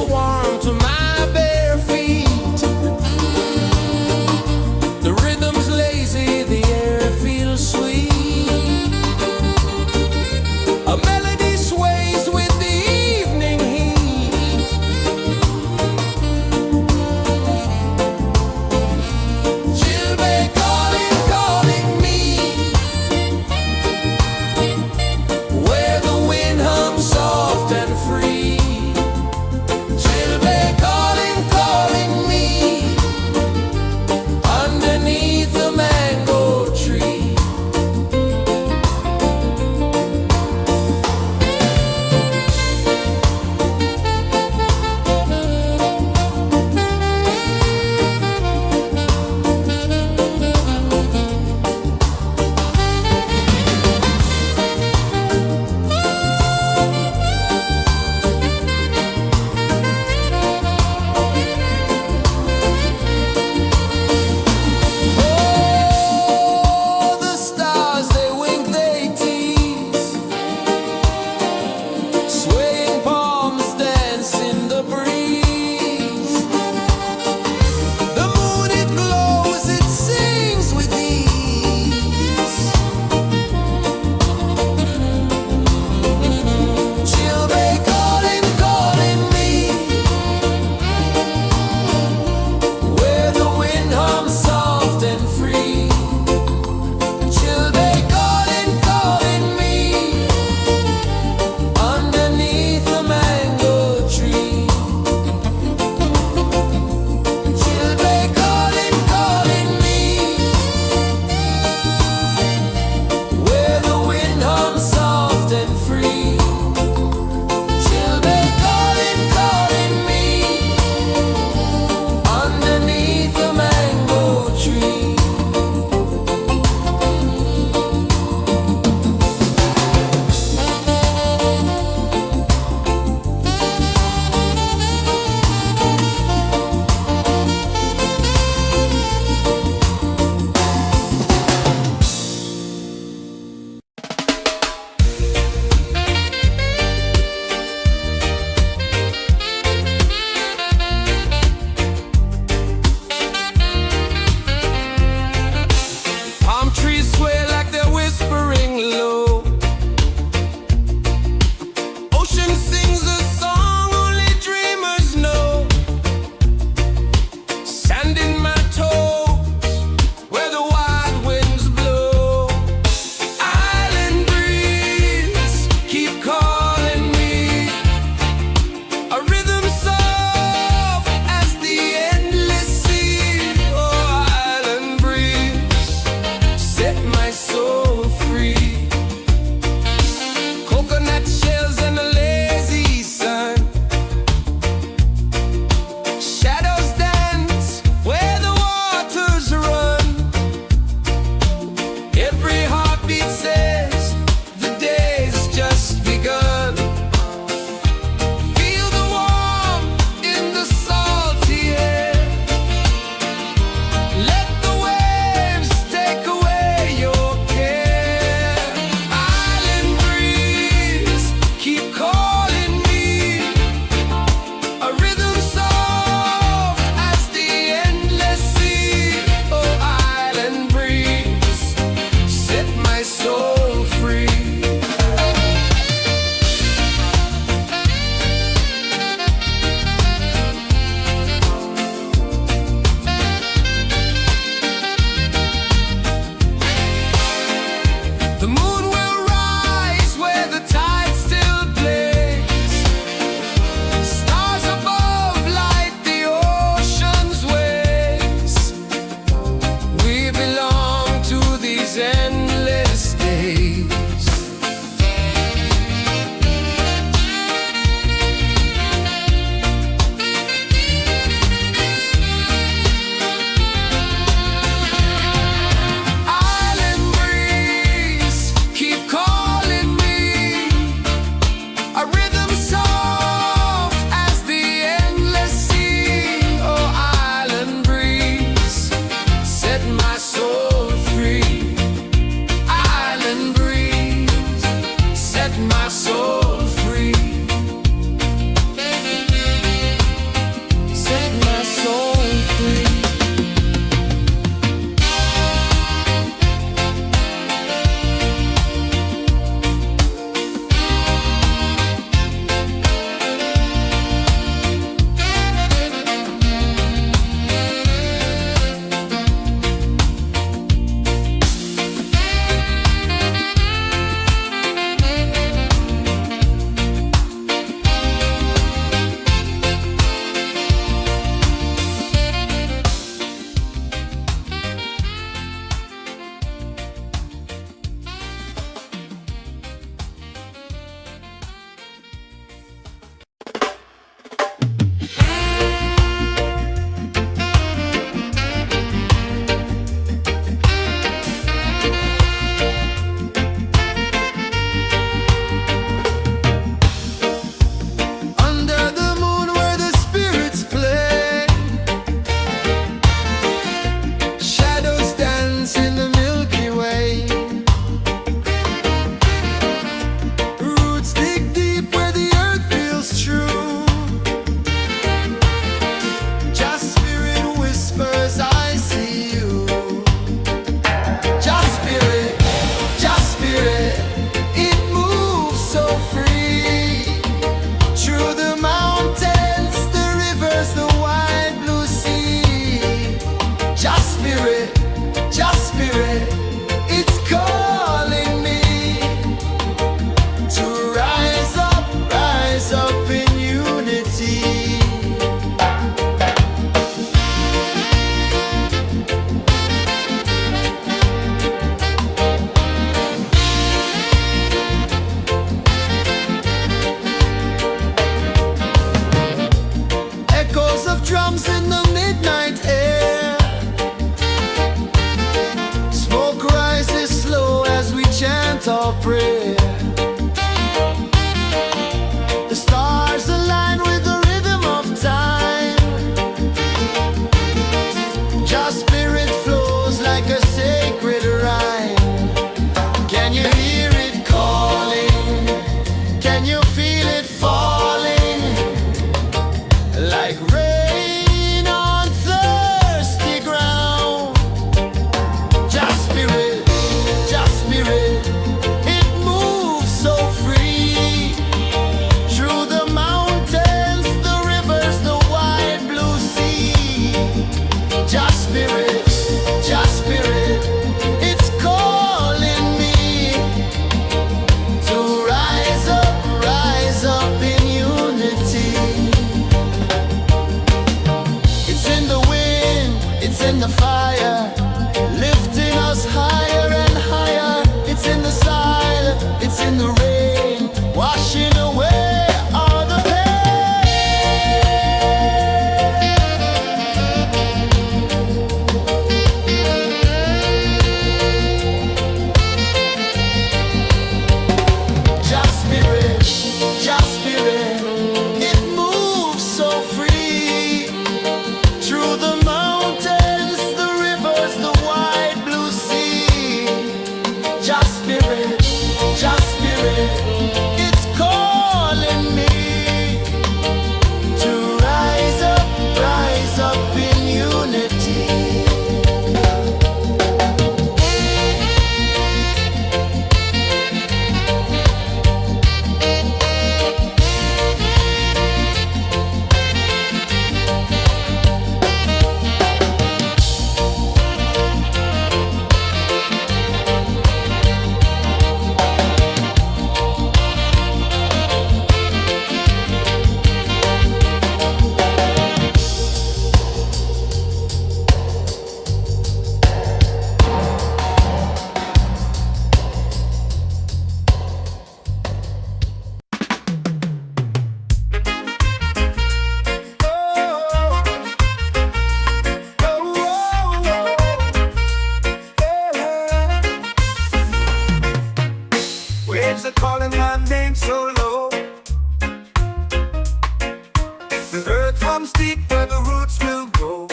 earth comes deep where the roots will grow.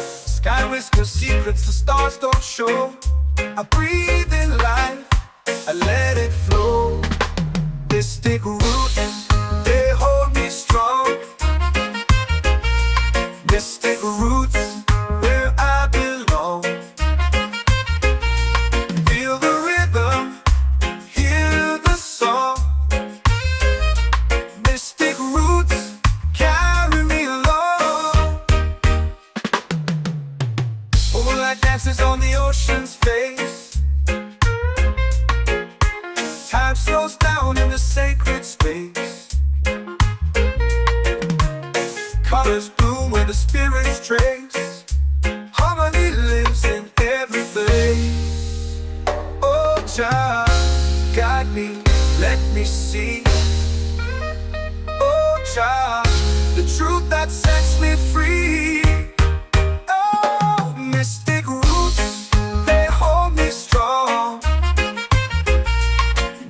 Sky whispers secrets the stars don't show. I breathe in life, I let it flow. This take root, they hold me strong. This take roots where I belong. Feel the rhythm, hear the song. Mystic roots carry me along. Moonlight dances on the ocean's face. Time slows down in the sacred space. Colors bloom where the spirits trace. Harmony lives in every place. Oh, child, guide me, let me see. Oh, child, the truth that sets me free. Oh, mystic roots, they hold me strong.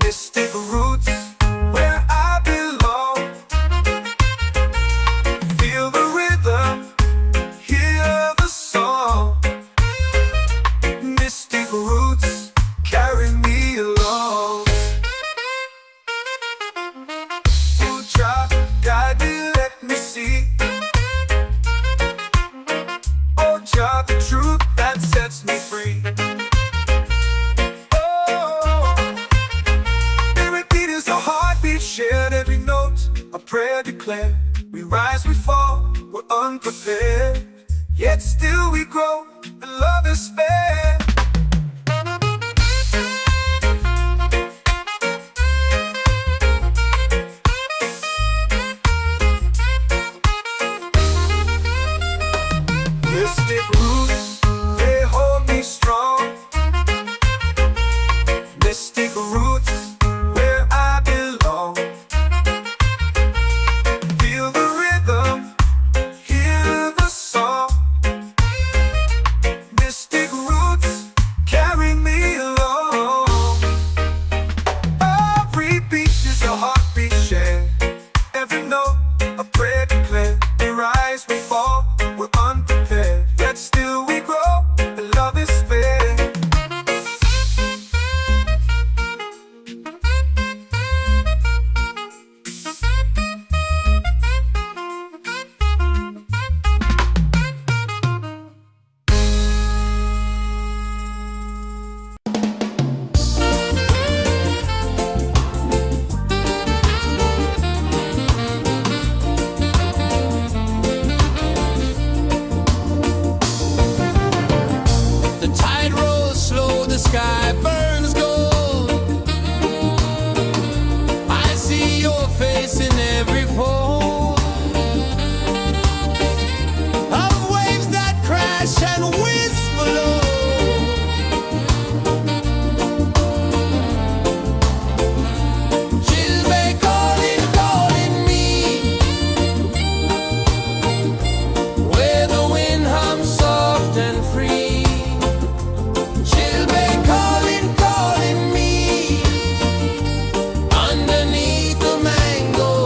Mystic roots, where I belong. Feel the rhythm, hear the song. Mystic roots carry me along. Oh, child, guide me, let me see. Oh, child, the truth that sets me free. Oh, spirit beat is a heartbeat shared, every note a prayer declared. We rise, we fall, we're unprepared, yet still we grow, and love is spared. Mystic roots, they hold me strong. Mystic roots, where I belong. Feel the rhythm, hear the song. Mystic roots carry me along. Every beat is a heartbeat shared, every note a prayer declared. We rise, we fall, we're unprepared, yet still we grow, and love is spared. The tide rolls slow, the sky burns gold. I see your face in every fold of waves that crash and whisper low. She'll be calling, calling me where the wind hums soft and free. She'll be calling, calling me underneath the mango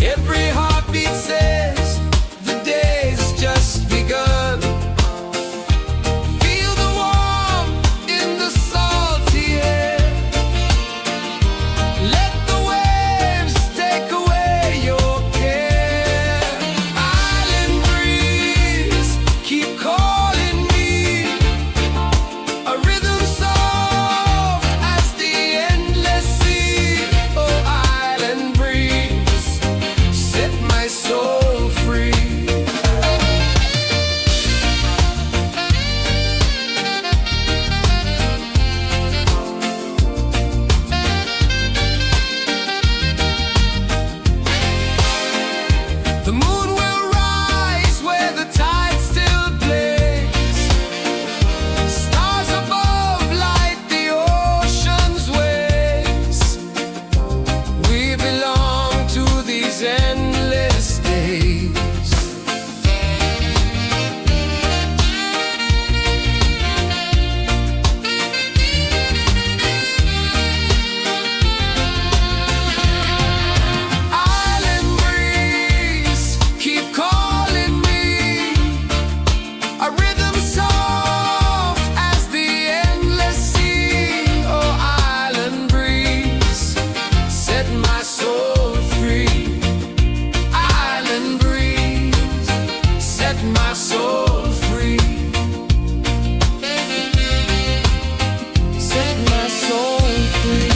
Every heartbeat says the day's just begun. Feel the warmth in the salty air. Let the waves take away your care. Island breeze, keep calling me. A rhythm soft as the endless sea. Oh, island breeze, set my soul free. The moon will rise where the tide still plays. Stars above light the ocean's waves. We belong to these endless days. Island breeze, keep calling me. A rhythm soft as the endless sea. Oh, island breeze, set my soul free. Island breeze, set my soul free. Set my soul free.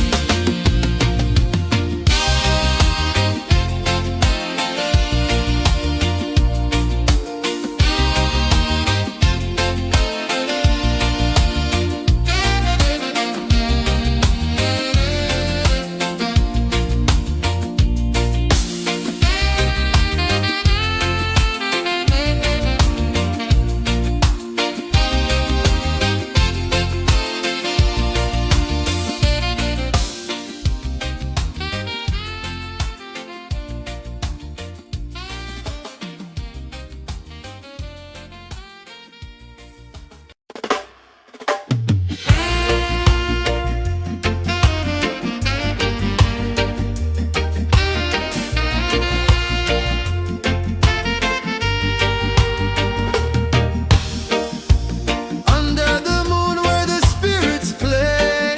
Under the moon where the spirits play,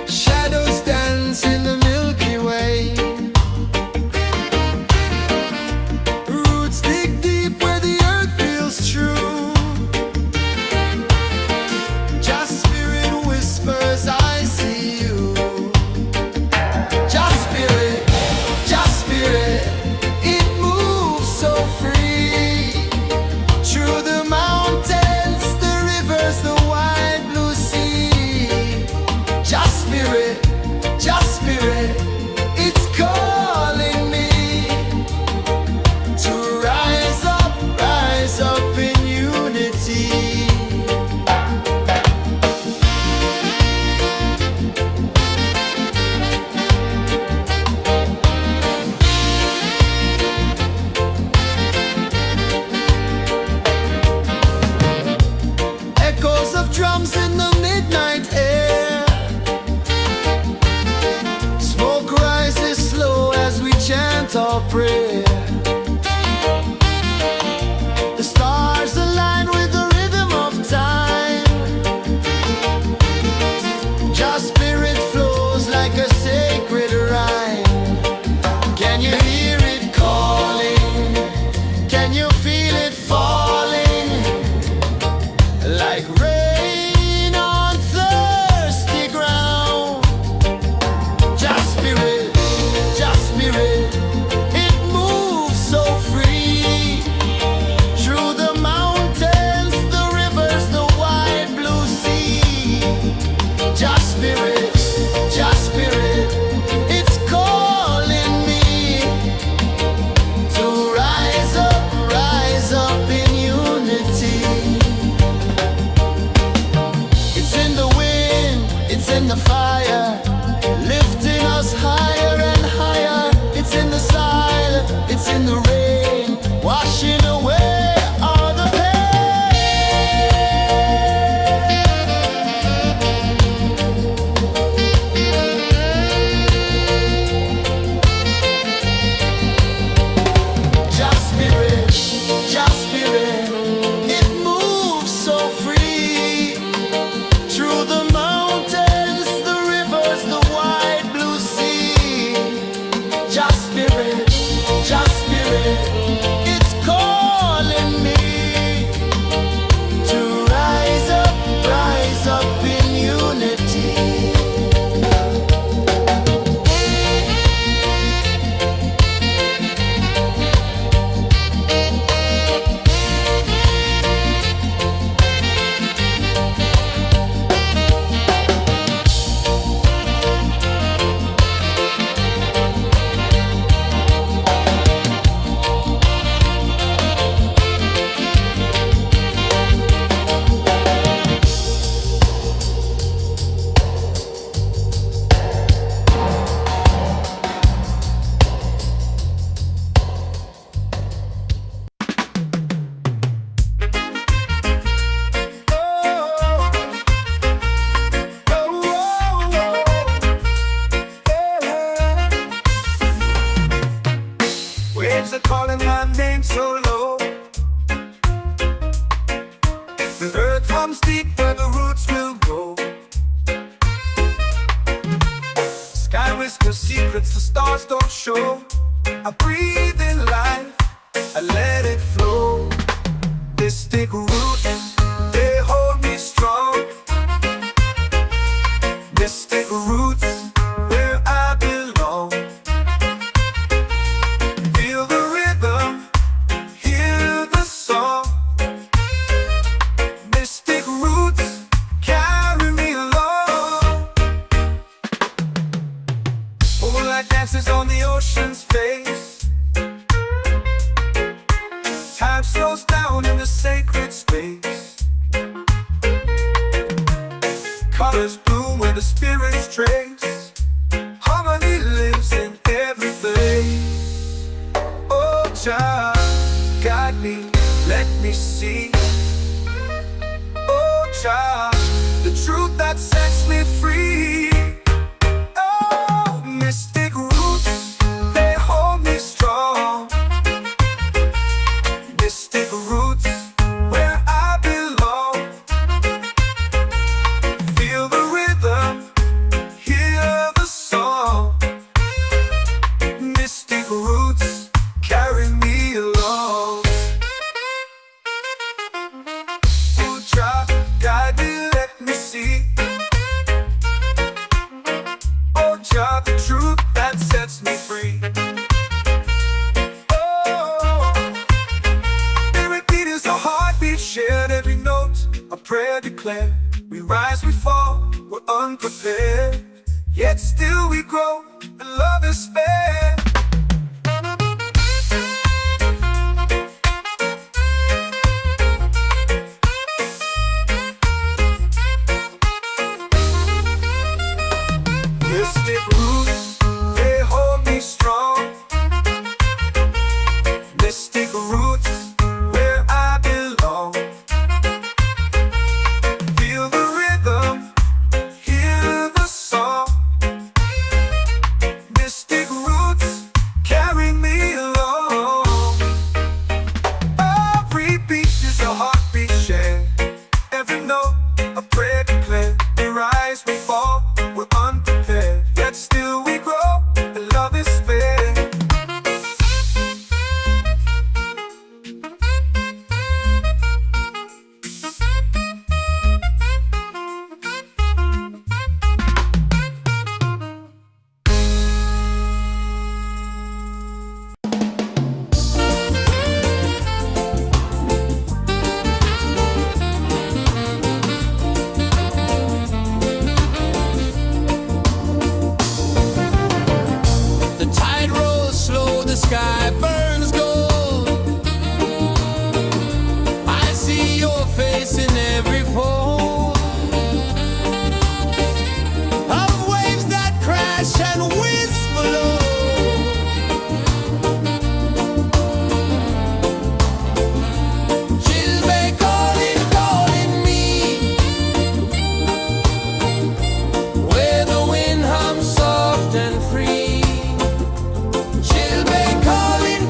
shadows dance in the Milky Way. Roots dig deep where the earth feels true. Just spirit whispers, I see you. Just spirit, it moves so free. Through the mountains, the rivers, the wide blue sea. Just spirit, it's calling me to rise up in unity. Echoes of drums in the midnight air. Smoke rises slow as we chant our prayer. The stars align with the rhythm of time. Just spirit flows like a sacred rhyme. Can you hear it calling? Can you feel it falling? Like rain on thirsty ground. Just spirit, it moves Just spirit, just spirit, it's calling me to rise up in unity. Waves are calling my name so low. The earth comes deep where the roots will go. Sky whispers secrets the stars don't show. I breathe in life, I let it flow. Mystic roots, they hold me strong. Mystic roots, where I belong. Feel the rhythm, hear the song. Mystic roots, carry me along. Moonlight dances on the ocean's face. Time slows down in the sacred space. Colors bloom where the spirits trace. Harmony lives in every place. Oh, child, guide me, let me see. Oh, child, the truth that sets me free. Oh, mystic roots, they hold me strong. Mystic roots, where I belong. Feel the rhythm, hear the song. Mystic roots, carry me along. Oh, child, guide me, let me see. Oh, child, the truth that sets me free. Oh, spirit beat is a heartbeat shared, every note a prayer declared. We rise, we fall, we're unprepared, yet still we grow, and love is spared. Mystic roots, they hold me strong. Mystic roots, where I belong. Feel the rhythm, hear the song. Mystic roots, carry me along. Every beat is a heartbeat shared, every note a prayer declared. We rise, we fall, we're unprepared, yet still we grow, and love is spared. The tide rolls slow, the sky burns gold. I see your face in every fold of waves that crash and whisper low. She'll be calling me where the wind hums soft and free. She'll be calling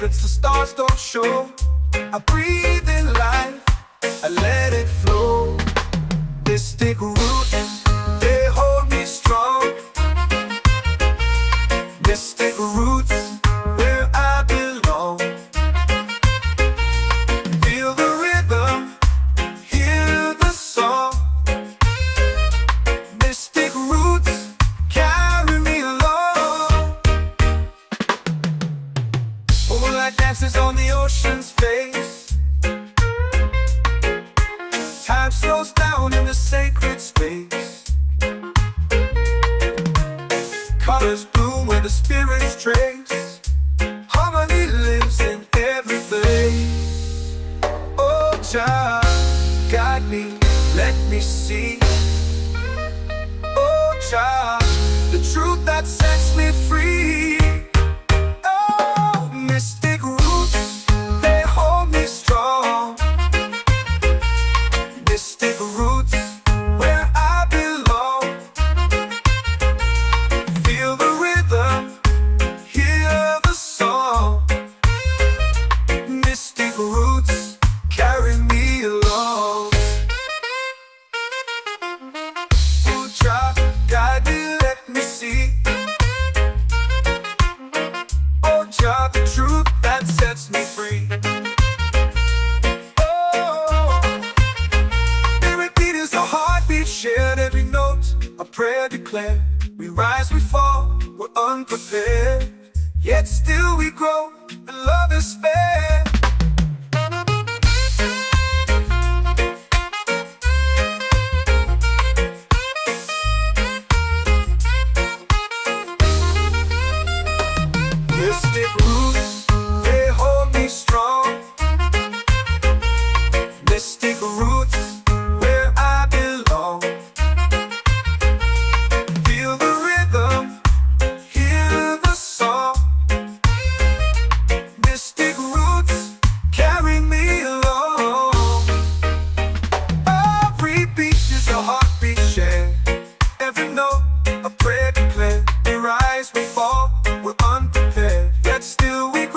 secrets the stars don't show. I breathe in life, I let it flow. Mystic roots, they hold me strong. Mystic roots, where I belong. Feel the rhythm, hear the song. Mystic roots, carry me along. Moonlight dances on the ocean's face. Time slows down in the sacred space. Colors bloom where the spirits trace. Harmony lives in every place. Oh, Jah, guide me, let me see. Oh, Jah, the truth that sets me free. Oh, mystic roots, they hold me strong. Mystic roots, where I belong. Feel the rhythm, hear the song. Mystic roots, carry me along. Oh, Jah, guide me, let me see. Oh, Jah, the truth that sets me free. Shared every note, a prayer declared. We rise, we fall, we're unprepared. Yet still we grow, and love is spared. Mystic roots, they hold me strong. Mystic roots, where I belong. Feel the rhythm, hear the song. Mystic roots, carry me along. Every beat is a heartbeat shared. Every note, a prayer declared. We rise, we fall, we're unprepared. Yet still we grow.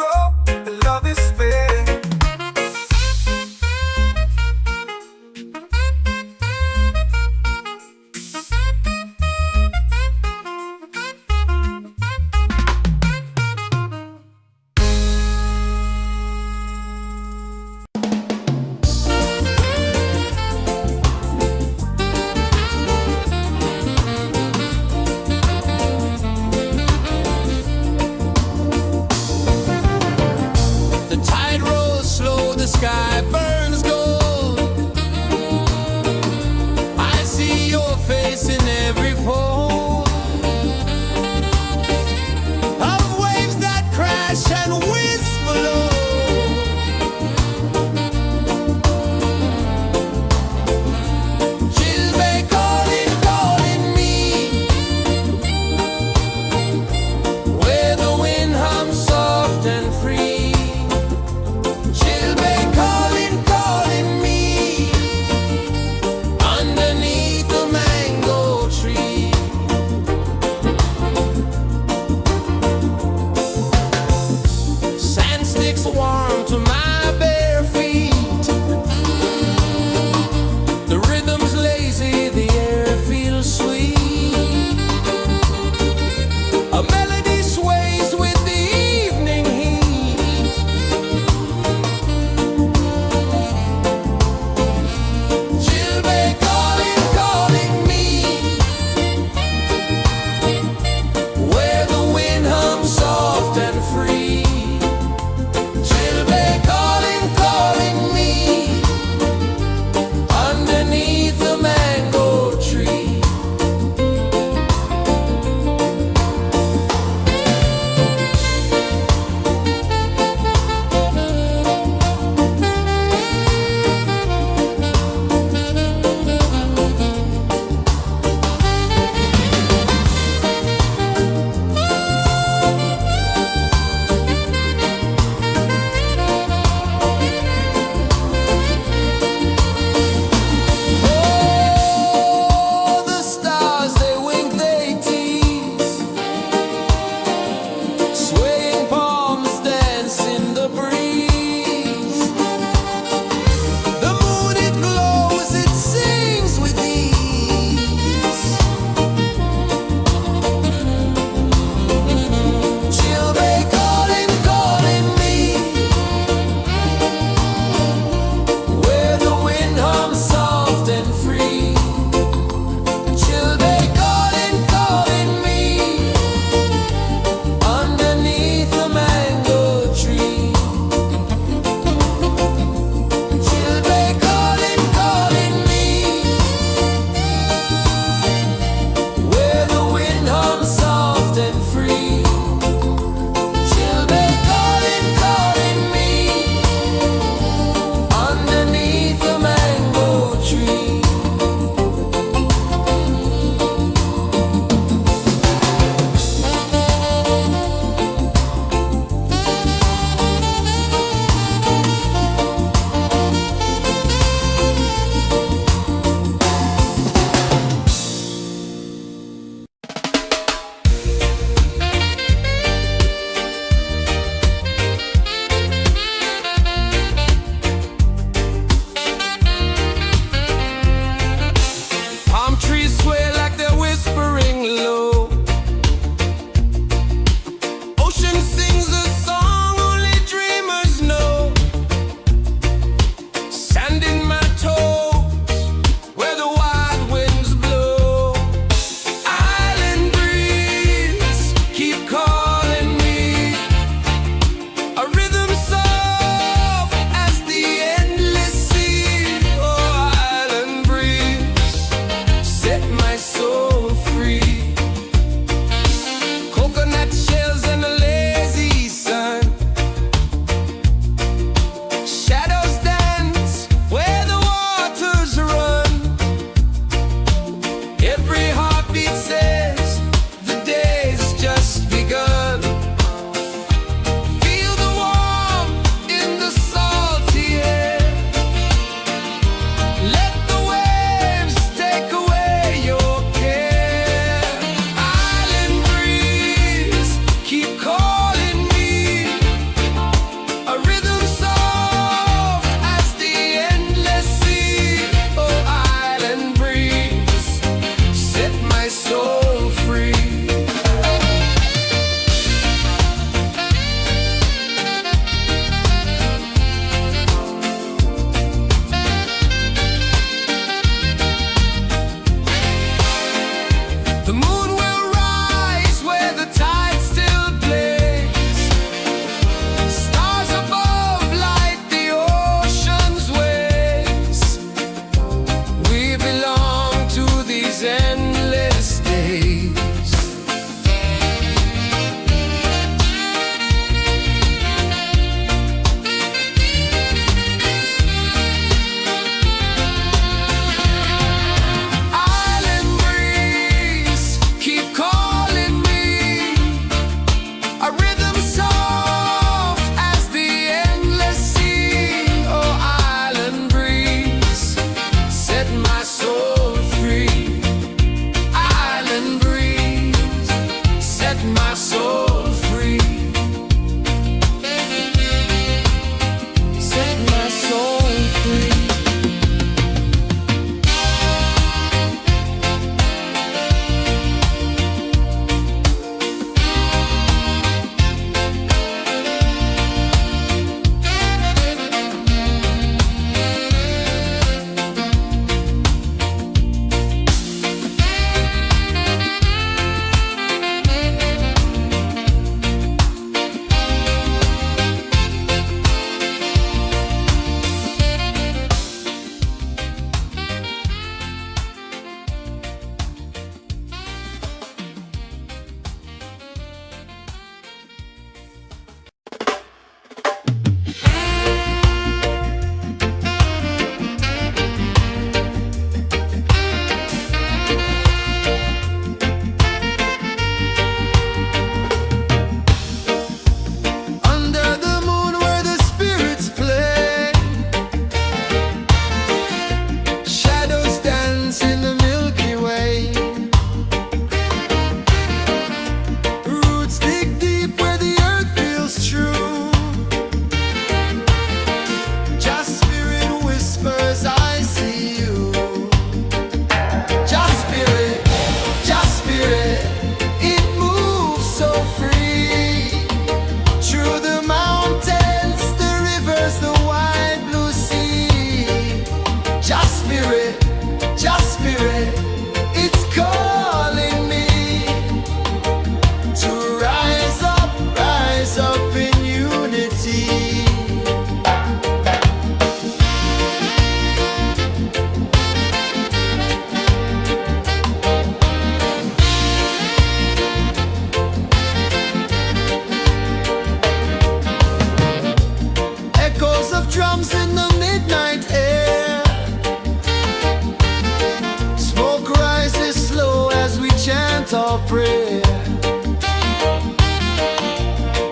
your prayer.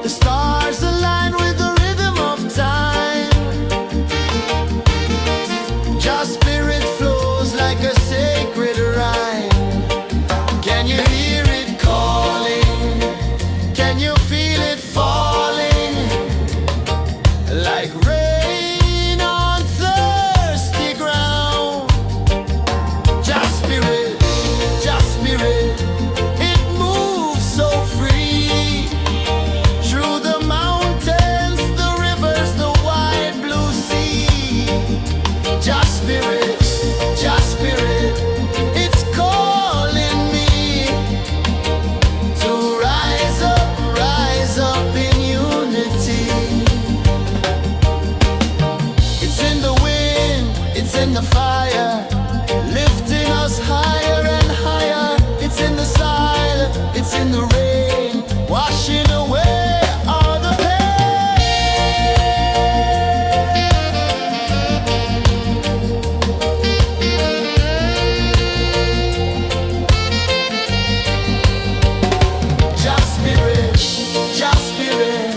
The stars align with the rhythm of time. Your spirit flows like a sacred rhyme. Can you hear it calling? Can you feel it falling? Like rain on thirsty ground. Just spirit, it moves so free. Through the mountains, the rivers, the wide blue sea. Just spirit, it's calling me to rise up in unity. It's in the wind, it's in the fire, lifting us higher and higher. It's in the silence, it's in the rain, washing away all the pain. Just spirit,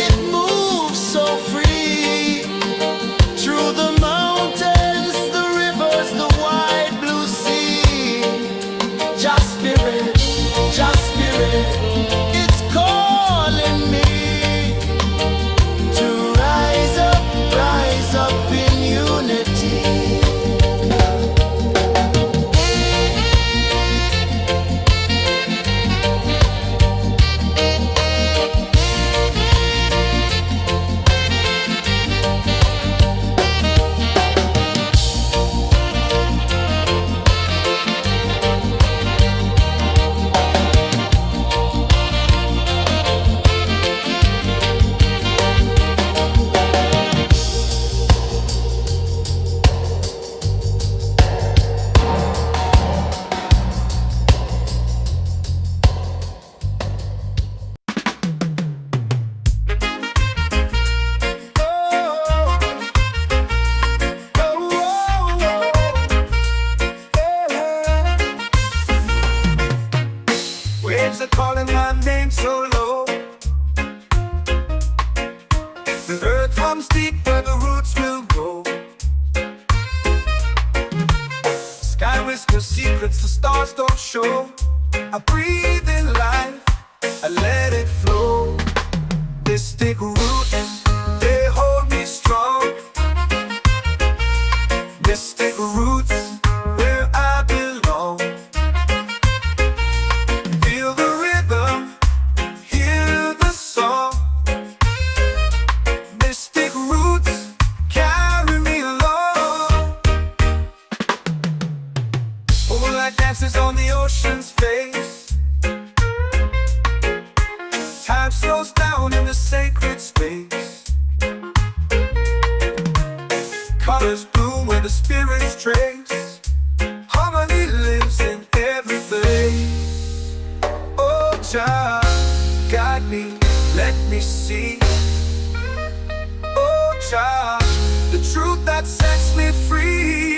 it moves so free. Through the mountains, the rivers, the wide blue sea. Just spirit, it's calling me to rise up in unity. Waves are calling my name so low. The earth hums deep where the roots will grow. Sky whispers secrets the stars don't show. I breathe in life, I let it flow. Mystic roots, they hold me strong. Mystic roots, where I belong. Feel the rhythm, hear the song. Mystic roots, carry me along. Moonlight dances on the ocean's face. Time slows down in the sacred space. Colors bloom where the spirits trace. Harmony lives in every place. Oh, child, guide me, let me see. Oh, child, the truth that sets me free.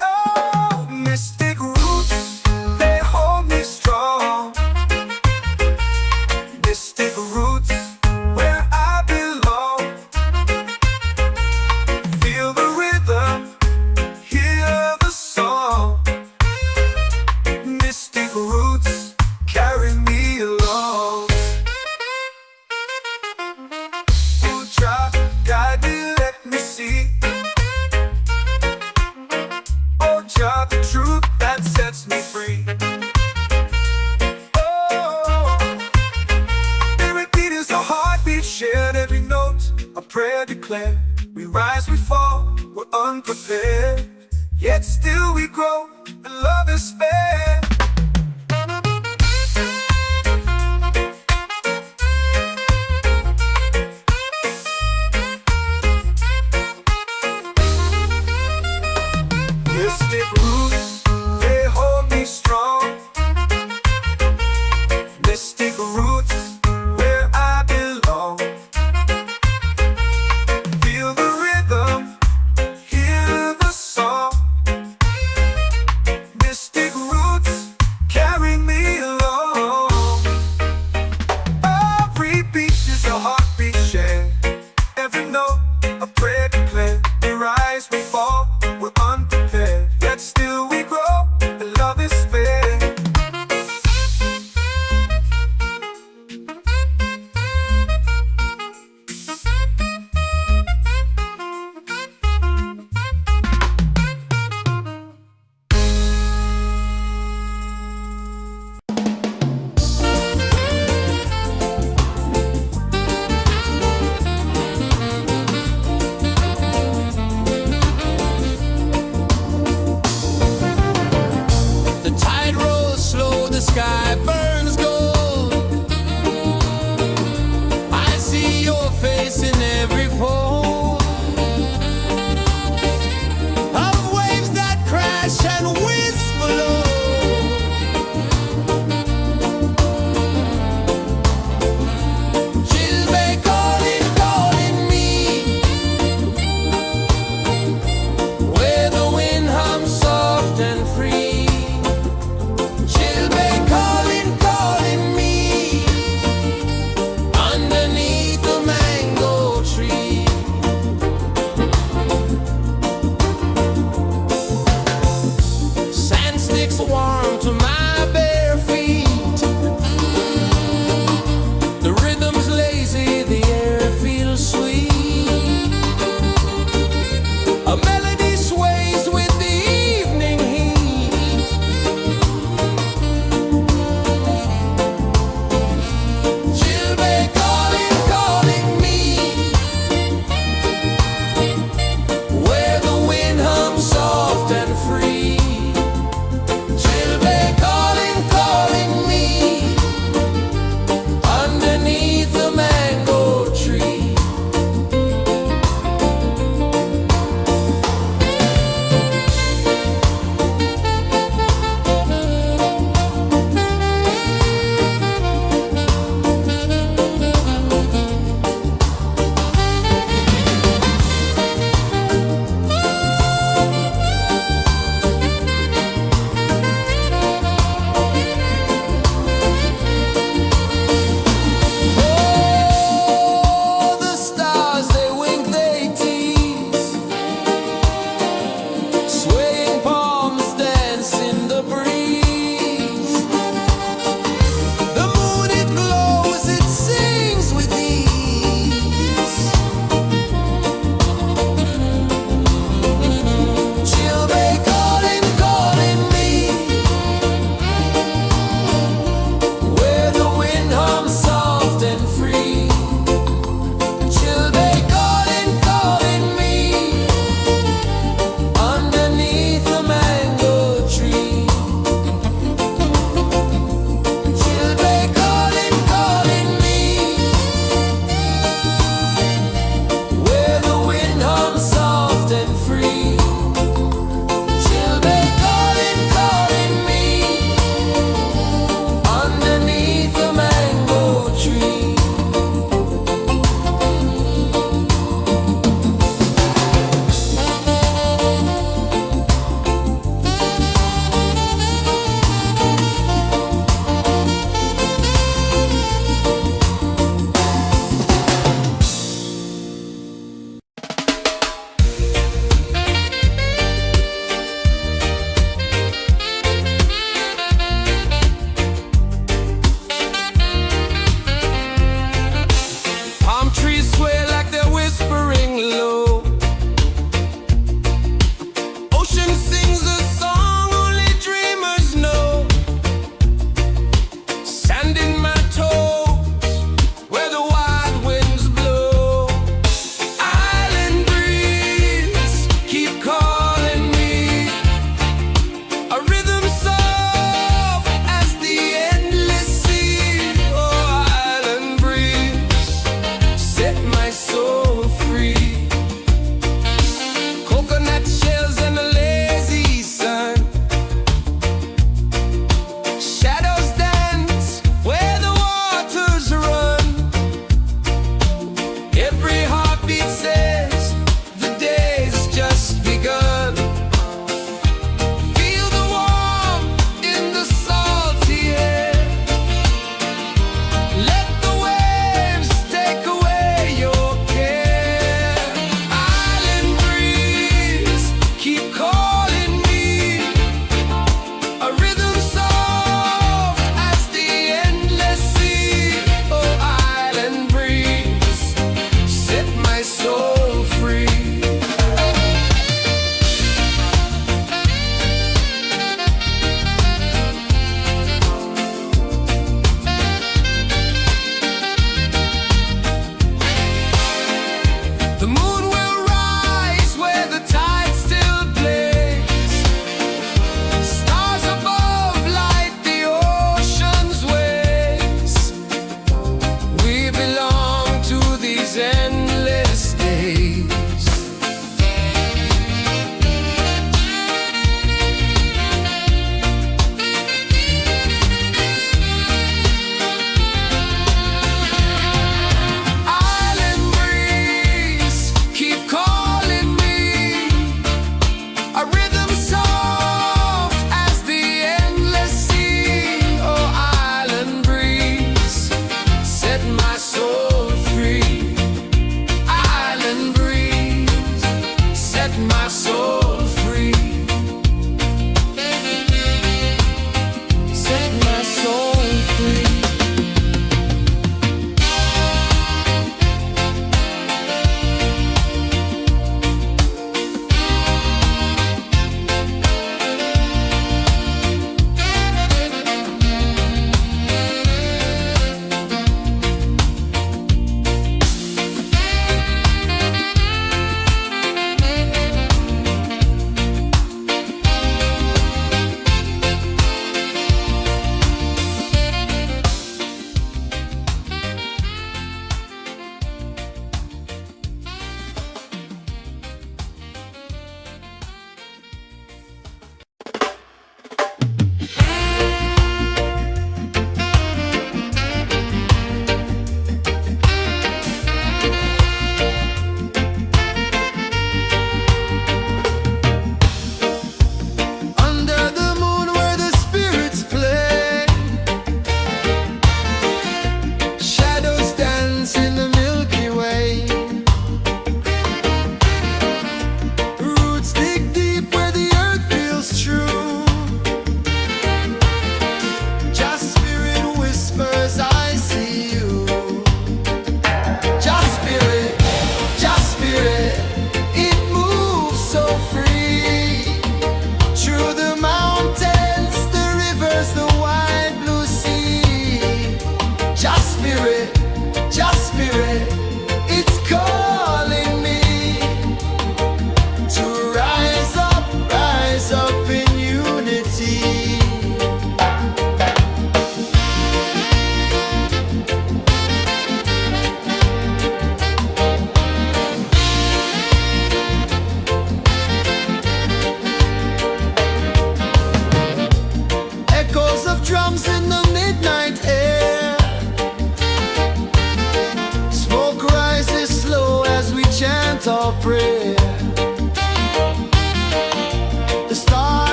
Oh, mystic roots, they hold me strong. Mystic roots, where I belong. Feel the rhythm, hear the song. Mystic roots, carry me along. Oh, child, guide me, let me see. Oh, child, the truth that sets me free. Oh, spirit beat is a heartbeat, shared every note, a prayer declared. We rise, we fall, we're unprepared, yet still we grow, and love is fair. Mystic roots, they hold me strong. Mystic roots, where I belong. Feel the rhythm, hear the song. Mystic roots,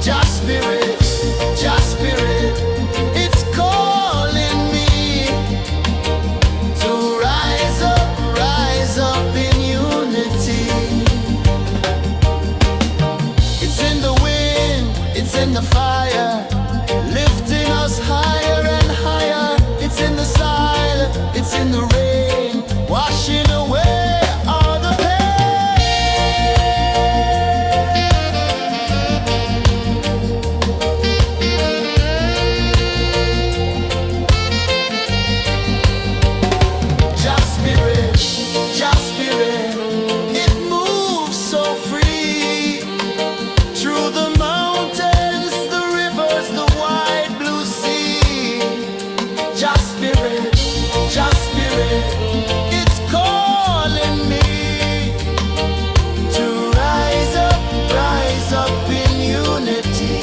Jah spirit, Jah spirit, it's calling me to rise up in unity. It's in the wind, it's in the fire, lifting us higher and higher. It's in the silence, it's in the rain, washing away all the Jah spirit, Jah spirit, it moves so free through the mountains, the rivers, the wide blue sea. Jah spirit, Jah spirit, it's calling me to rise up in unity.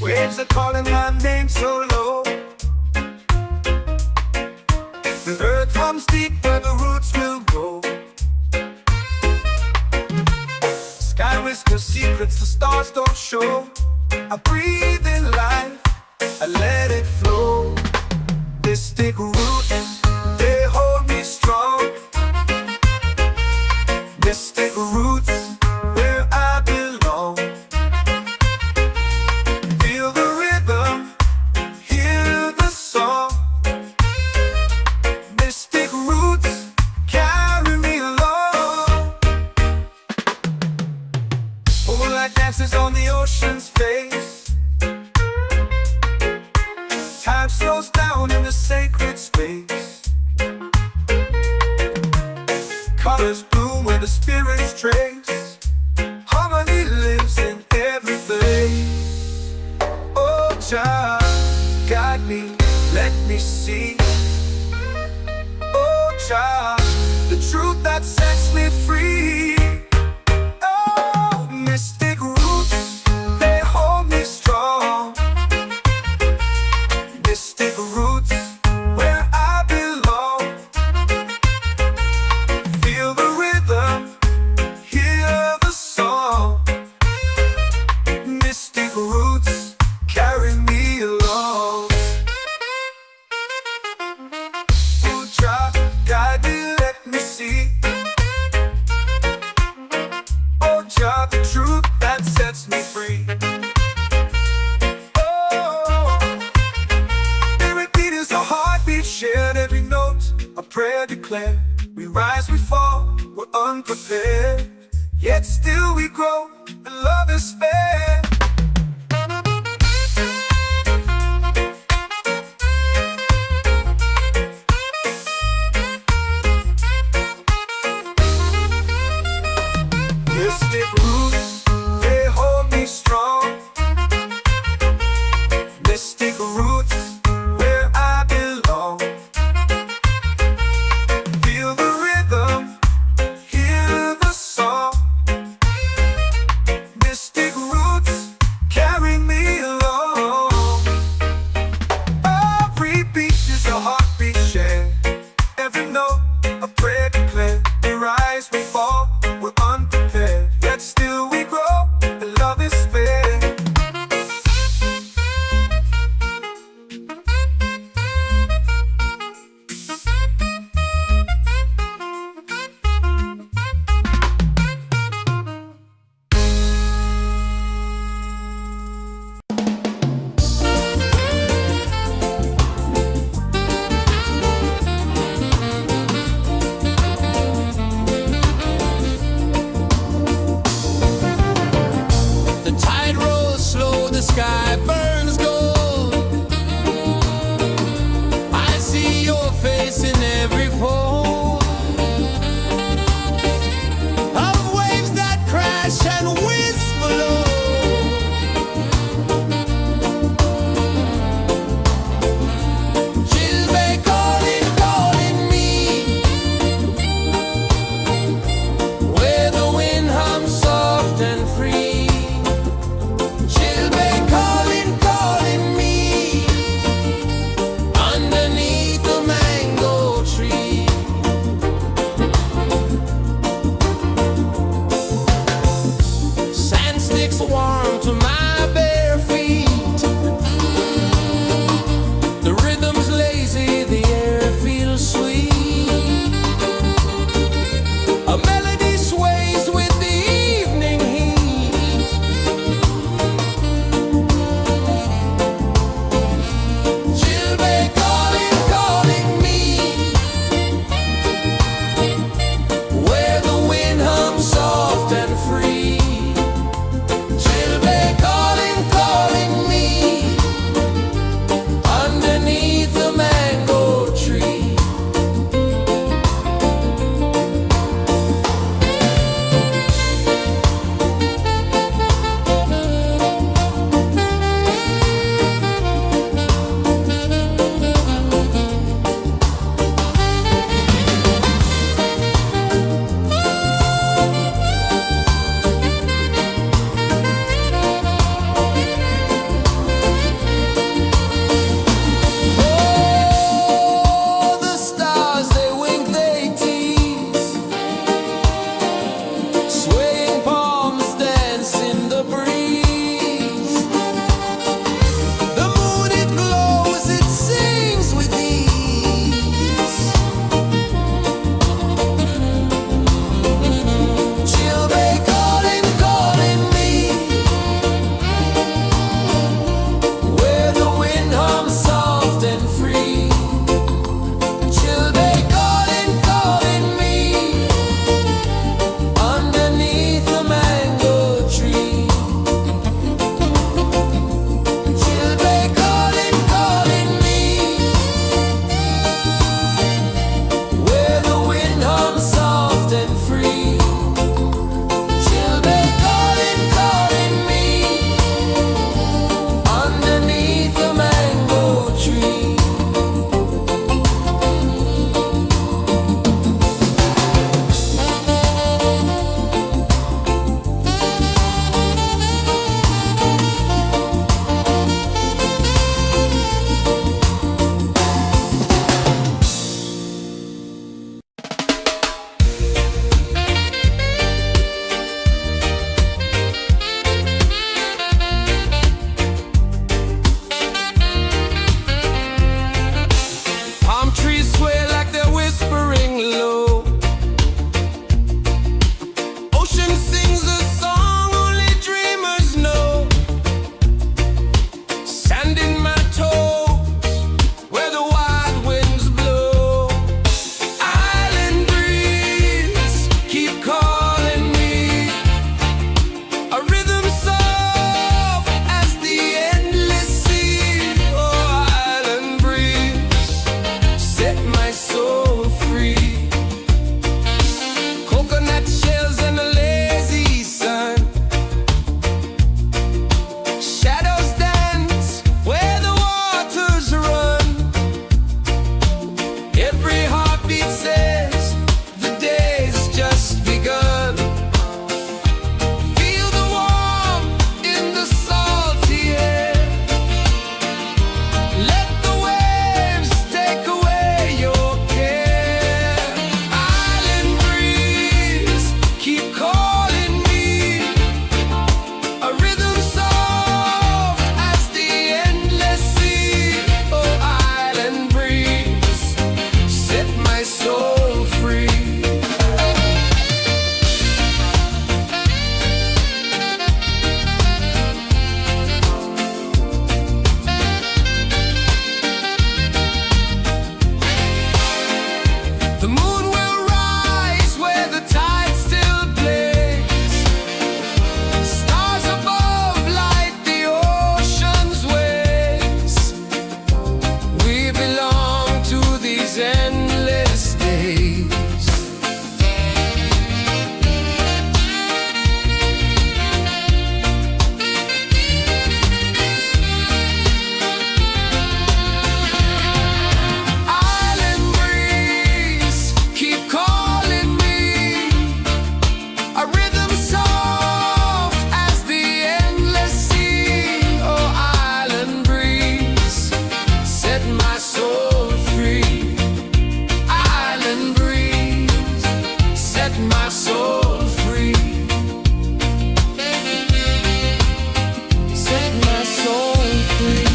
Waves are calling my name so low. The earth comes deep where the roots will go. Sky whispers secrets the stars don't show. I breathe in life, I let it flow. They stick root and they hold me strong. They stick roots where I belong. Feel the rhythm, hear the song. Mystic roots carry me along. Moonlight dances on the ocean's face. Time slows down in the sacred space. Colors bloom where the spirits trace. Harmony lives in every place. Oh Jah, guide me, let me see. Oh Jah, the truth that sets me free. Oh, mystic roots, they hold me strong. Mystic roots, where I belong. Feel the rhythm, hear the song. Mystic roots carry me along. Oh Jah, guide me, let me see. Oh Jah, the truth that sets me free. Oh, spirit beat is a heartbeat shared, every note a prayer declared. We rise, we fall, we're unprepared, yet still we grow, and love is spared. Mystic roots, they hold me strong. Mystic roots, where I belong. Feel the rhythm, hear the song. Mystic roots carry me along. Every beat is a heartbeat shared, every note a prayer declared. We rise, we fall, we're unprepared, yet still we soft and free. Children calling, calling me underneath the mango tree. Palm trees sway like they're whispering low. Ocean sings a song only dreamers know. Sand in my toes where the wild winds blow. Island breeze keep calling me. A rhythm soft as the endless sea. Oh, island breeze, set my soul free. Coconut shells and a lazy sun. Shadows dance where the waters run. Every heartbeat says the day's just begun. Feel the warmth in the salty air. Let the waves take away your care. Island breeze, keep calling me. A rhythm soft as the endless sea. Oh, island breeze, set my soul free. The moon will rise where the tide still plays. Stars above light the ocean's waves. We belong to these endless days. Island breeze, keep calling me. A rhythm soft as the endless sea. Oh, island breeze, set my soul free. Island breeze, set my soul free. Set my soul free.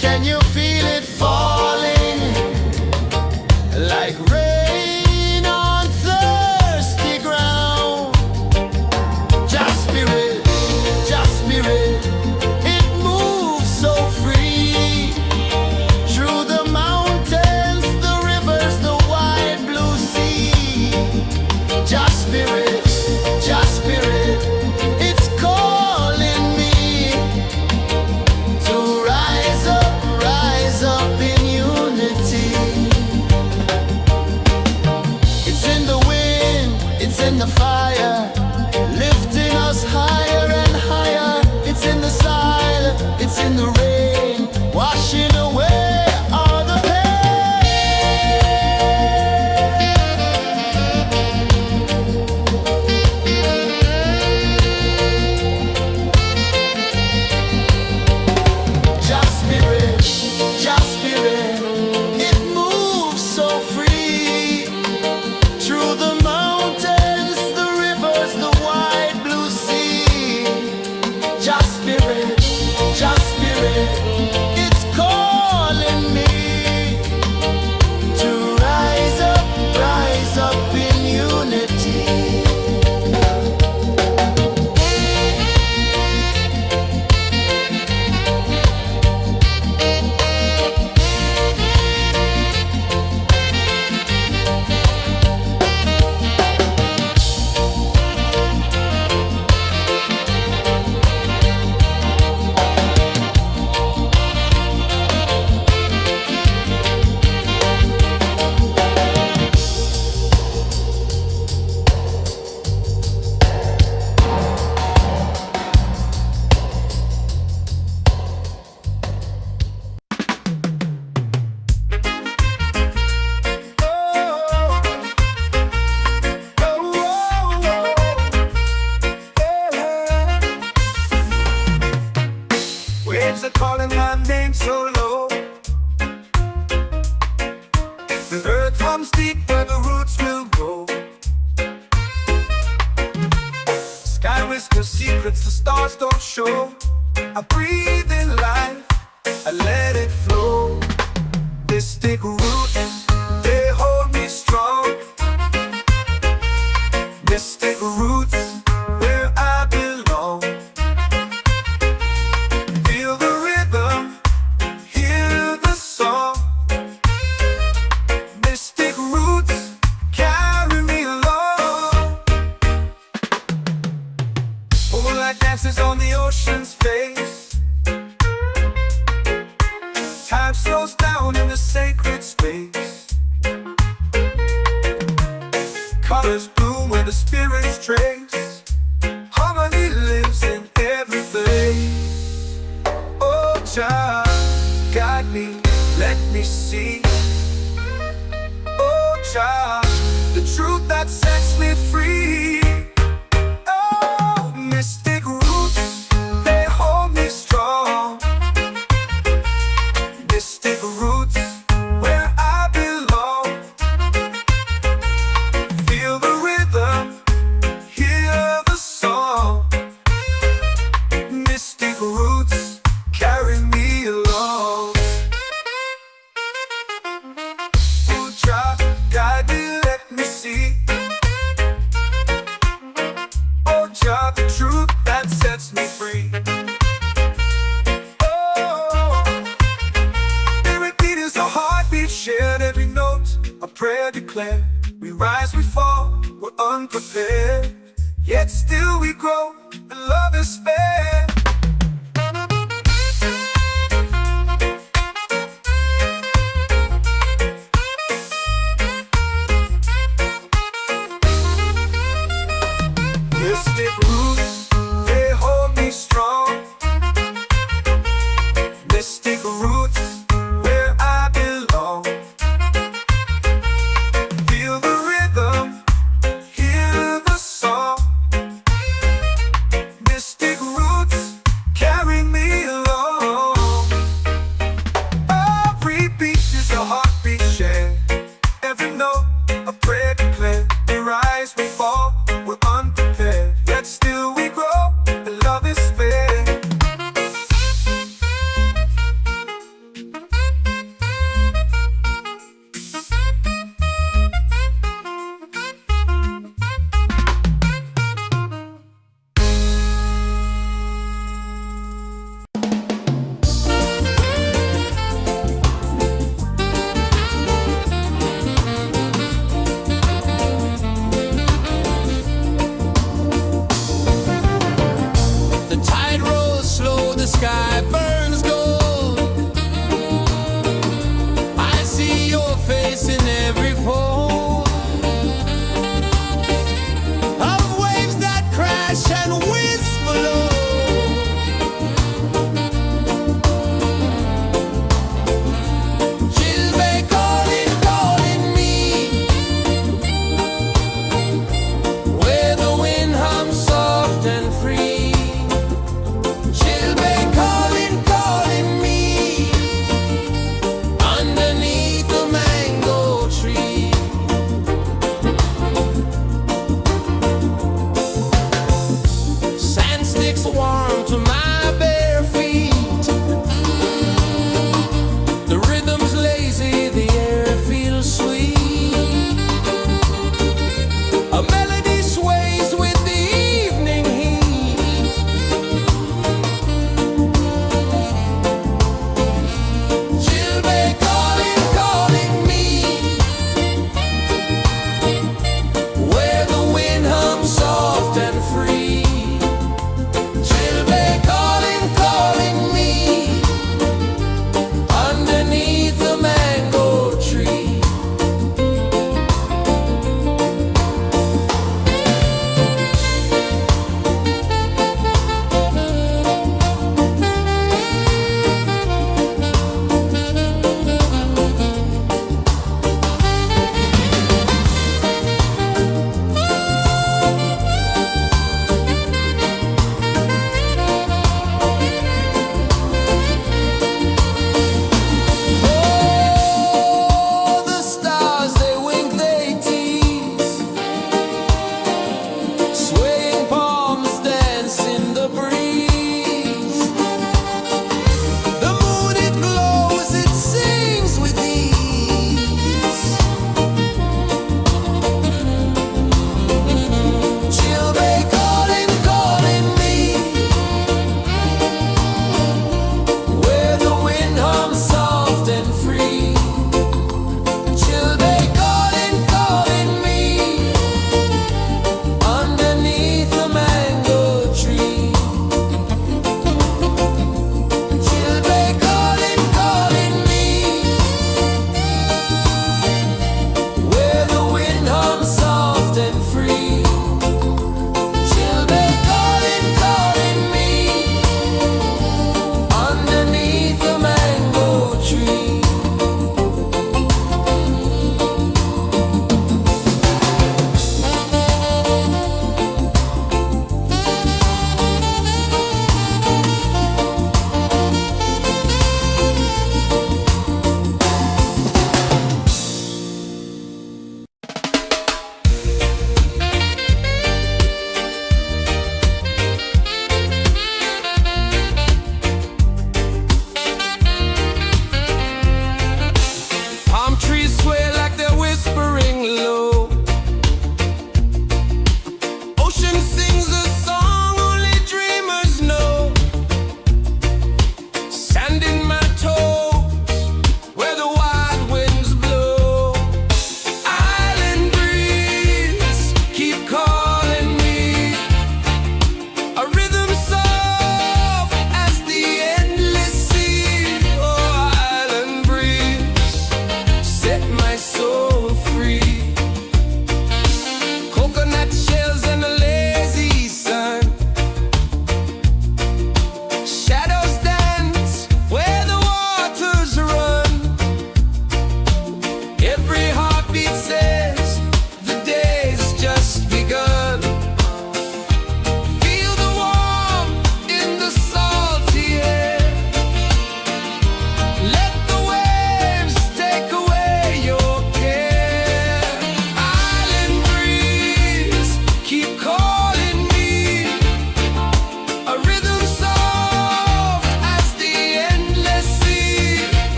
Can you feel it falling like rain on thirsty ground? Just spirit, it moves so free through the mountains, the rivers, the wide blue sea. Just spirit, it's calling me to rise up in unity. It's in the wind, it's in the fire, lifting us higher and higher. It's in the silence, it's in the rain, washing away all the Just spirit, it moves so free through the mountains, the rivers, the wide blue sea. Just spirit, it's calling me to rise up in unity. Waves are calling my name so low. The earth hums deep where the roots will go. Sky whispers secrets the stars don't show. I breathe in life, I let it flow. Mystic roots, they hold me strong. Mystic roots, where I belong. Feel the rhythm, hear the song. Mystic roots, carry me along. Moonlight dances on the ocean's face. Time slows down in the sacred space. Colors bloom where the spirits trace. Harmony lives in every place. Oh, child, guide me, let me see. Oh, child, the truth that sets me free. Oh, mystic roots, they hold me strong. Mystic roots, where I belong. Feel the rhythm, hear the song. Mystic roots, carry me along. Oh, child, guide me, let me see. Oh, child, the truth that sets me free. Oh, every beat is a heartbeat shared, every note a prayer declared. We rise, we fall, we're unprepared, yet still we grow, and love is spared. Mystic roots, they hold me strong. Mystic roots, where I belong. Feel the rhythm, hear the song. Mystic roots,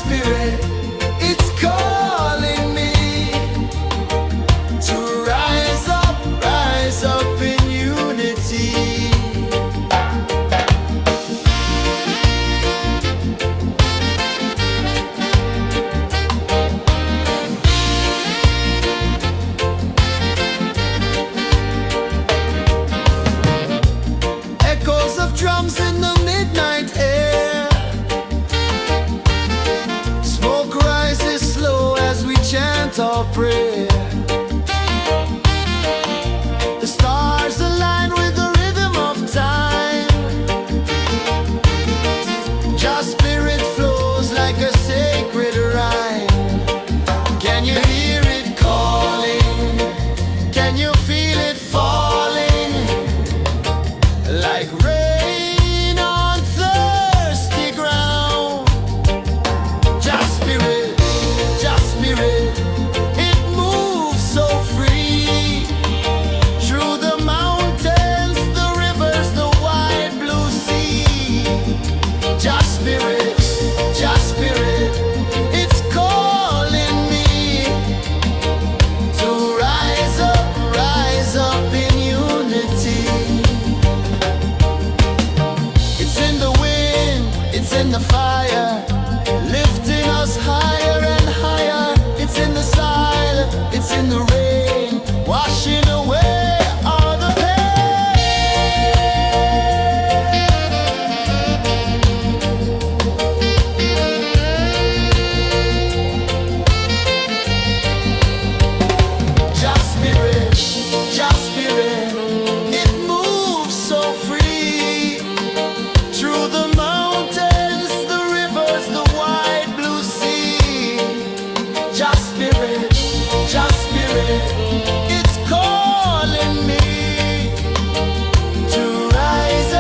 spirit, it's calling me to rise up in unity. Echoes of drums in the midnight air. Smoke rises slow as we chant our prayer. The stars align with the rhythm of time. Just spirit flows like a sacred rhyme. Can you hear it calling? Can you feel it falling? Like rain on thirsty ground. Just spirit, it moves so free. Through the mountains, the rivers, the wide blue sea. Just spirit, it's calling me to rise up in unity. It's in the wind, it's in the fire, lifting us higher and higher. It's in the silence, it's in the rain, washing away all the pain. Just spirit, it moves so free. Through the mountains, the rivers, the wide blue sea. Just spirit, it's calling me to rise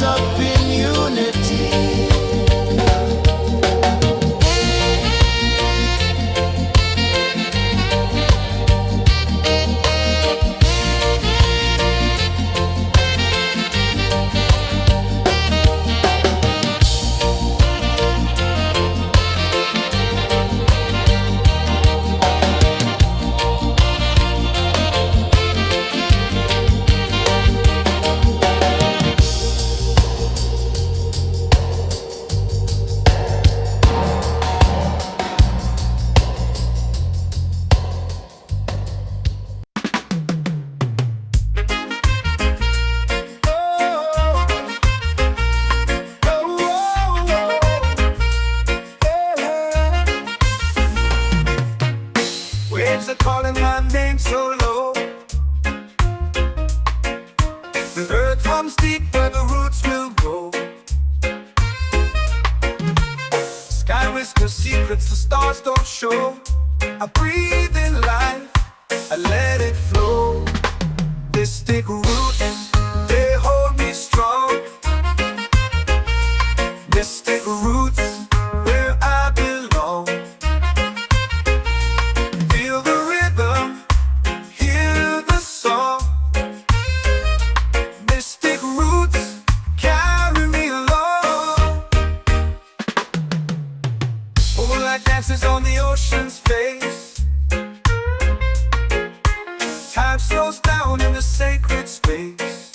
up in unity. Waves are calling my name so low. The earth comes deep where the roots will grow. Sky whispers secrets the stars don't show. I breathe in life, I let it flow. Mystic roots, they hold me strong. Mystic roots, where I belong. Feel the rhythm, hear the song. Mystic roots carry me along. Moonlight dances on the ocean's face. Time slows down in the sacred space.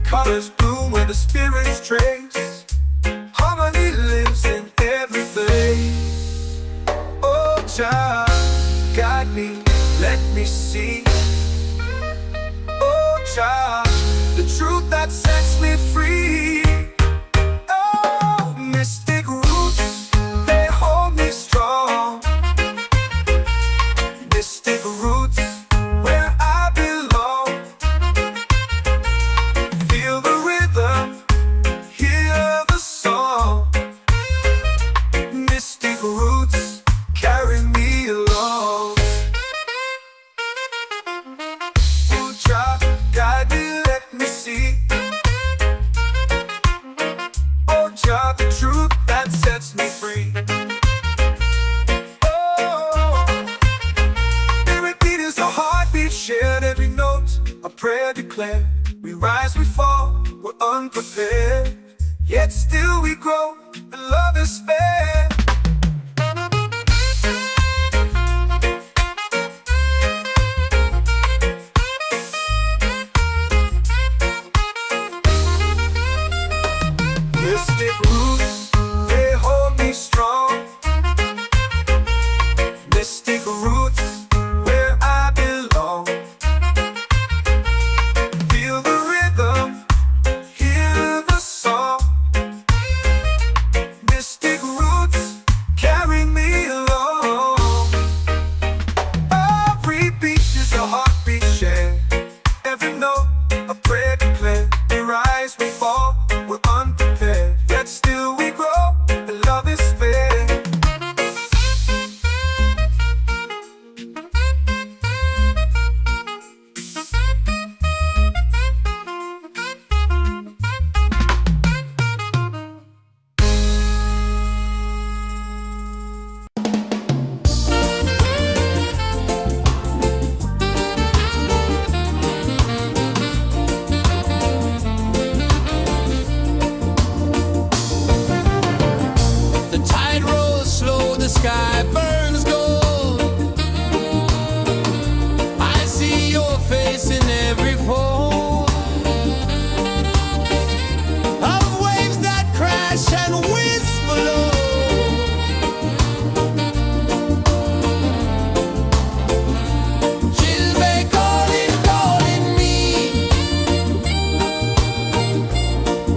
Colors bloom where the spirits trace. Harmony lives in every place. Oh, child, guide me, let me see. Oh, child, the truth that sets me free. Oh, mystic roots, they hold me strong. Mystic roots, where I belong. Feel the rhythm, hear yet still we grow, and love is fair. Mystic roots, they hold me strong. Mystic roots, where I belong. Feel the rhythm, hear the song. Mystic roots, carry me along. Every beat is a heartbeat shared. Every note, a prayer declared. We rise, we fall, we're unprepared, yet still we grow, and love is fair. The tide rolls slow, the sky burns gold. I see your face in every fold of waves that crash and whisper low. She'll be calling, calling me,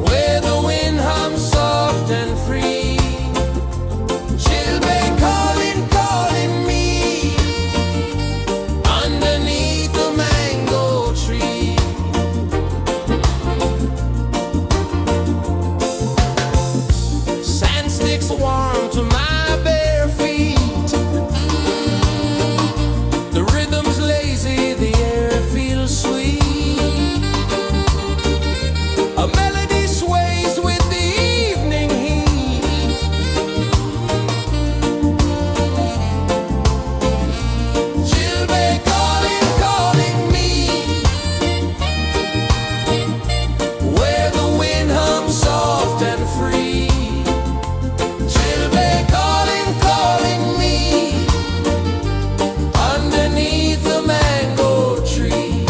where the wind hums soft and free. She'll be calling, calling me, underneath the mango tree. Sand sticks warm to my bare feet. The rhythm's lazy, the air feels sweet. A melody sways with the evening heat. She'll be calling, calling me, where the wind hums soft and free. She'll be calling, calling me, underneath the mango tree.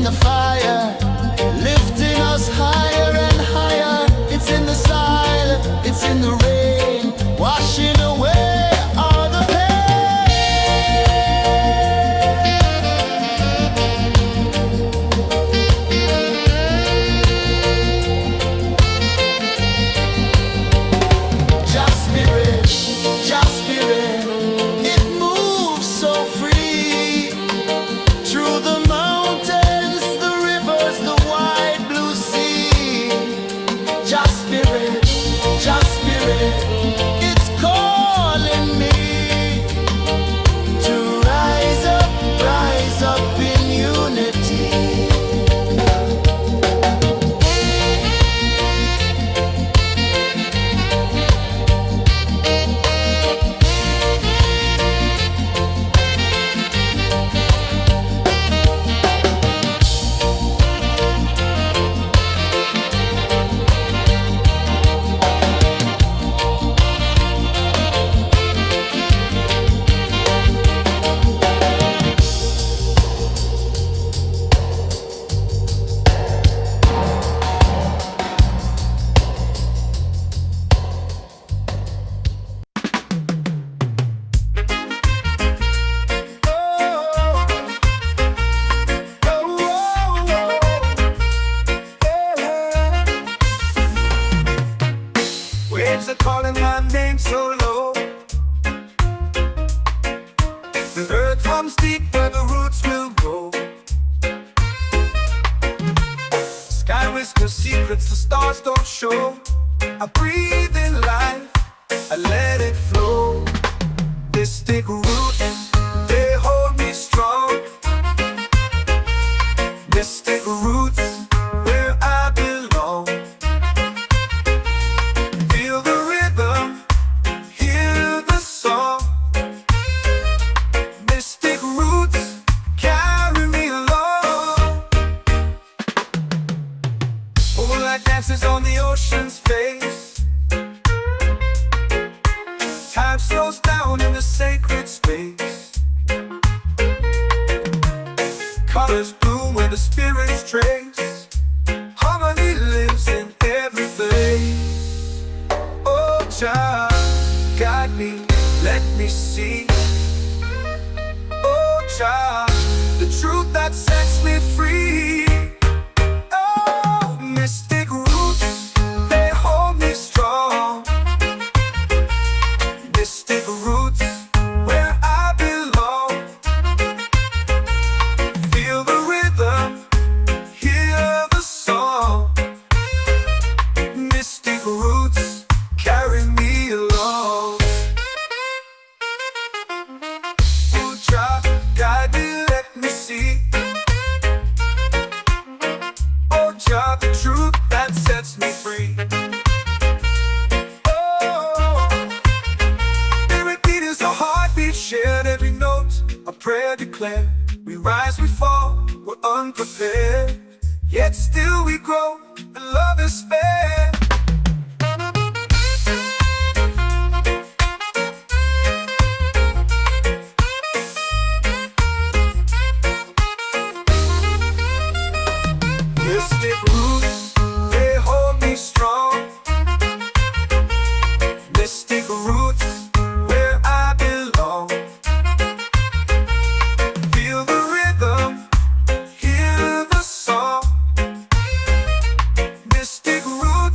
the fire, lifting us higher and higher. It's in the silence, it's in the rain, washing away all the pain. Just spirit, just spirit, it moves so free through the mountains, the rivers, the wide blue sea. Just spirit, it's calling me to rise up in unity. Waves are calling my name so low. The earth runs deep where the roots will grow. Sky whispers secrets the stars don't show. I breathe in life, I let it flow. Mystic roots, they hold me strong. Mystic roots, where I belong. Feel the rhythm, hear the song. Mystic roots, carry me along. Moonlight dances on the ocean's face. Time slows down in the sacred space. Colors bloom where the spirits trace. Harmony lives in every place. Oh, child, guide me, let me see. Oh, child, the truth that sets me free. Oh, mystic roots, they hold me strong. Mystic roots, where I belong. Feel the rhythm, hear the song. Mystic roots, carry me along. Oh, child, guide me, let me see. Oh, child, the truth that sets me free. Oh, spirit beat is a heartbeat shared, every note a prayer declared. We rise, we fall, we're unprepared, yet still we grow, and love is spared. Mystic roots, they hold me strong. Mystic roots, where I belong. Feel the rhythm, hear the song. Mystic roots,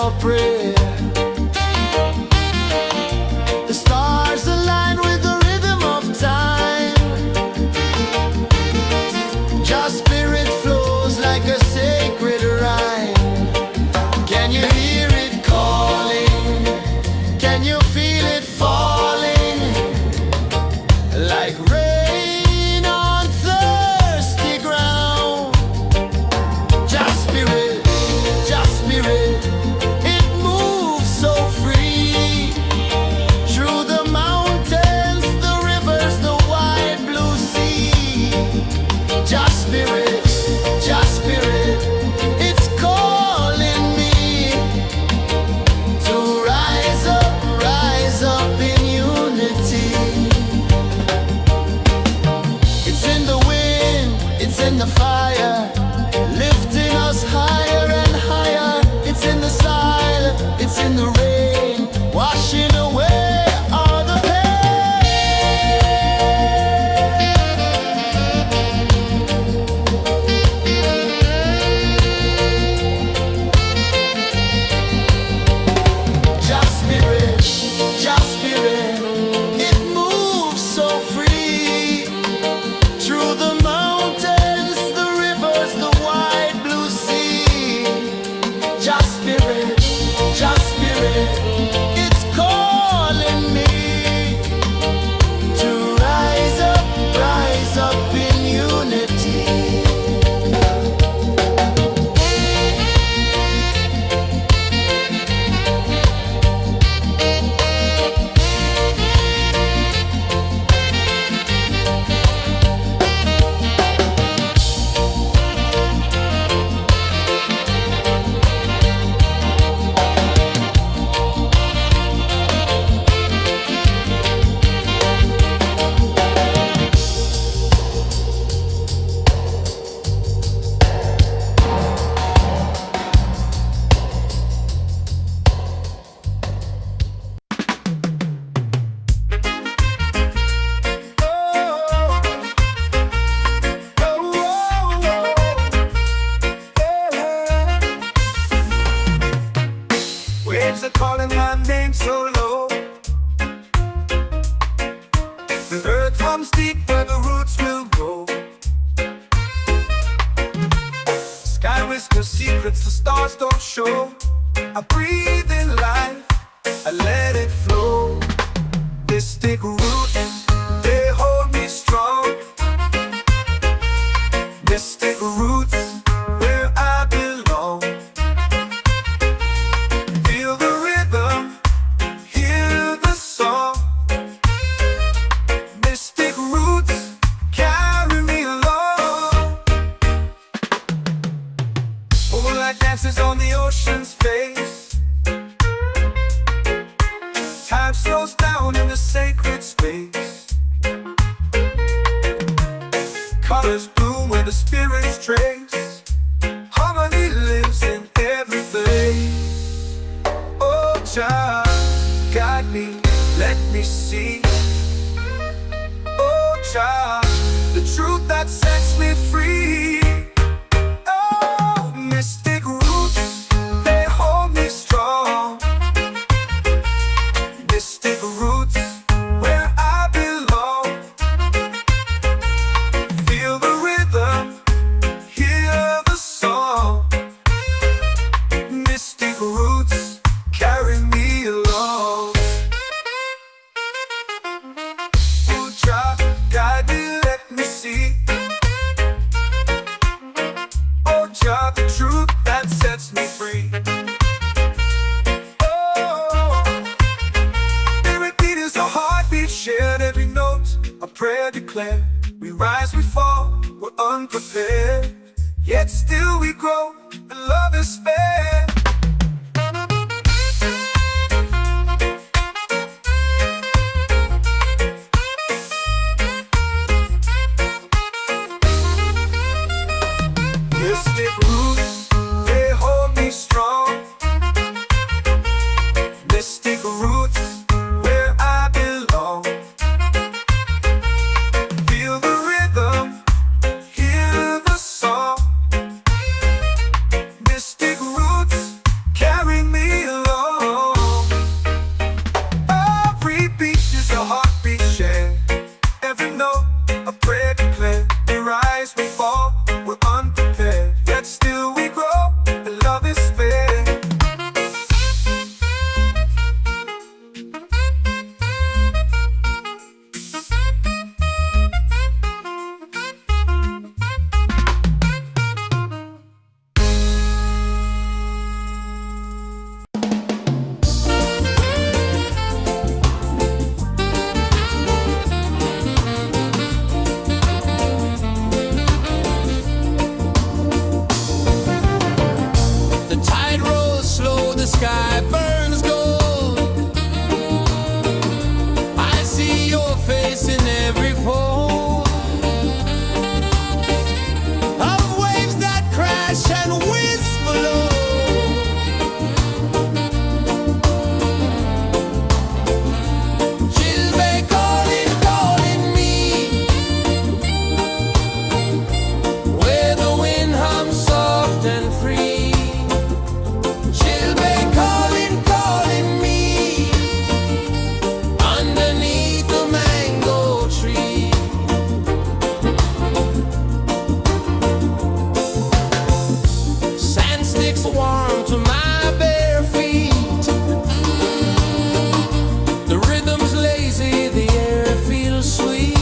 your prayer. The stars align with the rhythm of time. Your spirit flows like a sacred rhyme. Can you hear it calling? Can you feel it falling? Like rain on thirsty ground. Just spirit, it moves so free. Through the mountains, the rivers, the wide blue sea. Just spirit, it's calling me to rise up in unity. It's in the wind, it's in the fire, lifting us higher and higher. It's in the silence, it's in the rain, washing away all the Just spirit, it moves so free. Through the mountains, the rivers, the wide blue sea. Just spirit, it's calling me to rise up in unity. Waves are calling my name so low. The earth comes deep where the roots will go. Sky whispers secrets the stars don't show. I breathe in life, I let it flow. Mystic roots, they hold me strong. Mystic roots, where I belong. Feel the rhythm, hear the song. Mystic roots, carry me along. Moonlight dances on the ocean's face. Time slows down in the sacred space. Colors bloom where the spirits trace. Harmony lives in every place. Oh, child, guide me, let me see. Oh, child, the truth that sets me free. Oh, mystic roots, they hold me strong. Mystic roots, where I belong. Feel the rhythm, hear the song. Mystic roots, carry me along. and whisper low. Chilbay calling, calling me, where the wind hums soft and free. Chilbay calling, calling me, underneath the mango tree. Sand sticks warm to my bare feet. The rhythm's lazy, the air feels sweet.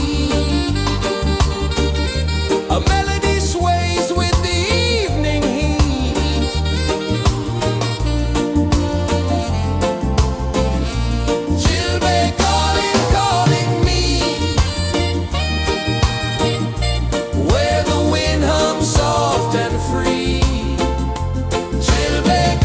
A melody sways with the evening heat. Chilbay calling, calling me, where the wind hums soft and free. Chilbay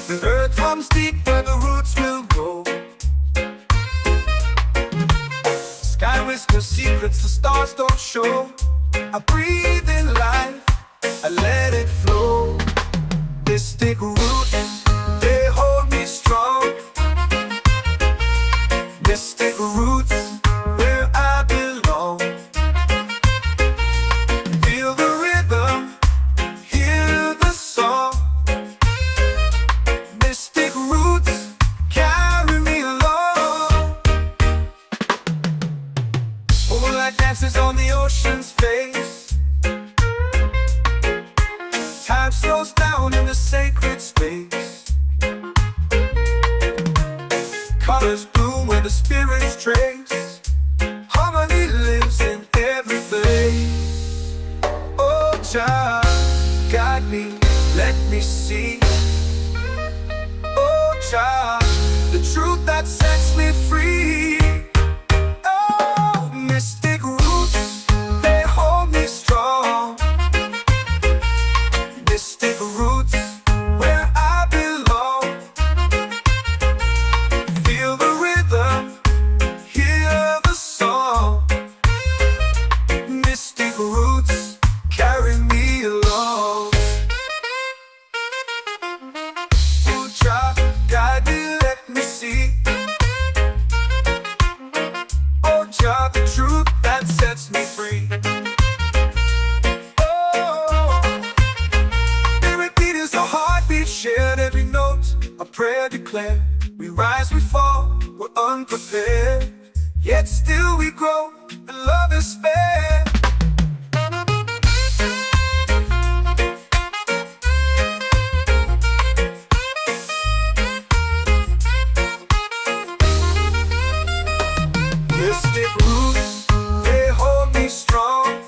The earth comes deep where the roots will grow. Sky whispers secrets the stars don't show. I breathe in life, I let it flow. Mystic roots, they hold me strong. Mystic roots, where I belong. Feel the rhythm, hear the song. Mystic roots, carry me along. Moonlight dances on the ocean's face. Time slows down in the sacred space. Colors bloom where the spirits trace. Harmony lives in every place. Oh, child, guide me, let me see. Oh, child, the truth that sets me free. Oh, mystic roots, they hold me strong. Mystic roots, where I belong. Feel the rhythm, hear the song. Mystic roots, carry me along. Oh, child, guide me, let me see. Oh, child, the truth that sets me free. Shared every note, a prayer declared. We rise, we fall, we're unprepared. Yet still we grow, and love is spared. Mystic roots, they hold me strong.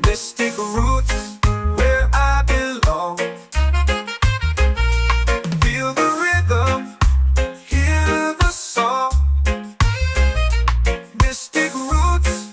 Mystic roots, where I belong. Feel the rhythm, hear the song. Mystic roots,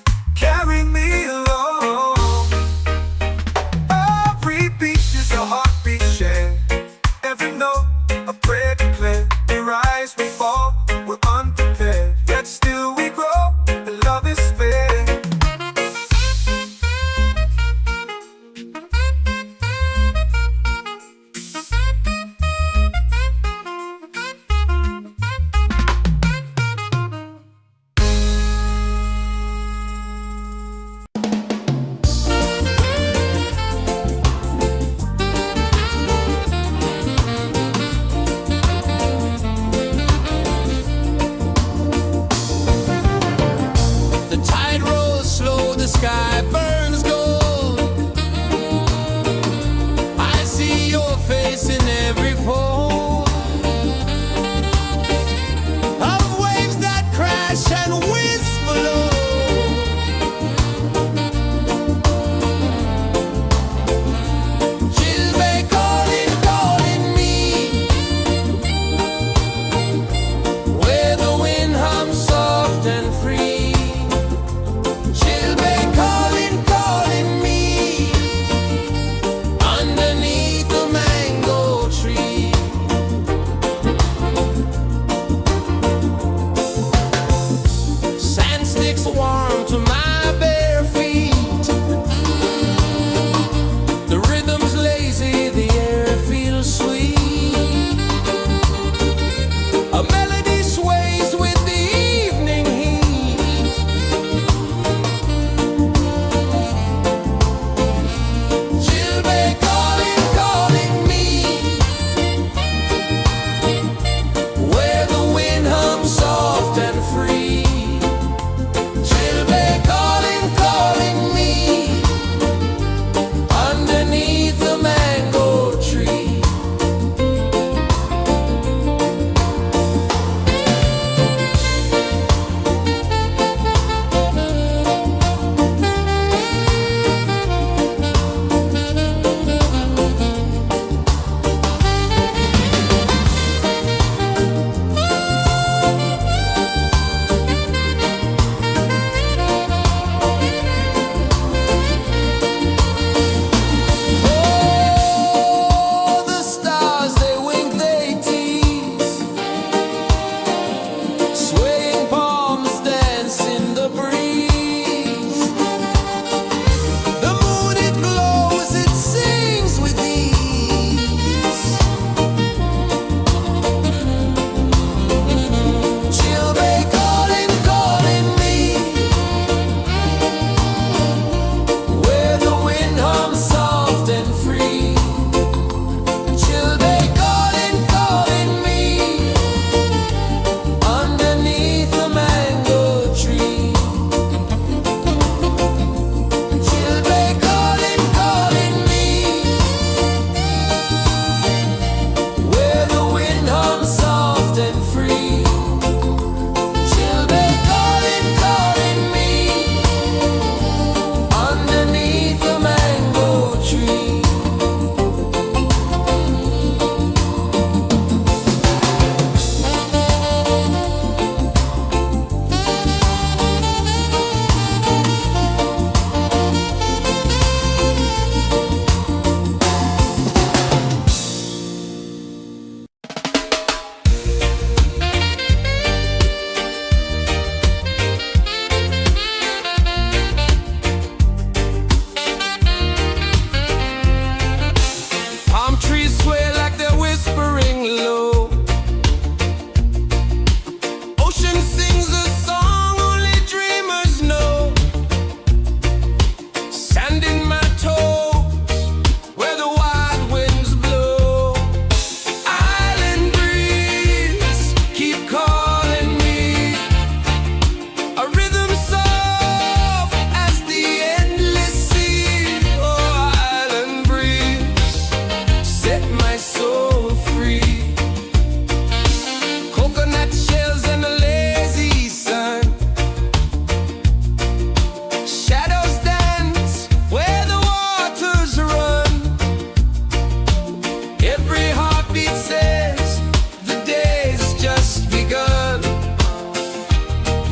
heartbeat says the day's just begun.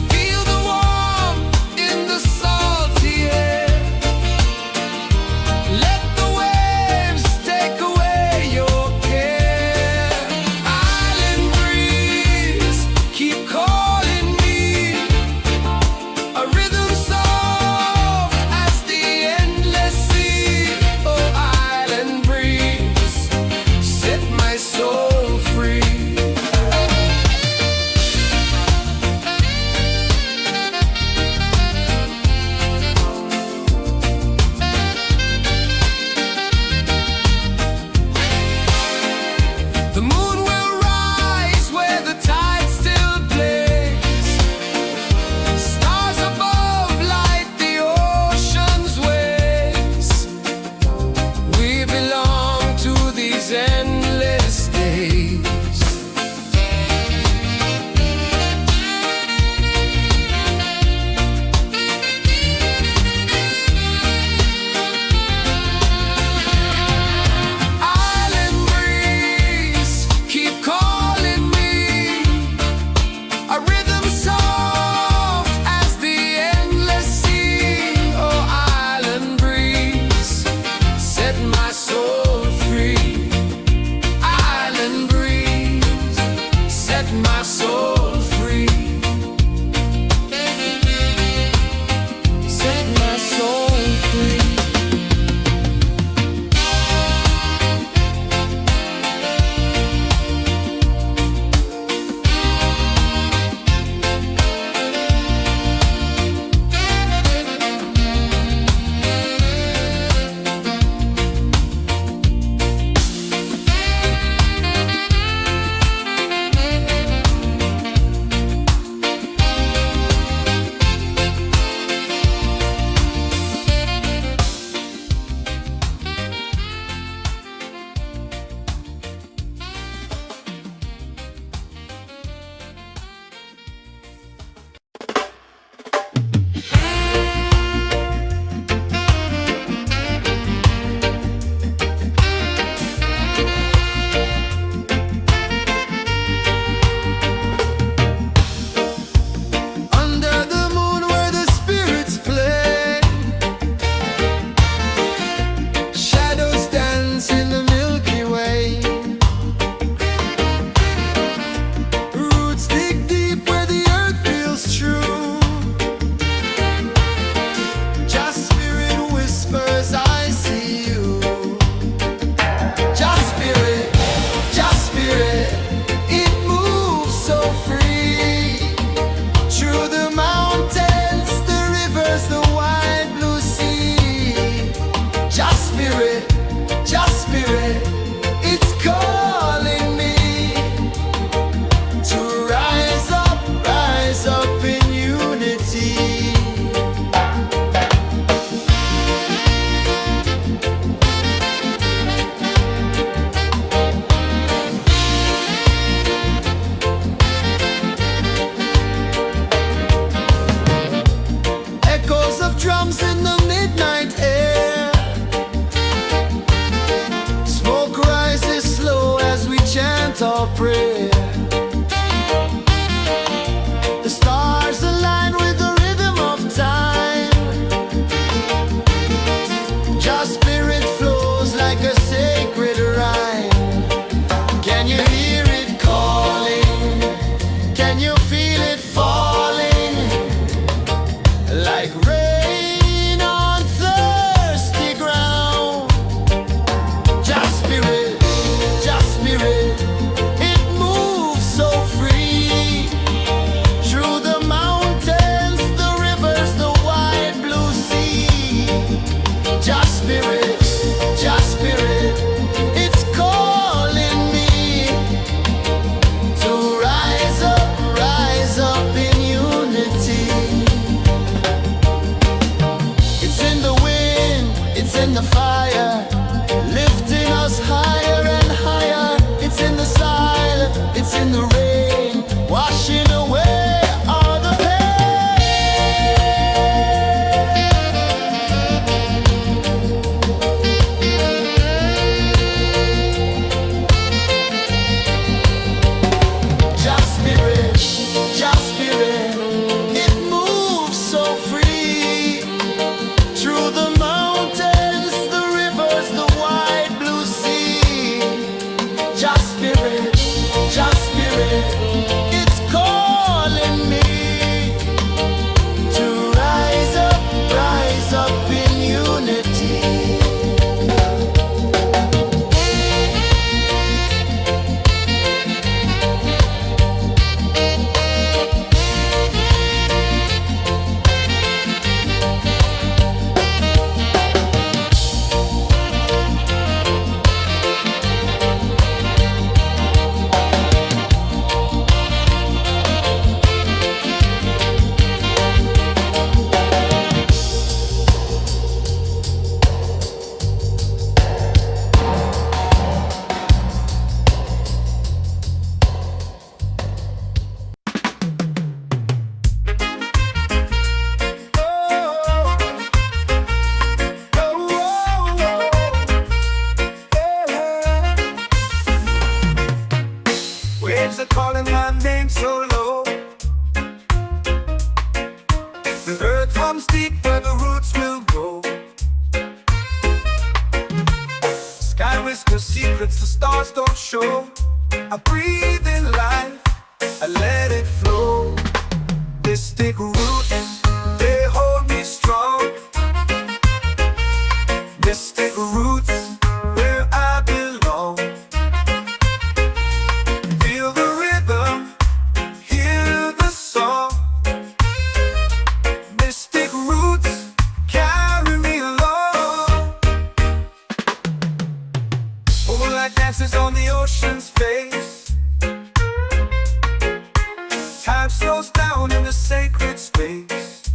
Feel the warmth in the salty air. Let the waves take away your care. Island breeze, keep calling me. A rhythm soft as the endless sea. Oh, island breeze, set my soul free. The moon will rise where the tide still plays. Stars above light the ocean's waves. We belong to these endless days. Island breeze, keep calling me. A rhythm soft as the endless sea. Oh, island breeze, set my soul free. Island breeze, set my soul free. Set my soul free. Under the moon where the spirits play, shadows dance in the Milky Way. Roots dig deep where the earth feels true. Just spirit whispers, I see you. Just spirit, it moves so free. Through the mountains, the rivers, the wide blue sea. Just spirit, it's calling me to rise up in unity. Echoes of drums in the midnight air. Smoke rises slow as we chant our prayer. The stars align with the rhythm of time. Just spirit flows like a sacred rhyme. Can you hear it calling? Can you feel it falling? Like rain on thirsty ground. Just spirit, it moves spirit, just spirit, it's calling me to rise up in unity. Waves are calling my name so low. The earth hums deep where the roots will go. Sky whispers secrets the stars don't show. I breathe in life, I let it flow. Mystic roots, they hold me strong. Mystic roots, where I belong. Feel the rhythm, hear the song. Mystic roots, carry me along. Moonlight dances on the ocean's face. Time slows down in the sacred space.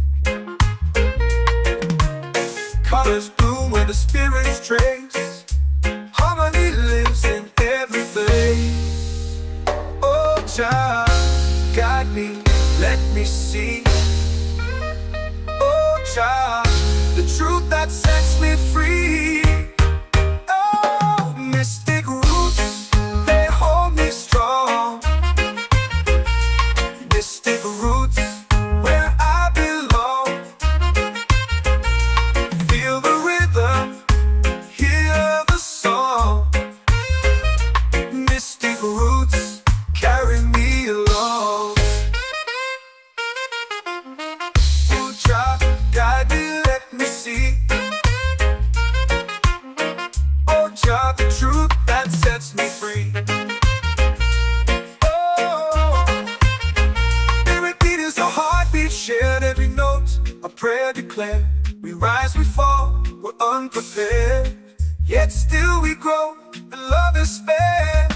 Colors bloom where the spirits trace. Harmony lives in every place. Oh, child, guide me, let me see. Oh, child, the truth that sets me free. Oh, mystic roots, they hold me strong. Mystic roots, where I belong. Feel the rhythm, hear the song. Mystic roots, carry me along. Oh, child, guide me, let me see. Oh, child, the truth that sets me free. Oh, spirit beat is a heartbeat shared, every note a prayer declared. We rise, we fall, we're unprepared, yet still we grow, and love is spared.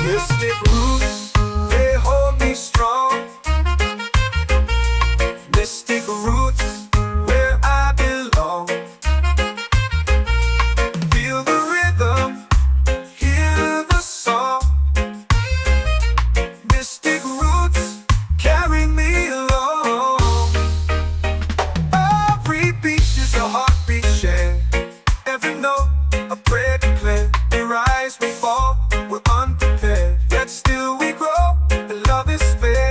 Mystic roots, they hold me strong. Mystic roots, where I belong. Feel the rhythm, hear the song. Mystic roots, carry me along. Every beat is a heartbeat shared, every note a prayer declared. We rise, we fall, we're unprepared, yet still we grow, and love is spared.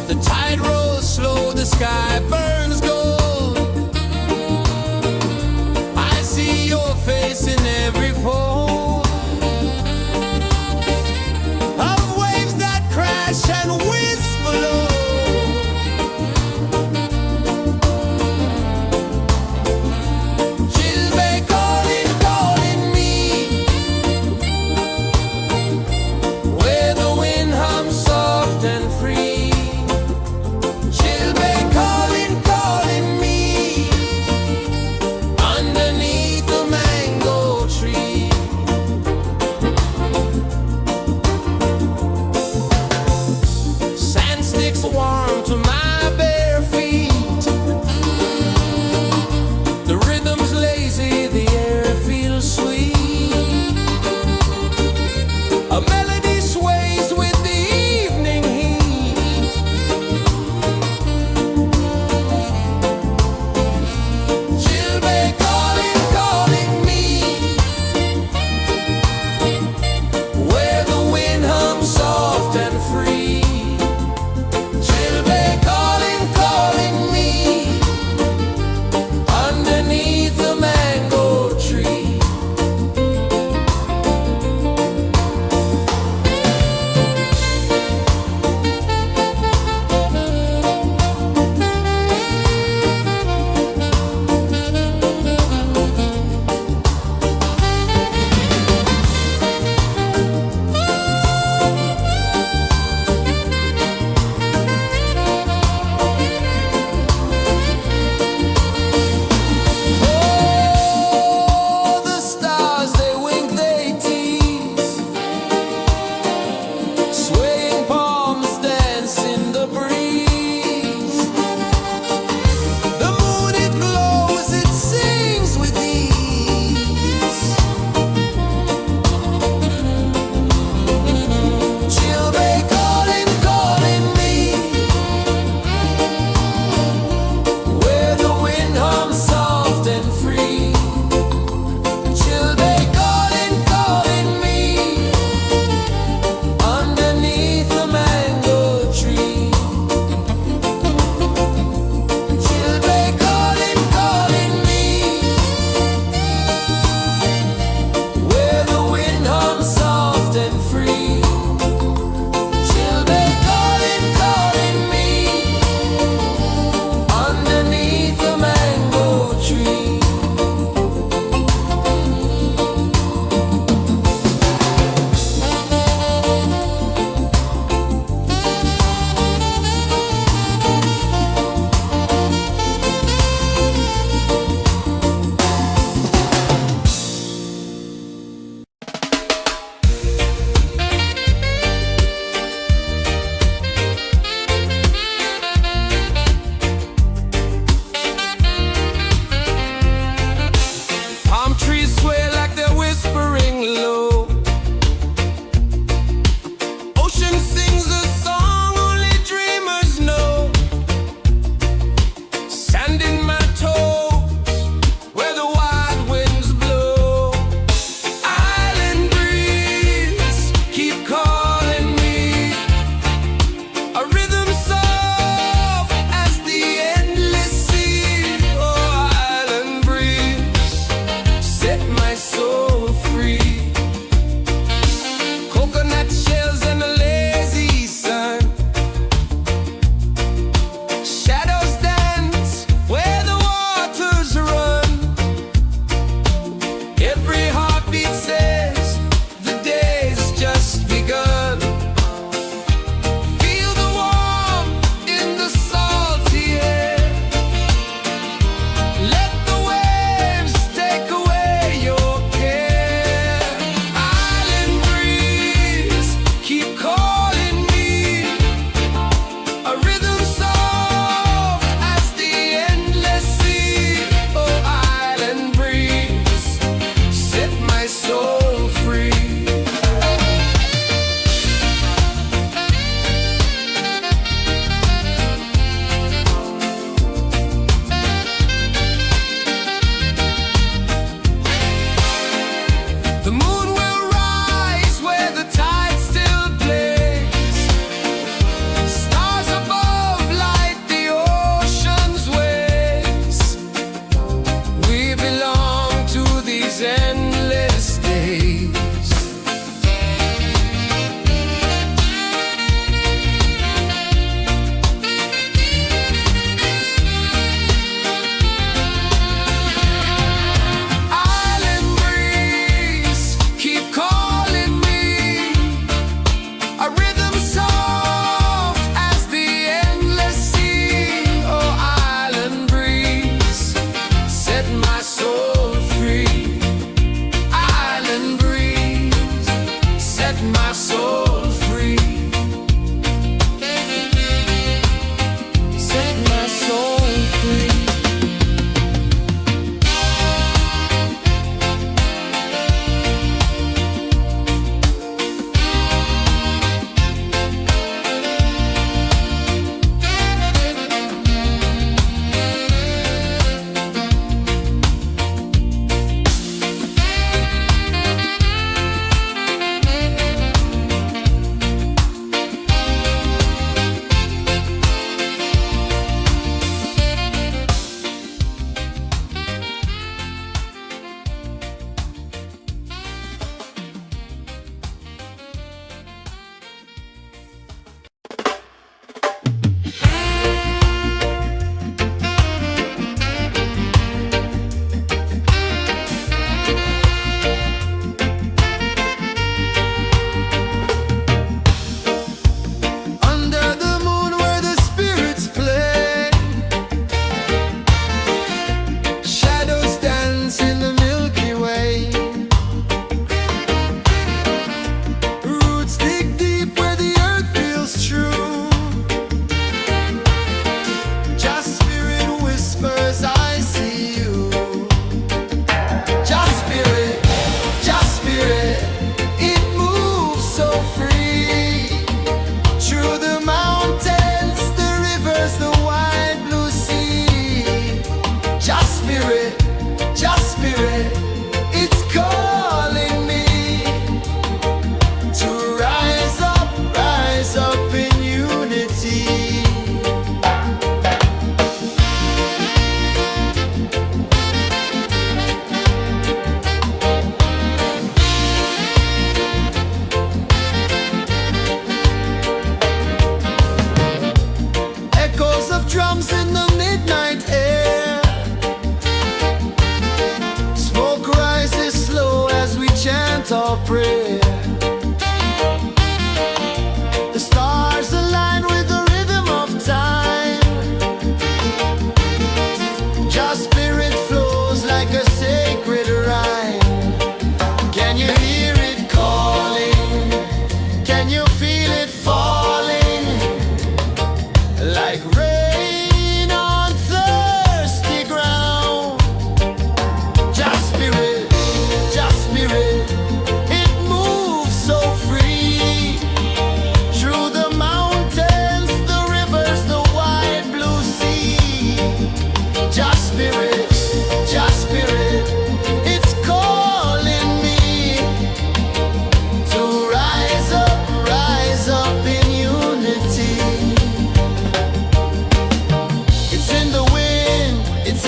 The tide rolls slow, the sky burns gold. I see your face in every fold of waves that crash and whisper low. She'll be calling me, where the wind hums soft and free. She'll be calling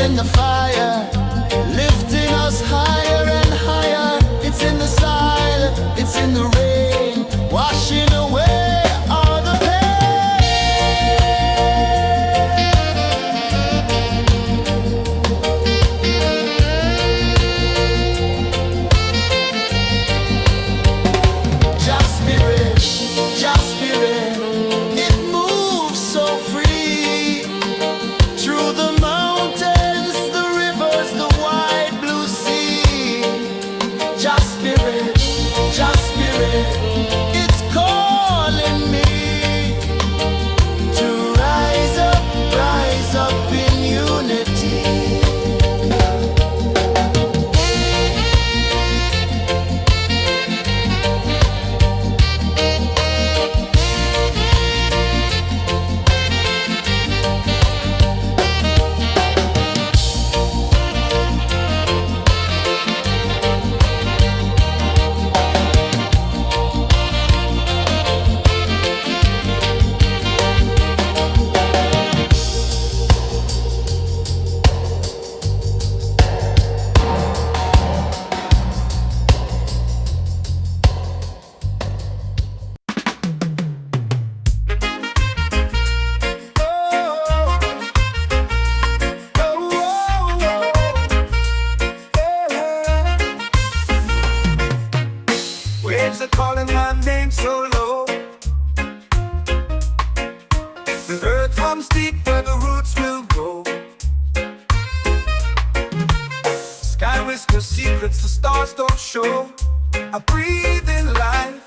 in the fire, lifting us higher and higher. It's in the sun, it's in the rain, washing away all the Just spirit, it moves so free through the mountains, the rivers, the wide blue sea. Just spirit, it's calling me to rise up in unity. Waves are calling my name so low. The earth hums deep where the roots will grow. Sky whispers secrets the stars don't show. I breathe in life,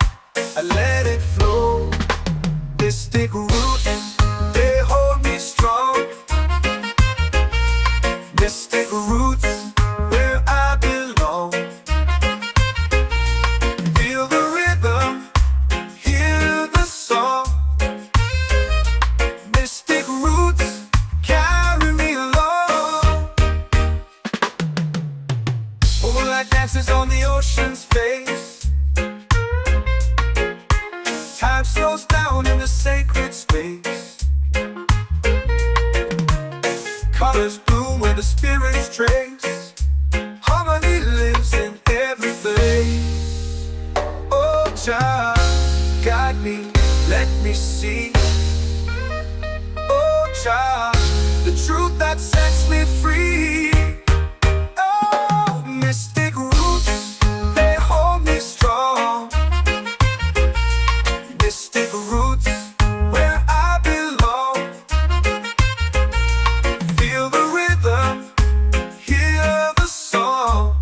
I let it flow. Mystic roots, they hold me strong. Mystic roots, where I belong. Feel the rhythm, hear the song. Mystic roots, carry me along. Moonlight dances on the ocean's face. Time slows down in the sacred space. Colors bloom where the spirits trace. Harmony lives in every place. Oh, child, guide me, let me see. Oh, child, the truth that sets me free. Oh, mystic roots, they hold me strong. Mystic roots, where I belong. Feel the rhythm, hear the song.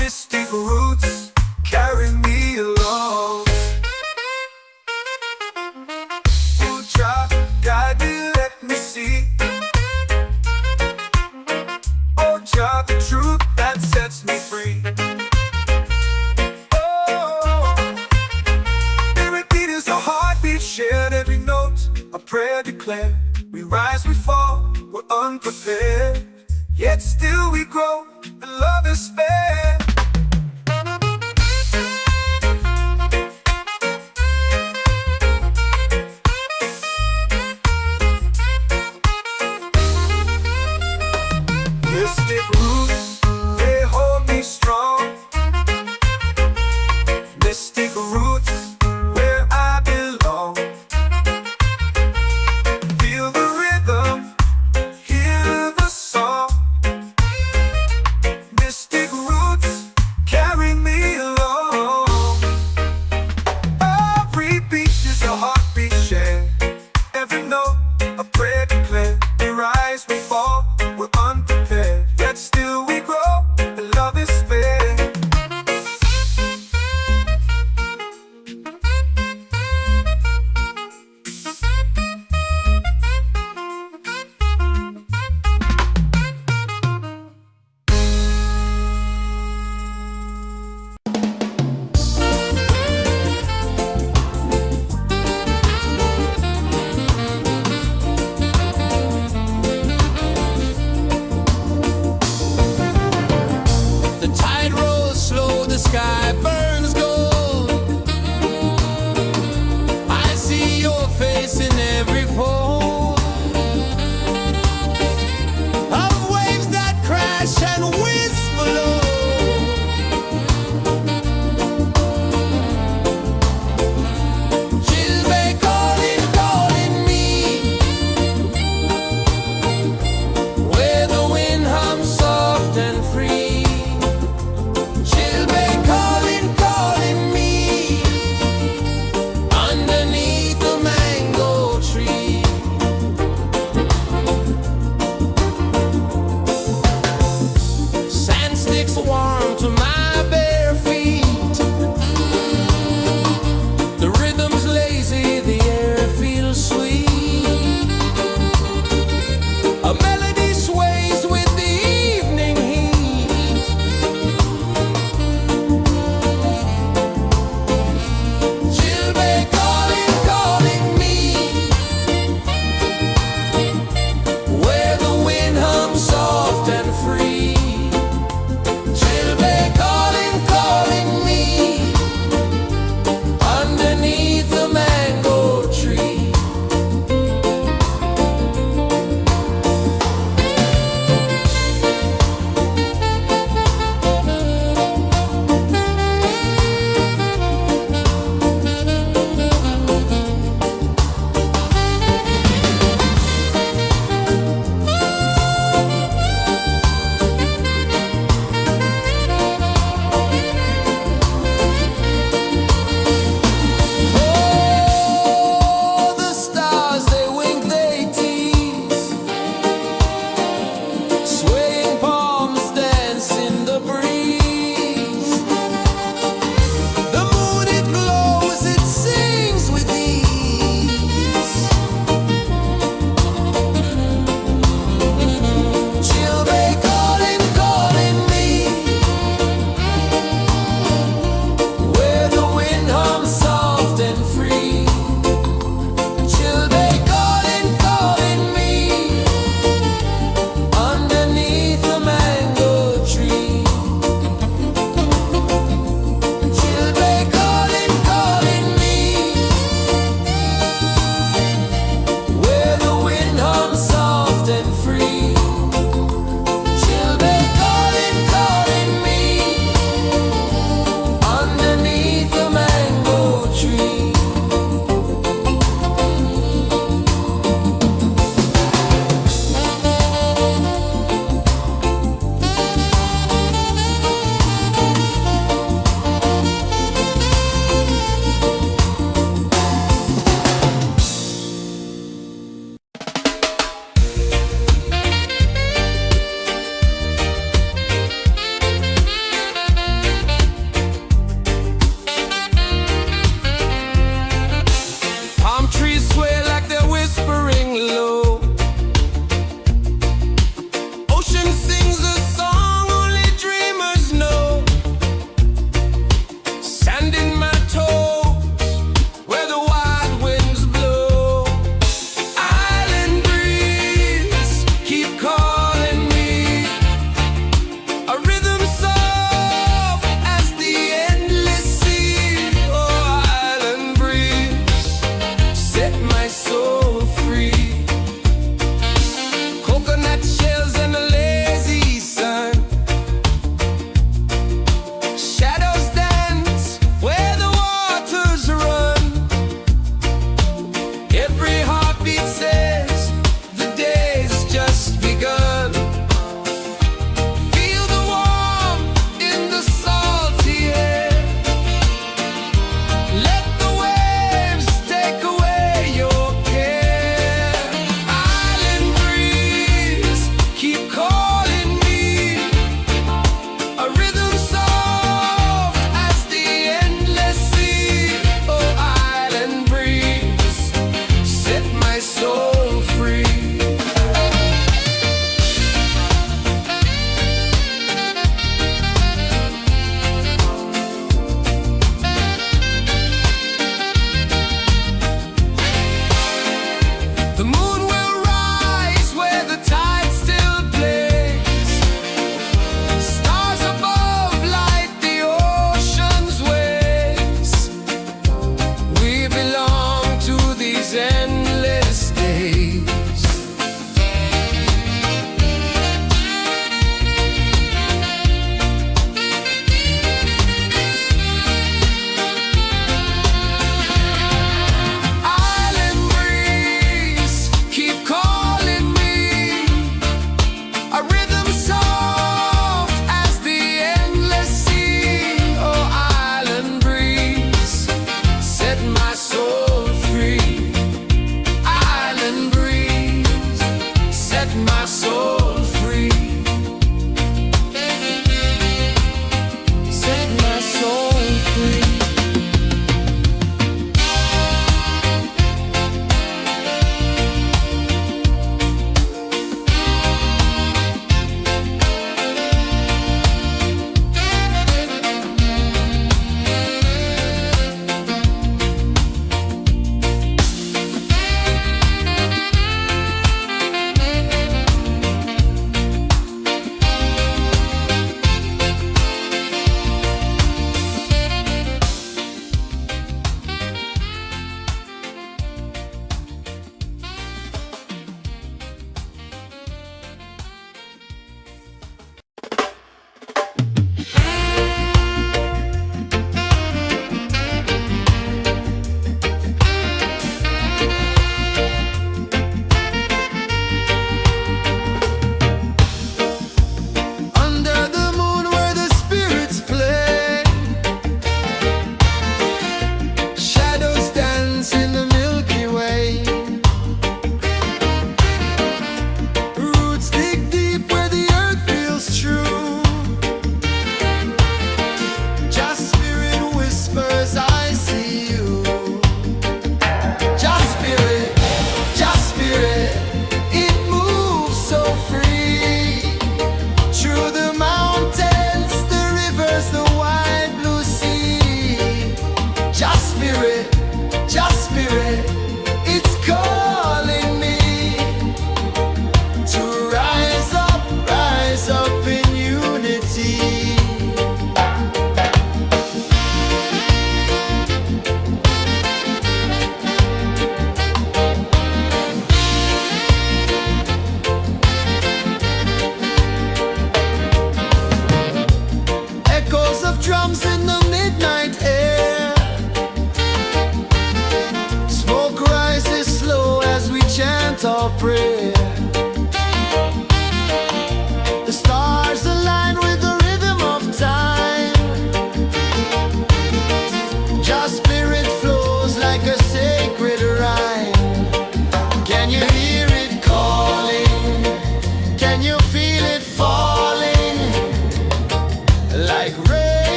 Mystic roots, carry me along. Oh, child, guide me, let me see. Oh, child, the truth that sets me free. Oh, every beat is a heartbeat shared, every note a prayer declared. We rise, we fall, we're unprepared, yet still we grow, and love is spared. Mystic roots, they hold me strong. Mystic roots, where I belong. Feel the rhythm, hear the song. Mystic roots, carry me along. Every beat is a heartbeat shared, every note a prayer declared. We rise, we fall, we're unprepared, yet still we grow, and love is spared.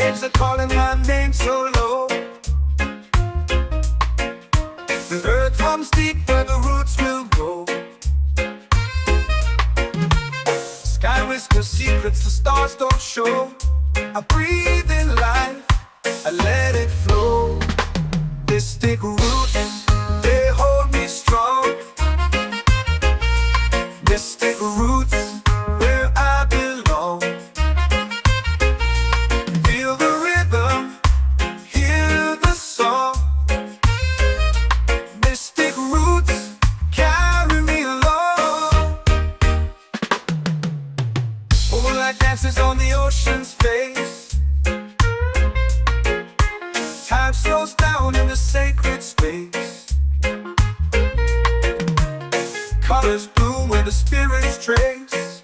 waves are calling my name so low. The earth hums deep where the roots will go. Sky whispers secrets the stars don't show. I breathe in life, I let it flow. Mystic roots, they hold me strong. Mystic roots, where I belong. Feel the rhythm, hear the song. Mystic roots, carry me along. Moonlight dances on the ocean's face. Time slows down in the sacred space. Colors bloom where the spirits trace.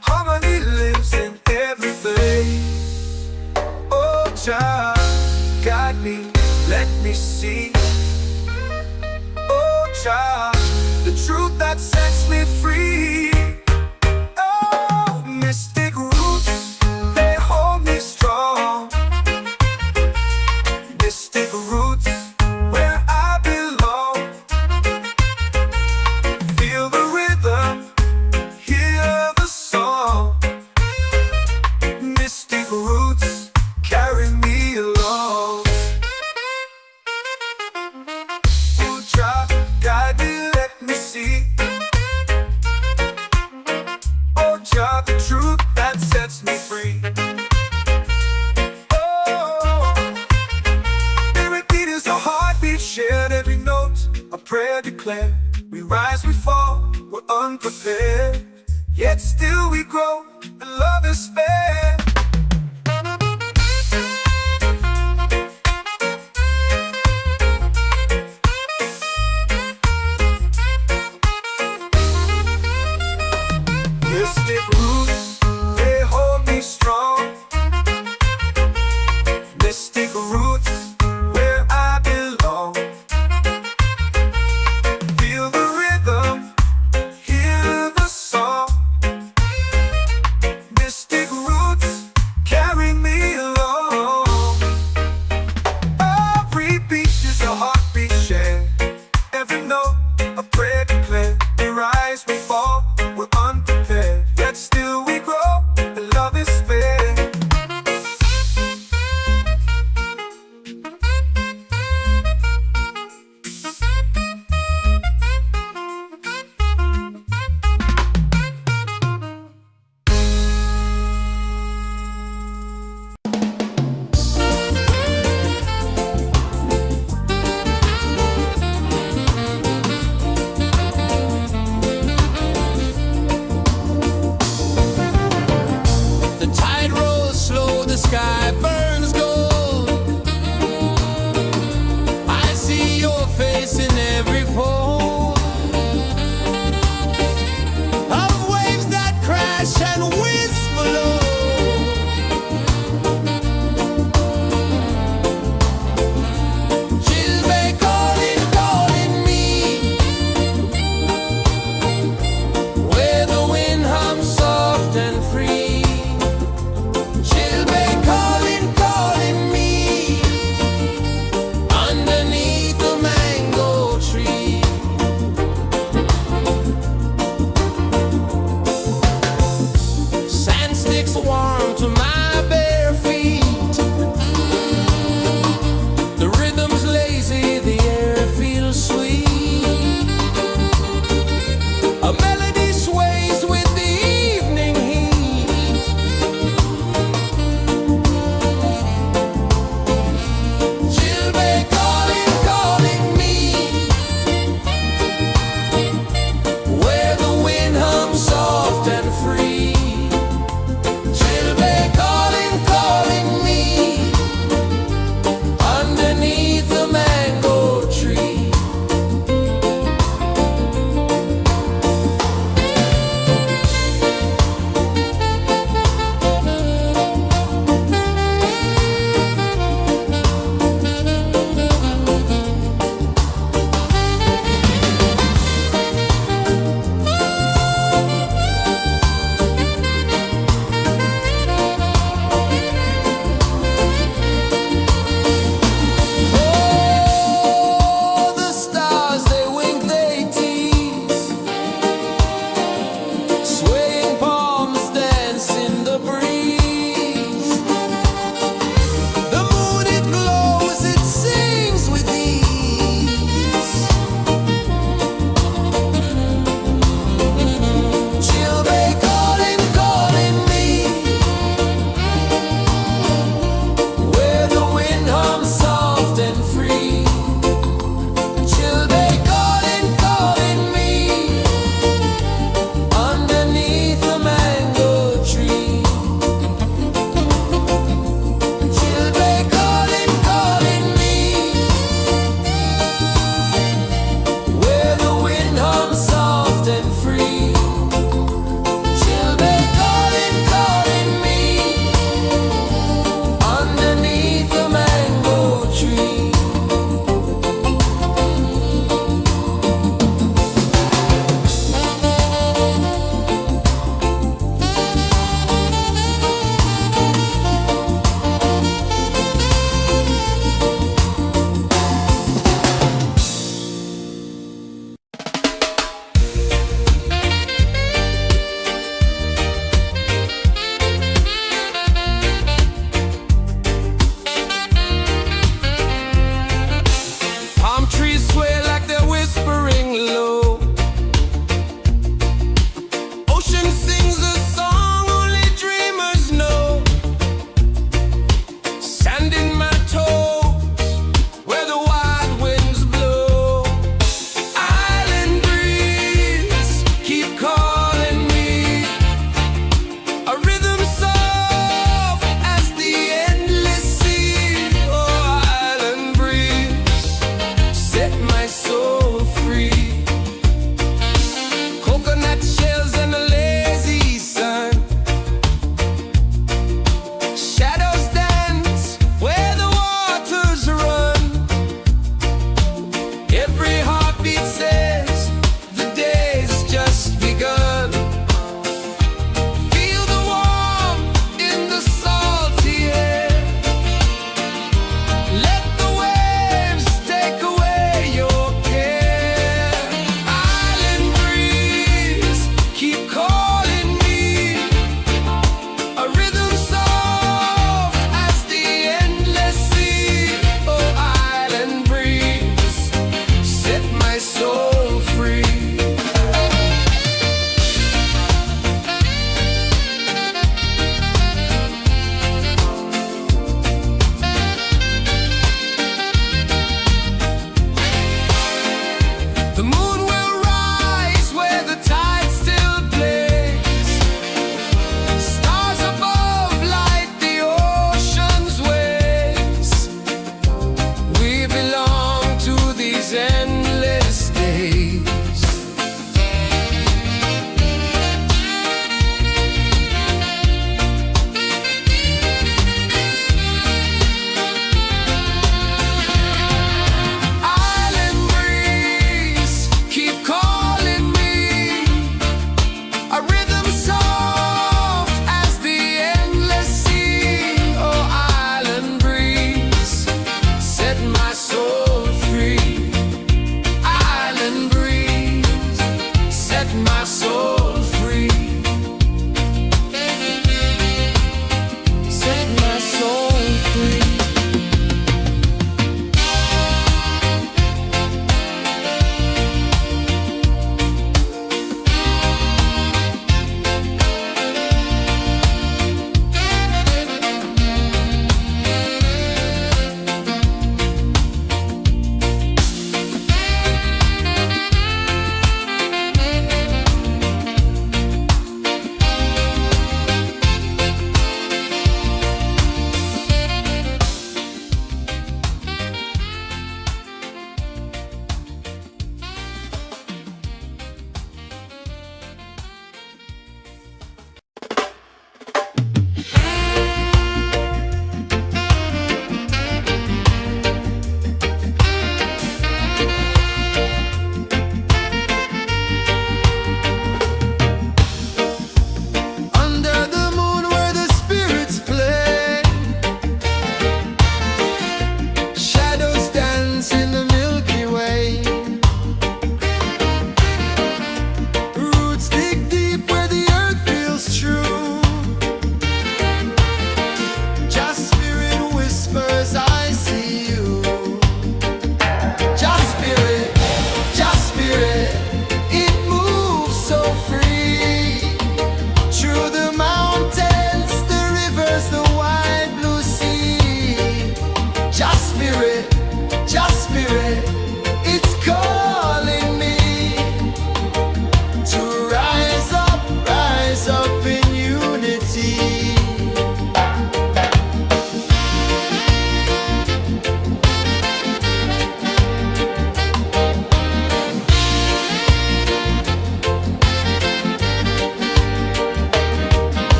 Harmony lives in every place. Oh, child, guide me, let me see. Oh, child, the truth that sets me free. Oh, mystic roots, they hold me strong. Mystic roots, where I belong. Feel the rhythm, hear the song. Mystic roots, carry me along. Oh, child, guide me, let me see. Oh, child, the truth that sets me free. A heartbeat shared, every note a prayer declared. We rise, we fall, we're unprepared, yet still we grow, and love is spared. Mystic roots, they hold me strong. Mystic roots, where I belong. Feel the rhythm, hear the song. Mystic roots.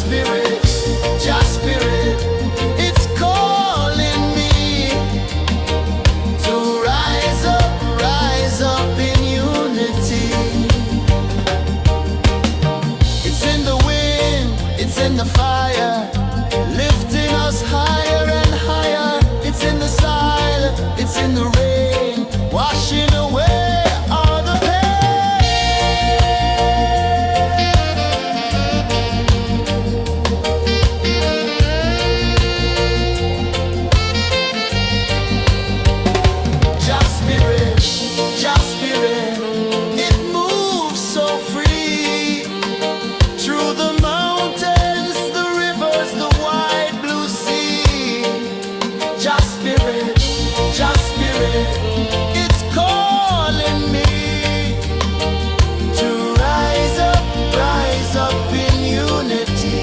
spirit, just spirit, it's calling me to rise up in unity. It's in the wind, it's in the fire, lifting us higher and higher. It's in the silence, it's in the rain, washing away all the pain. Just spirit, it moves so free through the mountains, the rivers, the wide blue sea. Just spirit, it's calling me to rise up in unity.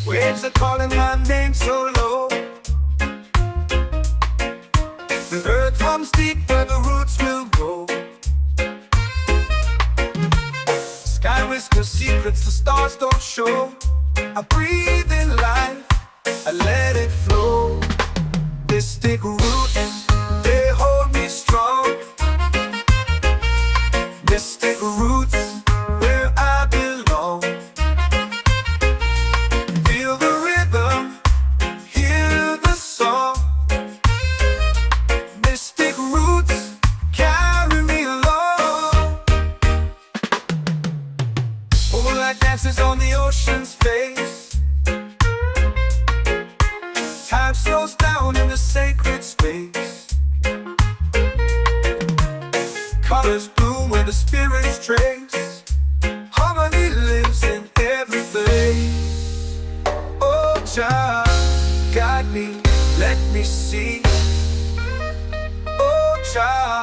Waves are calling my name so low. The earth runs deep where the roots will go. Sky whispers secrets the stars don't show. I breathe in life, I let it flow. They stick root and they hold me strong. They stick roots where I belong. Feel the rhythm, hear the song. Mystic roots carry me along. Moonlight dances on the ocean's face. Time slows down in the sacred space. Colors bloom where the spirits trace. Harmony lives in every place. Oh, Jah, guide me, let me see. Oh, Jah.